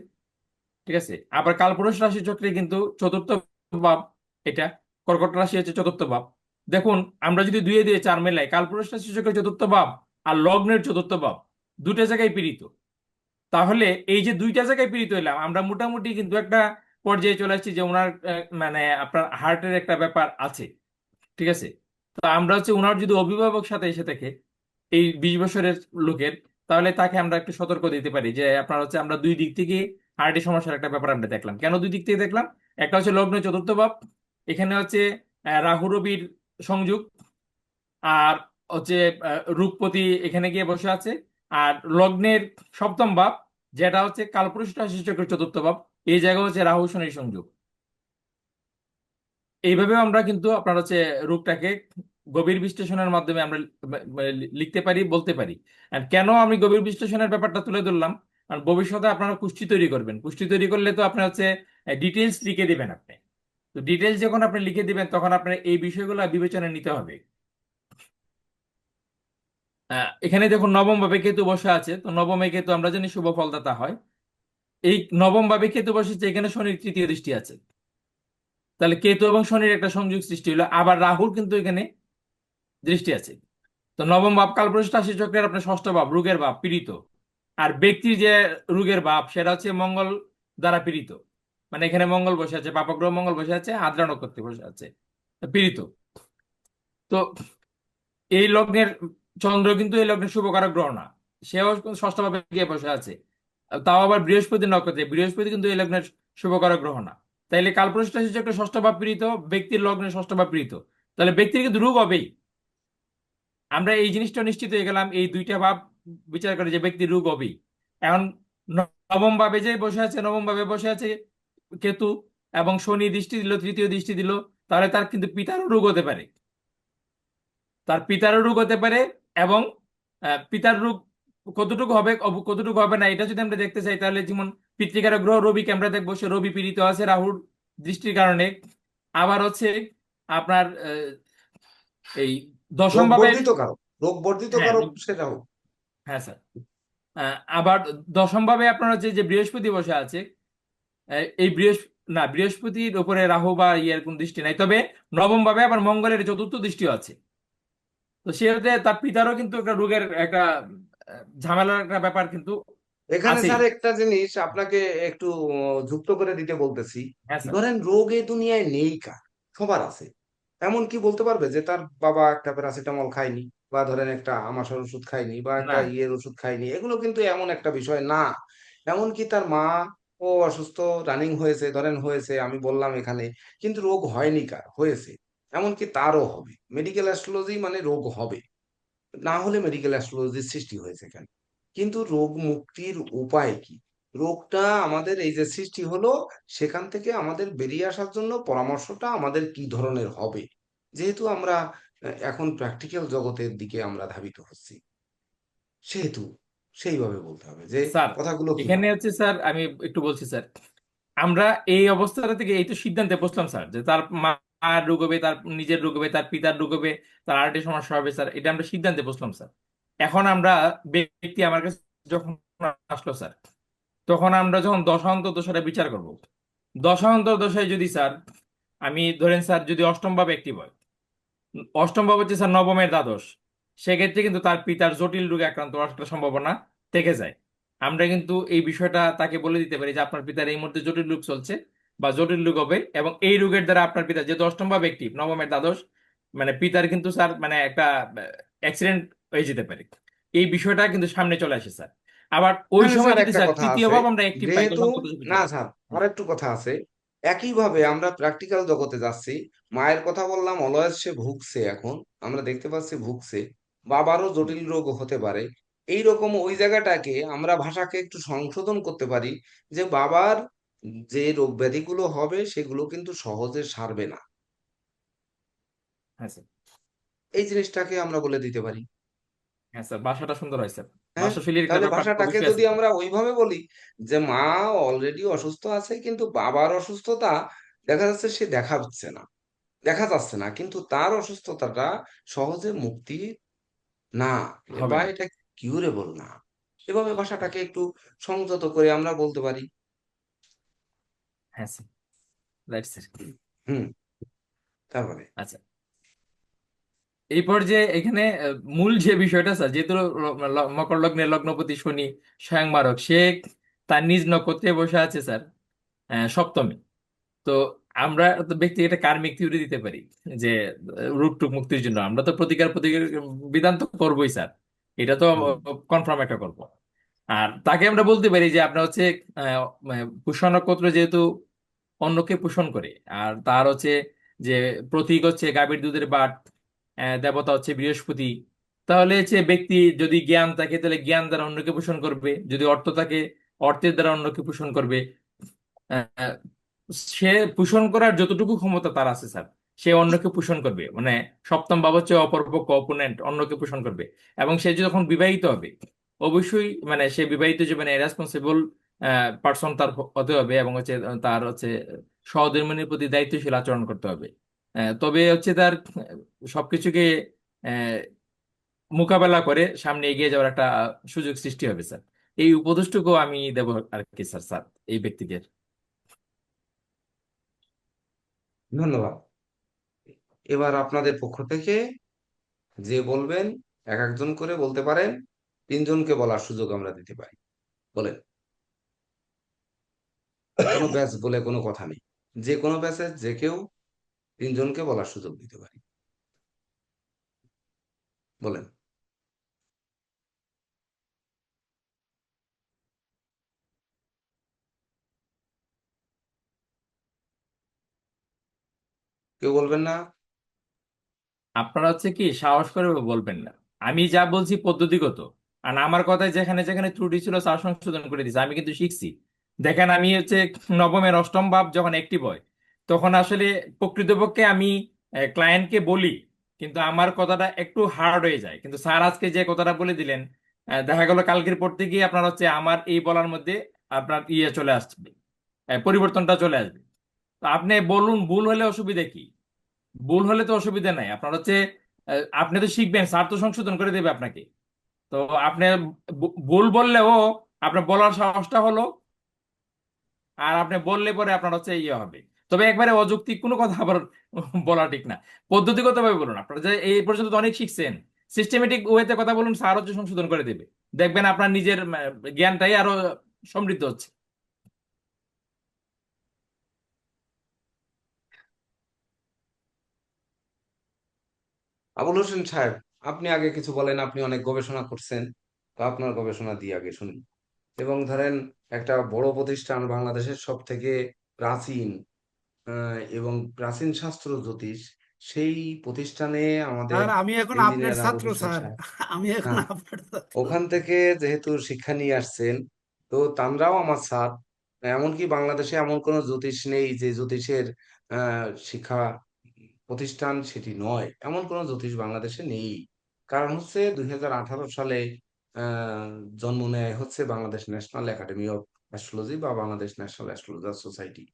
ঠিক আছে, আবার কালপুরুষ রাশি চক্রে কিন্তু চতুর্থ ভাব এটা, কর্কট রাশি হচ্ছে চতুর্থ ভাব। দেখুন আমরা যদি 2 দিয়ে 4 মেলাই, কালপুরুষ রাশি চক্রে চতুর্থ ভাব আর লগ্নের চতুর্থ ভাব, দুটো জায়গায় পীড়িত। তাহলে এই যে দুইটা জায়গায় পীড়িত হইলাম, আমরা মোটামুটি কিন্তু একটা পর্যায়ে চলে আসছি যে ওনার মানে আপনার হার্টের একটা ব্যাপার আছে। ঠিক আছে, তো আমরা হচ্ছে ওনার যদি অভিভাবক সাথে এসে থাকে এই 20 বছরের লোকের, তাহলে তাকে আমরা একটু সতর্ক দিতে পারি যে আপনার হচ্ছে আমরা দুই দিক থেকে হার্টের সমস্যার একটা ব্যাপার আমরা দেখলাম। কেন দুই দিক থেকে দেখলাম? একটা হচ্ছে লগ্ন চতুর্থ ভাব, এখানে হচ্ছে রাহু রবির সংযোগ, আর হচ্ছে রূপপতি এখানে গিয়ে বসে আছে। আর লগ্নের সপ্তম ভাব, যেটা হচ্ছে কালপুরুষ রাশি চক্রের চতুর্থ ভাব, এই জায়গা হচ্ছে রাহু শনির সংযোগ। এইভাবে আমরা কিন্তু আপনার হচ্ছে রোগটাকে গভীর বিশ্লেষণের মাধ্যমে আমরা লিখতে পারি, বলতে পারি। আর কেন আমি গভীর বিশ্লেষণের ব্যাপারটা তুলে ধরলাম, কারণ ভবিষ্যতে আপনারা কুষ্টি তৈরি করবেন, কুষ্টি তৈরি করলে তো আপনার হচ্ছে ডিটেলস লিখে দিবেন আপনি। তো ডিটেলস যখন আপনি লিখে দিবেন তখন আপনার এই বিষয়গুলো বিবেচনায় নিতে হবে। এখানে দেখুন নবম ভাবে কেতু বসে আছে, তো নবমে কেতু আমরা জানি শুভ ফলদাতা হয়। এই নবম ভাবে কেতু বসেছে, এখানে শনির তৃতীয় দৃষ্টি আছে। তাহলে কেতু এবং শনির একটা সংযোগ সৃষ্টি হলো, আবার রাহুর কিন্তু এখানে দৃষ্টি আছে। তো নবম ভাব কালপুরুষ রাশি চক্রের আপনার ষষ্ঠ ভাব, রোগের ভাব, পীড়িত। আর ব্যক্তির যে রোগের ভাব সেটা হচ্ছে মঙ্গল দ্বারা পীড়িত। মানে এখানে মঙ্গল বসে আছে, পাপগ্রহ মঙ্গল বসে আছে, আদ্রা নক্ষত্রে বসে আছে, পীড়িত। তো এই লগ্নের চন্দ্র কিন্তু এই লগ্নের শুভকারক গ্রহ না, সেও ষষ্ঠ ভাবে গিয়ে বসে আছে। তাও আবার বৃহস্পতি নক্ষত্রে, বৃহস্পতি কিন্তু এই লগ্নের শুভকারক গ্রহ না। তাইলে কালপুরুষ রাশি চক্রের ষষ্ঠ ভাব পীড়িত, ব্যক্তির লগ্নের ষষ্ঠ ভাব পীড়িত, তাহলে ব্যক্তির কিন্তু রোগ হবেই। আমরা এই জিনিসটা নিশ্চিত হয়ে গেলাম এই দুইটা ভাব বিচার করে যে ব্যক্তির রোগ হবেই। এখন নবম ভাবে যে বসে আছে, নবম ভাবে বসে আছে কেতু, এবং শনি দৃষ্টি দিল, তৃতীয় দৃষ্টি দিল, তাহলে তার কিন্তু পিতারও রোগ হতে পারে, তার পিতারও রোগ হতে পারে। এবং পিতার রোগ কতটুকু হবে কতটুকু হবে না এটা যদি আমরা দেখতে চাই, তাহলে যেমন পিতৃকারক গ্রহ রবিকে আমরা দেখবো, সে রবি পীড়িত আছে রাহুর দৃষ্টির কারণে। আবার হচ্ছে আপনার এই দশম রোগ ভাবে, বর্ধিত কারক, রোগ বর্ধিত হ্যাঁ কারক সেটা হোক। হ্যাঁ স্যার, আবার দশম ভাবে আপনার হচ্ছে যে বৃহস্পতি বসে আছে, এই বৃহস্পতির উপরে রাহু বা ইয়ের কোন দৃষ্টি নাই, তবে নবম ভাবে আবার মঙ্গলের চতুর্থ দৃষ্টিও আছে। তো সেক্ষেত্রে তার পিতারও কিন্তু একটা রোগের একটা ঝামেলার একটা ব্যাপার কিন্তু এখানে আছেই। স্যার একটা জিনিস আপনাকে একটু যুক্ত করে দিতে বলতেছি। হ্যাঁ স্যার। ধরেন রোগ এই দুনিয়ায় নেই, কার সবার আছে। এমন কি বলতে পারবে যে তার বাবা একটা প্যারাসিটামল খায়নি, বা ধরেন একটা আমাশার ওষুধ খাইনি বা একটা না ইয়ের ওষুধ খাইনি, এগুলো কিন্তু এমন একটা বিষয় না। এমনকি তার মা ও অসুস্থ, রানিং হয়েছে, ধরেন হয়েছে, আমি বললাম এখানে, কিন্তু রোগ হয়নি, কার হয়েছে, এমনকি তারও হবে। মেডিকেল অ্যাস্ট্রোলজি মানে রোগ হবে, না হলে মেডিকেল অ্যাস্ট্রোলজির সৃষ্টি হয়েছে কেন? কিন্তু রোগ মুক্তির উপায় কি? রোগটা আমাদের এই যে সৃষ্টি হলো, সেখান থেকে আমাদের বেরিয়ে আসার জন্য পরামর্শটা আমাদের কি ধরনের হবে? যেহেতু আমরা এখন প্র্যাকটিক্যাল জগতের দিকে আমরা ধাবিত হচ্ছি, সেহেতু সেইভাবে বলতে হবে যে স্যার, কথাগুলো কি এখানে হবে। হচ্ছে স্যার আমি একটু বলছি স্যার, আমরা এই অবস্থাটা থেকে এই তো সিদ্ধান্তে বসলাম স্যার যে তার মার রোগ হবে, তার নিজের রোগ হবে, তার পিতার রোগ হবে, তার আরেকটি সমস্যা হবে স্যার, এটা আমরা সিদ্ধান্তে বসলাম স্যার। এখন আমরা ব্যক্তি আমার কাছে যখন আসলো স্যার, তখন আমরা যখন দশান্তর দশাটা বিচার করব, দশান্তর দশায় যদি স্যার আমি ধরেন স্যার যদি অষ্টম ভাবে অ্যাক্টিভ হয়, অষ্টম ভাব হচ্ছে স্যার নবমের দ্বাদশ, সেক্ষেত্রে কিন্তু তার পিতার জটিল রোগে আক্রান্ত হওয়ার একটা সম্ভাবনা থেকে যায়। আমরা কিন্তু এই বিষয়টা তাকে বলে দিতে পারি যে আপনার পিতার এই মুহূর্তে জটিল রোগ চলছে বা জটিল রোগ হবে, এবং এই রোগের দ্বারা আপনার পিতা যেহেতু অষ্টম ভাব একটি নবমের দ্বাদশ, মানে পিতার কিন্তু স্যার মানে একটা অ্যাক্সিডেন্ট হয়ে যেতে পারে। এই বিষয়টা কিন্তু সামনে চলে আসে স্যার। আবার ওই এখানে সময় স্যার যদি একটা স্যার কথা তৃতীয় আছে, ভাব আমরা অ্যাক্টিভ পাই যেহেতু, তখন কত না বিচার। স্যার, আর একটু কথা আছে। একইভাবে আমরা প্র্যাকটিক্যাল জগতে যাচ্ছি, মায়ের কথা বললাম, অলওয়েজ সে ভুগছে, এখন আমরা দেখতে পাচ্ছি ভুগছে, বাবারও জটিল রোগ হতে পারে। এইরকম ওই জায়গাটাকে আমরা ভাষাকে একটু সংশোধন করতে পারি যে বাবার যে রোগ ব্যাধিগুলো হবে সেগুলো কিন্তু সহজে সারবে না, হ্যাঁ স্যার। এই জিনিসটাকে আমরা বলে দিতে পারি। হ্যাঁ স্যার, ভাষাটা সুন্দর হয় স্যার, হ্যাঁ, ভাষাশৈলীর একটা তাহলে ব্যাপার ভাষাটাকে অবশ্যই আছে যদি স্যার। আমরা ওইভাবে বলি যে মা অলরেডি অসুস্থ আছে, কিন্তু বাবার অসুস্থতা দেখা যাচ্ছে সে দেখা যাচ্ছে না, কিন্তু তার অসুস্থতাটা সহজে মুক্তি না, হবে বা না। এটা কিউরেবল না। এভাবে ভাষাটাকে একটু সংযত করে আমরা বলতে পারি। হ্যাঁ স্যার, রাইট স্যার। হুম, তারপরে আচ্ছা, এই পর্যায়ে এখানে মূল যে বিষয়টা স্যার, যেহেতু মকর লগ্নের লগ্নপতি শনি স্বয়ংমারক, সে তার নিজ নক্ষত্রে বসে আছে স্যার সপ্তমে। তো আমরা তো ব্যক্তিগত একটা কার্মিক থিওরি দিতে পারি যে রোগ টুক মুক্তির জন্য আমরা তো প্রতিকার বিধান তো করবোই স্যার, এটা তো হুম, কনফার্ম একটা করবো। আর তাকে আমরা বলতে পারি যে আপনার হচ্ছে পুষ্য নক্ষত্র যেহেতু অন্যকে পোষণ করে, আর তার হচ্ছে যে প্রতীক হচ্ছে গাভীর দুধের বাট, দেবতা হচ্ছে বৃহস্পতি, তাহলে হচ্ছে ব্যক্তি যদি জ্ঞান থাকে তাহলে জ্ঞান দ্বারা অন্যকে পোষণ করবে, যদি অর্থ থাকে অর্থের দ্বারা অন্যকে পোষণ করবে। আহ, সে পোষণ করার যতটুকু ক্ষমতা তার আছে স্যার, সে অন্যকে পোষণ করবে, মানে সপ্তম ভাব হচ্ছে অপরপক্ষ অপোনেন্ট অন্যকে পোষণ করবে। এবং সে যখন বিবাহিত হবে, অবশ্যই মানে সে বিবাহিত জীবনে রেসপন্সিবল পার্সন তার হতে হবে, এবং হচ্ছে তার হচ্ছে সহধর্মিণীর প্রতি দায়িত্বশীল আচরণ করতে হবে। তবে হচ্ছে তার সবকিছুকে আহ, মোকাবেলা করে সামনে এগিয়ে যাওয়ার একটা সুযোগ সৃষ্টি হবে স্যার। এই উপদেশটুকু আমি দেবো আর কি স্যার, স্যার এই ব্যক্তিদের। ধন্যবাদ। এবার আপনাদের পক্ষ থেকে যে বলবেন, এক একজন করে বলতে পারেন, তিনজনকে বলার সুযোগ আমরা দিতে পারি, বলেন। কোনো ব্যাচ বলে কোনো কথা নেই, যে কোনো ব্যাচে যে কেউ তিনজনকে বলার সুযোগ দিতে পারি, বলেন। কেউ বলবেন না? আপনারা হচ্ছে কি সাহস করে বলবেন না, আমি যা বলছি পদ্ধতিগত, আর আমার কথায় যেখানে যেখানে ত্রুটি ছিল তার সংশোধন করে দিয়েছি, আমি কিন্তু শিখছি। দেখেন আমি হচ্ছে নবমের অষ্টম ভাব যখন অ্যাক্টিভ হয়, তখন আসলে প্রকৃতপক্ষে আমি ক্লায়েন্টকে বলি, কিন্তু আমার কথাটা একটু হার্ড হয়ে যায়। কিন্তু স্যার আজকে যে কথাটা বলে দিলেন, দেখা গেল কালকের পর থেকে আপনার হচ্ছে আমার এই বলার মধ্যে আপনার ইয়ে চলে আসবে, পরিবর্তনটা চলে আসবে। তো আপনি বলুন ভুল হলে অসুবিধা কি? ভুল হলে তো অসুবিধা নাই, আপনার হচ্ছে আপনি তো শিখবেন, স্যার তো সংশোধন করে দেবে আপনাকে। তো আপনি ভুল বললেও আপনার বলার সাহসটা হলো, আর আপনি বললে পরে আপনার হচ্ছে ইয়ে হবে। তবে একবারে অযৌক্তিক কোনো কথা আবার বলা ঠিক না, পদ্ধতিগত ভাবে বলুন। আপনারা যে এই পর্যন্ত তো অনেক শিখছেন, সিস্টেমেটিক ওয়েতে কথা বলুন, স্যার হচ্ছে সংশোধন করে দেবে, দেখবেন আপনার নিজের জ্ঞানটাই আরো সমৃদ্ধ হচ্ছে। আবুল হোসেন সাহেব, আপনি আগে কিছু বলেন, আপনি অনেক গবেষণা করছেন, তো আপনার গবেষণা দিয়ে আগে শুনি। এবং ধরেন একটা বড় প্রতিষ্ঠান, বাংলাদেশের সব থেকে প্রাচীন এবং প্রাচীন শাস্ত্র জ্যোতিষ, সেই প্রতিষ্ঠানে আমাদের স্যার আমি এখন আপনার ইঞ্জিনিয়ার আবুল ছাত্র হোসেন স্যার, সাহেব, আমি এখন হ্যাঁ, আপনার ছাত্র। ওখান থেকে যেহেতু শিক্ষা নিয়ে আসছেন, তো তানরাও আমার স্যার। এমনকি বাংলাদেশে এমন কোনো জ্যোতিষ নেই যে জ্যোতিষের শিক্ষা প্রতিষ্ঠান সেটি নয়, এমন কোনো জ্যোতিষ বাংলাদেশে নেই। কারণ হচ্ছে 2018 সালে আহ, জন্ম নেয় হচ্ছে Bangladesh national academy of astrology বা বাংলাদেশ ন্যাশনাল অ্যাস্ট্রোলজার সোসাইটি।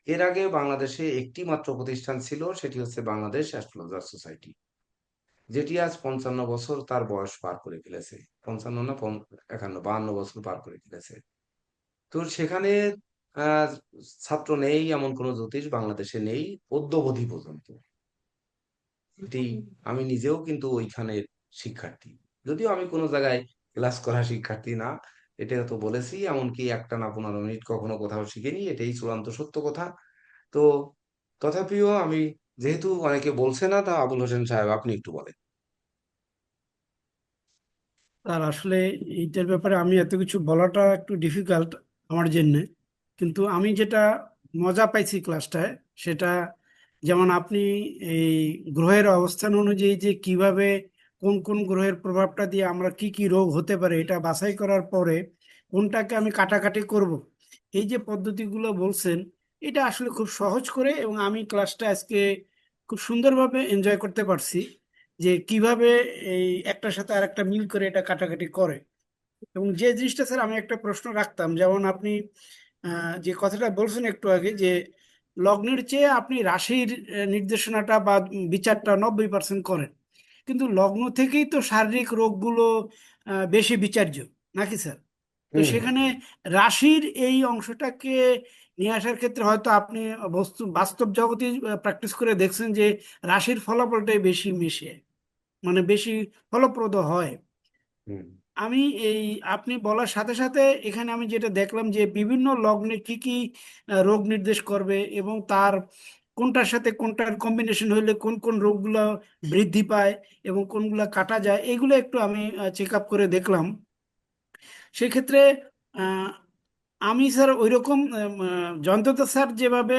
এর আগে বাংলাদেশে একটি মাত্র প্রতিষ্ঠান ছিল, সেটি হচ্ছে বাংলাদেশ অ্যাস্ট্রোলজার সোসাইটি, যেটি আজ 55 বছর তার বয়স পার করে ফেলেছে। 55 না 51, 52 বছর পার করে ফেলেছে। তো সেখানে আহ ছাত্র নেই এমন কোনো জ্যোতিষ বাংলাদেশে নেই অদ্যাবধি পর্যন্ত। এটি আমি নিজেও কিন্তু ওইখানের শিক্ষার্থী, যদিও আমি কোনো জায়গায় ক্লাস করা শিক্ষার্থী না, এটা তো বলেছি। এমনকি একটা না 15 মিনিট কখনো কোথাও শিখিনি, এটাই চূড়ান্ত সত্য কথা। তো তথাপিও আমি, যেহেতু অনেকে বলছে না, তা আবুল হোসেন সাহেব আপনি একটু বলেন। স্যার আসলে এইটার ব্যাপারে আমি এত কিছু বলাটা একটু ডিফিকাল্ট আমার জন্য, কিন্তু আমি যেটা মজা পাইছি ক্লাসটায় সেটা, যেমন আপনি এই গ্রহের অবস্থান অনুযায়ী যে কিভাবে কোন কোন গ্রহের প্রভাবটা দিয়ে আমরা কি কি রোগ হতে পারে এটা বাছাই করার পরে কোনটাকে আমি কাটাকাটি করব, এই যে পদ্ধতিগুলো বলছেন এটা আসলে খুব সহজ করে, এবং আমি ক্লাসটা আজকে খুব সুন্দরভাবে এনজয় করতে পারছি যে কিভাবে এই একটার সাথে আরেকটা মিল করে এটা কাটাকাটি করে। এবং যে জিনিসটা স্যার আমি একটা প্রশ্ন রাখতাম, যেমন আপনি যে কথাটা বলছেন একটু আগে যে লগ্নের চেয়ে আপনি রাশির নির্দেশনাটা বা বিচারটা 90% করেন, কিন্তু লগ্ন থেকেই তো শারীরিক রোগগুলো বেশি বিচার্য, নাকি স্যার? তো হুম, হুম, সেখানে হুম। রাশির এই অংশটাকে নিয়ে আসার ক্ষেত্রে হয়তো আপনি বাস্তব জগতে প্র্যাকটিস করে দেখছেন যে রাশির ফলাফলটাই বেশি মিশে, মানে বেশি ফলপ্রদ হয়। হুম। আমি এই আপনি বলার সাথে সাথে এখানে আমি যেটা দেখলাম যে বিভিন্ন লগ্নে কি কি রোগ নির্দেশ করবে, এবং তার কোনটার সাথে কোনটার কম্বিনেশন হইলে কোন কোন রোগগুলো বৃদ্ধি পায় এবং কোনগুলা কাটা যায়, এগুলো একটু আমি চেক আপ করে দেখলাম। সেক্ষেত্রে আহ, আমি স্যার ওইরকম জয়ন্তদা স্যার যেভাবে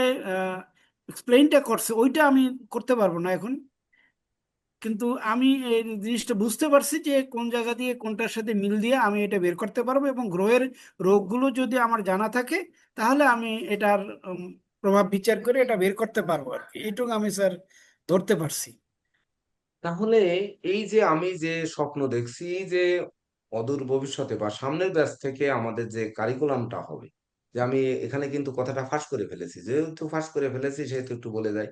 এক্সপ্লেইনটা করছে ওইটা আমি করতে পারবো না এখন, কিন্তু আমি এই জিনিসটা বুঝতে পারছি যে কোন জায়গা দিয়ে কোনটার সাথে মিল দিয়ে আমি এটা বের করতে পারবো, এবং গ্রহের রোগগুলো যদি আমার জানা থাকে তাহলে আমি এটার প্রভাব বিচার করে এটা বের করতে পারবো আর কি, এইটুকু আমি স্যার ধরতে পারছি। তাহলে এই যে আমি যে স্বপ্ন দেখছি যে অদূর ভবিষ্যতে বা সামনের ব্যাচ থেকে আমাদের যে কারিকুলামটা হবে, যে আমি এখানে কিন্তু কথাটা ফাঁস করে ফেলেছি, যেহেতু ফাঁস করে ফেলেছি সেহেতু একটু বলে যাই।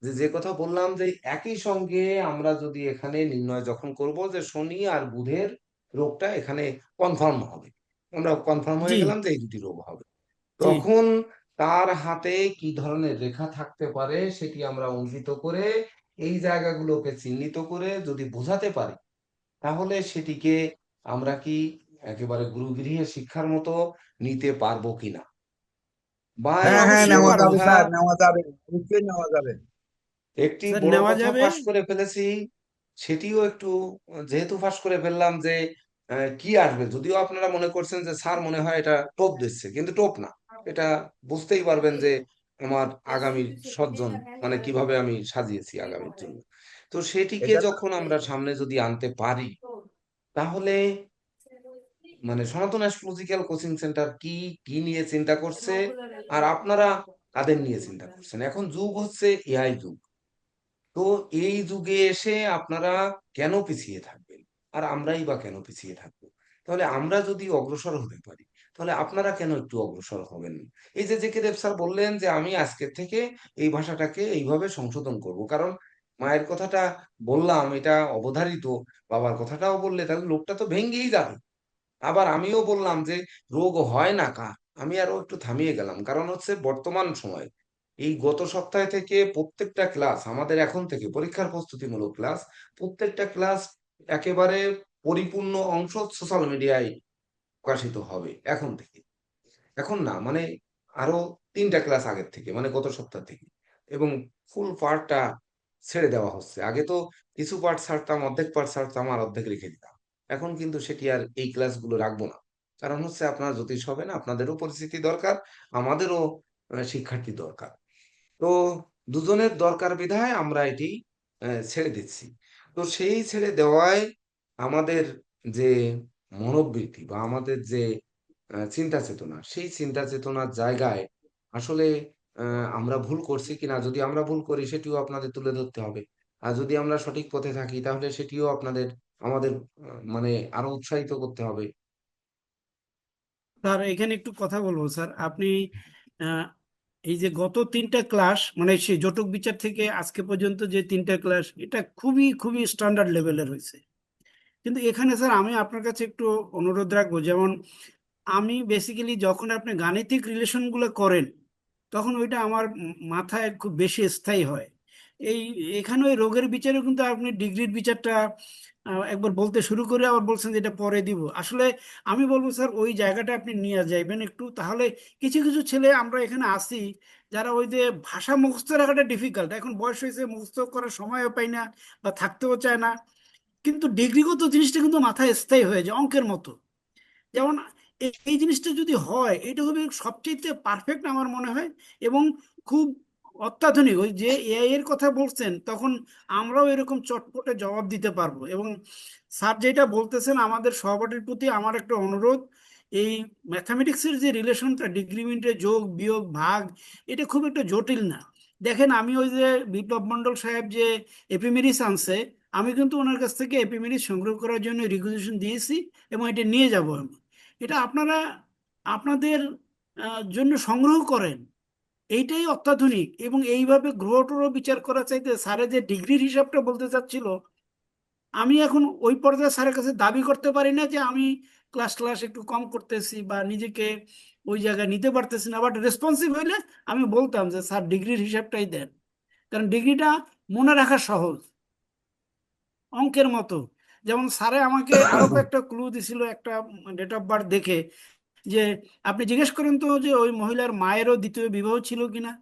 যে যে কথা বললাম যে একই সঙ্গে আমরা যদি এখানে নির্ণয় যখন করব যে শনি আর বুধের রোগটা এখানে কনফার্ম হবে, আমরা কনফার্ম জি হয়ে গেলাম যে এই দুটি রোগ হবে, জি তখন তার হাতে কি ধরনের রেখা থাকতে পারে সেটি আমরা অঙ্কিত করে এই জায়গাগুলোকে চিহ্নিত করে যদি বোঝাতে পারি, তাহলে সেটিকে আমরা কি একেবারে গুরুগৃহে শিক্ষার মতো নিতে পারবো কিনা, বা স্যার হ্যাঁ হ্যাঁ, একটি অবশ্যই নেওয়া বড় পারবো যাবে কথা, স্যার, নেওয়া যাবে, নিশ্চয়ই নেওয়া যাবে। একটি স্যার, বড় নেওয়া কথা যাবে। ফাঁস করে ফেলেছি, সেটিও একটু, যেহেতু ফাঁস করে ফেললাম যে কি আসবে, যদিও আপনারা মনে করছেন যে স্যার মনে হয় এটা টোপ দিচ্ছে, কিন্তু টোপ না। এটা বুঝতেই পারবেন যে আমার আগামীর সজ্জন, মানে কিভাবে আমি সাজিয়েছি আগামীর জন্য। তো সেটিকে এটা তো যখন আমরা সামনে যদি আনতে পারি, তাহলে মানে সনাতন অ্যাস্ট্রোলজিক্যাল কোচিং সেন্টার কি কি নিয়ে চিন্তা করছে, আর আপনারা কাদের নিয়ে চিন্তা করছেন। এখন যুগ হচ্ছে এআই যুগ। তো এই যুগে এসে আপনারা কেন পিছিয়ে থাকবেন, আর আমরাই বা কেন পিছিয়ে থাকবো? তাহলে আমরা যদি অগ্রসর হতে পারি, তাহলে আপনারা কেন একটু অগ্রসর হবেন না? এই যে জে কে দেব স্যার বললেন যে আমি আজকের থেকে এই ভাষাটাকে এইভাবে সংশোধন করব, কারণ মায়ের কথাটা বললাম এটা অবধারিত, বাবার কথাটাও বললে তাহলে লোকটা তো ভেঙ্গেই যাবে। আবার আমিও বললাম যে রোগ হয় না কার, আমি আরো একটু থামিয়ে গেলাম, কারণ হচ্ছে বর্তমান সময় এই গত সপ্তাহ থেকে প্রত্যেকটা ক্লাস আমাদের, এখন থেকে পরীক্ষার প্রস্তুতিমূলক ক্লাস, প্রত্যেকটা ক্লাস একেবারে পরিপূর্ণ অংশ সোশ্যাল মিডিয়ায় প্রকাশিত হবে এখন থেকে। এখন না, মানে আরো 3টা ক্লাস আগের থেকে, মানে গত সপ্তাহ থেকে, এবং ফুল পার্টটা ছেড়ে দেওয়া হচ্ছে। আগে তো কিছু পার্ট ছাড়তাম, অর্ধেক পার্ট ছাড়তাম আর অর্ধেক রেখে দিতাম। এখন কিন্তু সেটি আর এই ক্লাসগুলো রাখবো না। কারণ হচ্ছে আপনার জ্যোতিষ হবে না, আপনাদেরও পরিস্থিতি দরকার, আমাদেরও শিক্ষার্থী দরকার। তো দুজনের দরকার বিধায় আমরা এটি ছেড়ে দিচ্ছি। তো সেই ছেড়ে দেওয়ায় আমাদের যে মনোবৃত্তি বা আমাদের যে চিন্তা চেতনা, সেই চিন্তা চেতনার জায়গায় আসলে আমরা ভুল করছি কিনা, যদি আমরা ভুল করি সেটিও আপনাদের তুলে ধরতে হবে। আর যদি আমরা সঠিক পথে থাকি তাহলে সেটিও আপনাদের আমাদের মানে আরো উৎসাহিত করতে হবে। স্যার এখানে একটু কথা বলবো স্যার। আপনি আহ, এই যে গত 3টা ক্লাস, মানে সেই জটক বিচার থেকে আজকে পর্যন্ত যে 3টা ক্লাস, এটা খুবই খুবই স্ট্যান্ডার্ড লেভেলের হয়েছে। কিন্তু এখানে স্যার আমি আপনার কাছে একটু অনুরোধ রাখবো, যেমন আমি বেসিক্যালি যখন আপনি গাণিতিক রিলেশনগুলো করেন তখন ওইটা আমার মাথায় খুব বেশি স্থায়ী হয়। এই এখানে ওই রোগের বিচারে কিন্তু আপনি ডিগ্রির বিচারটা একবার বলতে শুরু করে আবার বলছেন যে এটা পরে দিব। আসলে আমি বলবো স্যার ওই জায়গাটা আপনি নিয়ে যাইবেন একটু, তাহলে কিছু কিছু ছেলে আমরা এখানে আসি যারা ওই যে ভাষা মুখস্থ রাখাটা ডিফিকাল্ট, এখন বয়স হয়েছে, মুখস্থ করার সময়ও পাই না বা থাকতেও চায় না, কিন্তু ডিগ্রিগত জিনিসটা কিন্তু মাথায় স্থায়ী হয়ে যায় অঙ্কের মতো। যেমন এই জিনিসটা যদি হয় এটা হবে সবচেয়ে পারফেক্ট আমার মনে হয়, এবং খুব অত্যাধুনিক। ওই যে এআই এর কথা বলছেন তখন আমরাও এরকম চটপটে জবাব দিতে পারবো। এবং স্যার যেটা বলতেছেন, আমাদের সহপাঠীর প্রতি আমার একটা অনুরোধ, এই ম্যাথামেটিক্সের যে রিলেশনটা ডিক্রিমেন্টে যোগ বিয়োগ ভাগ, এটা খুব একটা জটিল না। দেখেন আমি ওই যে বিপ্লব মন্ডল সাহেব যে এপিমেরিস আনছে, আমি কিন্তু ওনার কাছ থেকে এপিমেরিস সংগ্রহ করার জন্য রিকুইজিশন দিয়েছি এবং এটা নিয়ে যাব আমি। এটা আপনারা আপনাদের জন্য সংগ্রহ করেন, এইটাই অত্যাধুনিক। এবং এইভাবে গ্রহ ট্রহ বিচার করা চাইতে স্যারের যে ডিগ্রির হিসাবটা বলতে চাচ্ছিল, আমি এখন ওই পর্যায়ে স্যারের কাছে দাবি করতে পারি না যে আমি ক্লাস ক্লাস একটু কম করতেছি বা নিজেকে ওই জায়গায় নিতে পারতেছি না, বাট রেসপন্সিভ হইলে আমি বলতাম যে স্যার ডিগ্রির হিসাবটাই দেন। কারণ ডিগ্রিটা মনে রাখা সহজ, অঙ্কের মতো। যেমন স্যারে আমাকে আরো কয়েকটা ক্লু দিছিল একটা ডেট অফ বার্থ দেখে, যে আপনি জিজ্ঞেস করেন তো যে ওই মহিলার মায়েরও দ্বিতীয় বিবাহ ছিল কিনা।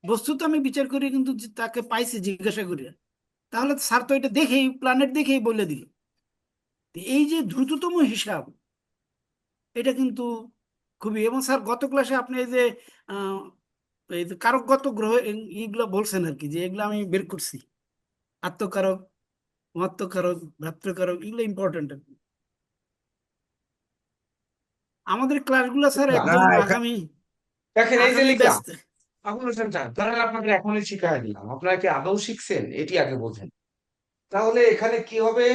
বস্তুত আমি বিচার করি কিন্তু যে তাকে পাইছি জিজ্ঞাসা করি, তাহলে স্যার তো এটা দেখেই প্ল্যানেট দেখেই বলে দিল। এই যে দ্রুততম হিসাব, এটা কিন্তু খুবই। এবং স্যার গত ক্লাসে আপনি এই যে আহ, এই যে কারকগত গ্রহ এইগুলো বলছেন আর কি, যে এগুলো আমি বের করছি, আত্মকারক, মহাত্মকারক, ভ্রাতৃকারক, এগুলো ইম্পর্টেন্ট। আমাদের ক্লাসগুলো স্যার না, একদম না আগামী দেখেন এই যে আগামী লিখলাম, ব্যস্ত। আপনি বলছেন তাহলে আপনাকে এখনই শিখাই দিলাম, আপনারা কি আদৌ শিখছেন এটি আগে বোঝেন। তাহলে এখানে কি হবে,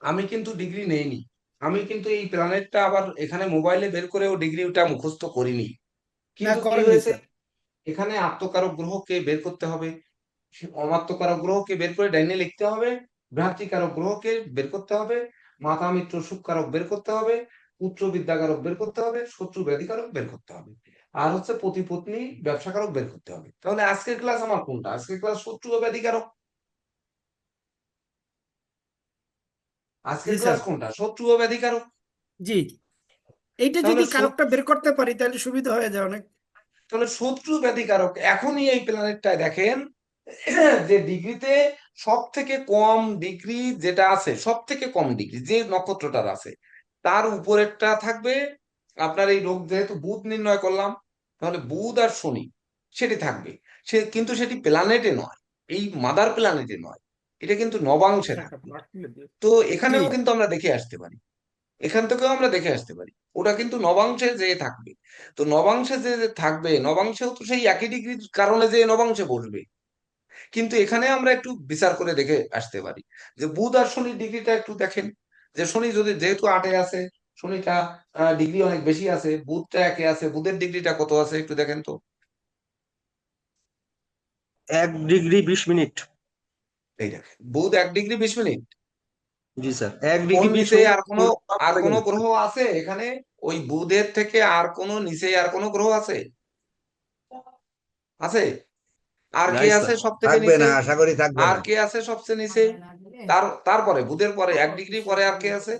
আমি কিন্তু ডিগ্রি নেইনি, আমি কিন্তু এই প্ল্যানেটটা আবার এখানে মোবাইলে বের করেও ডিগ্রিটা মুখস্থ করিনি। না কিন্তু কি করেননি হয়েছে, স্যার। এখানে আত্মকারক গ্রহকে বের করতে হবে, অমাত্যকারক গ্রহকে বের করে ডাইনে লিখতে হবে, ভ্রাতৃকারক গ্রহকে বের করতে হবে, মাতা মিত্র সুখকারক বের করতে হবে, পুত্র বিদ্যাকারক বের করতে হবে, শত্রু ব্যাধিকারক বের করতে হবে, আর হচ্ছে পতি পত্নী ব্যবসাকারক বের করতে হবে। তাহলে আজকের ক্লাস আমার কোনটা, আজকের ক্লাস শত্রু ও ব্যাধিকারক। আজকের জি ক্লাস স্যার। কোনটা, শত্রু ও ব্যাধিকারক। জি, এইটা তাহলে যদি কারকটা বের করতে পারি তাহলে সুবিধা হয়ে যায় অনেক। তাহলে শত্রু ব্যাধিকারক এখনই এই প্ল্যানেটটায় দেখেন যে ডিগ্রিতে সব থেকে কম ডিগ্রি যেটা আছে, সব থেকে কম ডিগ্রি যে নক্ষত্রটার আছে তার উপরেরটা থাকবে আপনার এই রোগ, যেহেতু বুধ নির্ণয় করলাম তাহলে বুধ আর শনি সেটি থাকবে। সে কিন্তু সেটি প্ল্যানেটে নয়, এই মাদার প্ল্যানেটে নয়, এটা কিন্তু নবাংশে থাকবে। তো জি এখানেও কিন্তু আমরা দেখে আসতে পারি, এখান থেকেও আমরা দেখে আসতে পারি, ওটা কিন্তু নবাংশে যে থাকবে। তো নবাংশে যে যে থাকবে, নবাংশেও তো সেই একই ডিগ্রির কারণে যে নবাংশে বসবে। কিন্তু এখানে আমরা একটু বিচার করে দেখে আসতে পারি যে বুধ আর শনির ডিগ্রিটা একটু দেখেন, যে শনি যদি যেহেতু 8-এ আছে, শনিটা ডিগ্রি অনেক বেশি আছে, বুধটা 1-এ আছে, বুধের ডিগ্রিটা কত আছে একটু দেখেন তো। 1 ডিগ্রি 20 মিনিট। এই দেখেন বুধ 1 ডিগ্রি 20 মিনিট। জি স্যার, ওর 1 ডিগ্রি 20 নিচে মিনিট। আর কোনো গ্রহ আছে এখানে, ওই বুধের থেকে আর কোনো নিচে আর কোনো গ্রহ আছে, আছে? আর কে নাই আছে স্যার। সব থেকে থাকবে নিচে, না, আশা করি থাকবে আর না। কে আছে সবচেয়ে নিচে, তারপরে বুধের পরে 1 ডিগ্রি পরে আর কে আছে,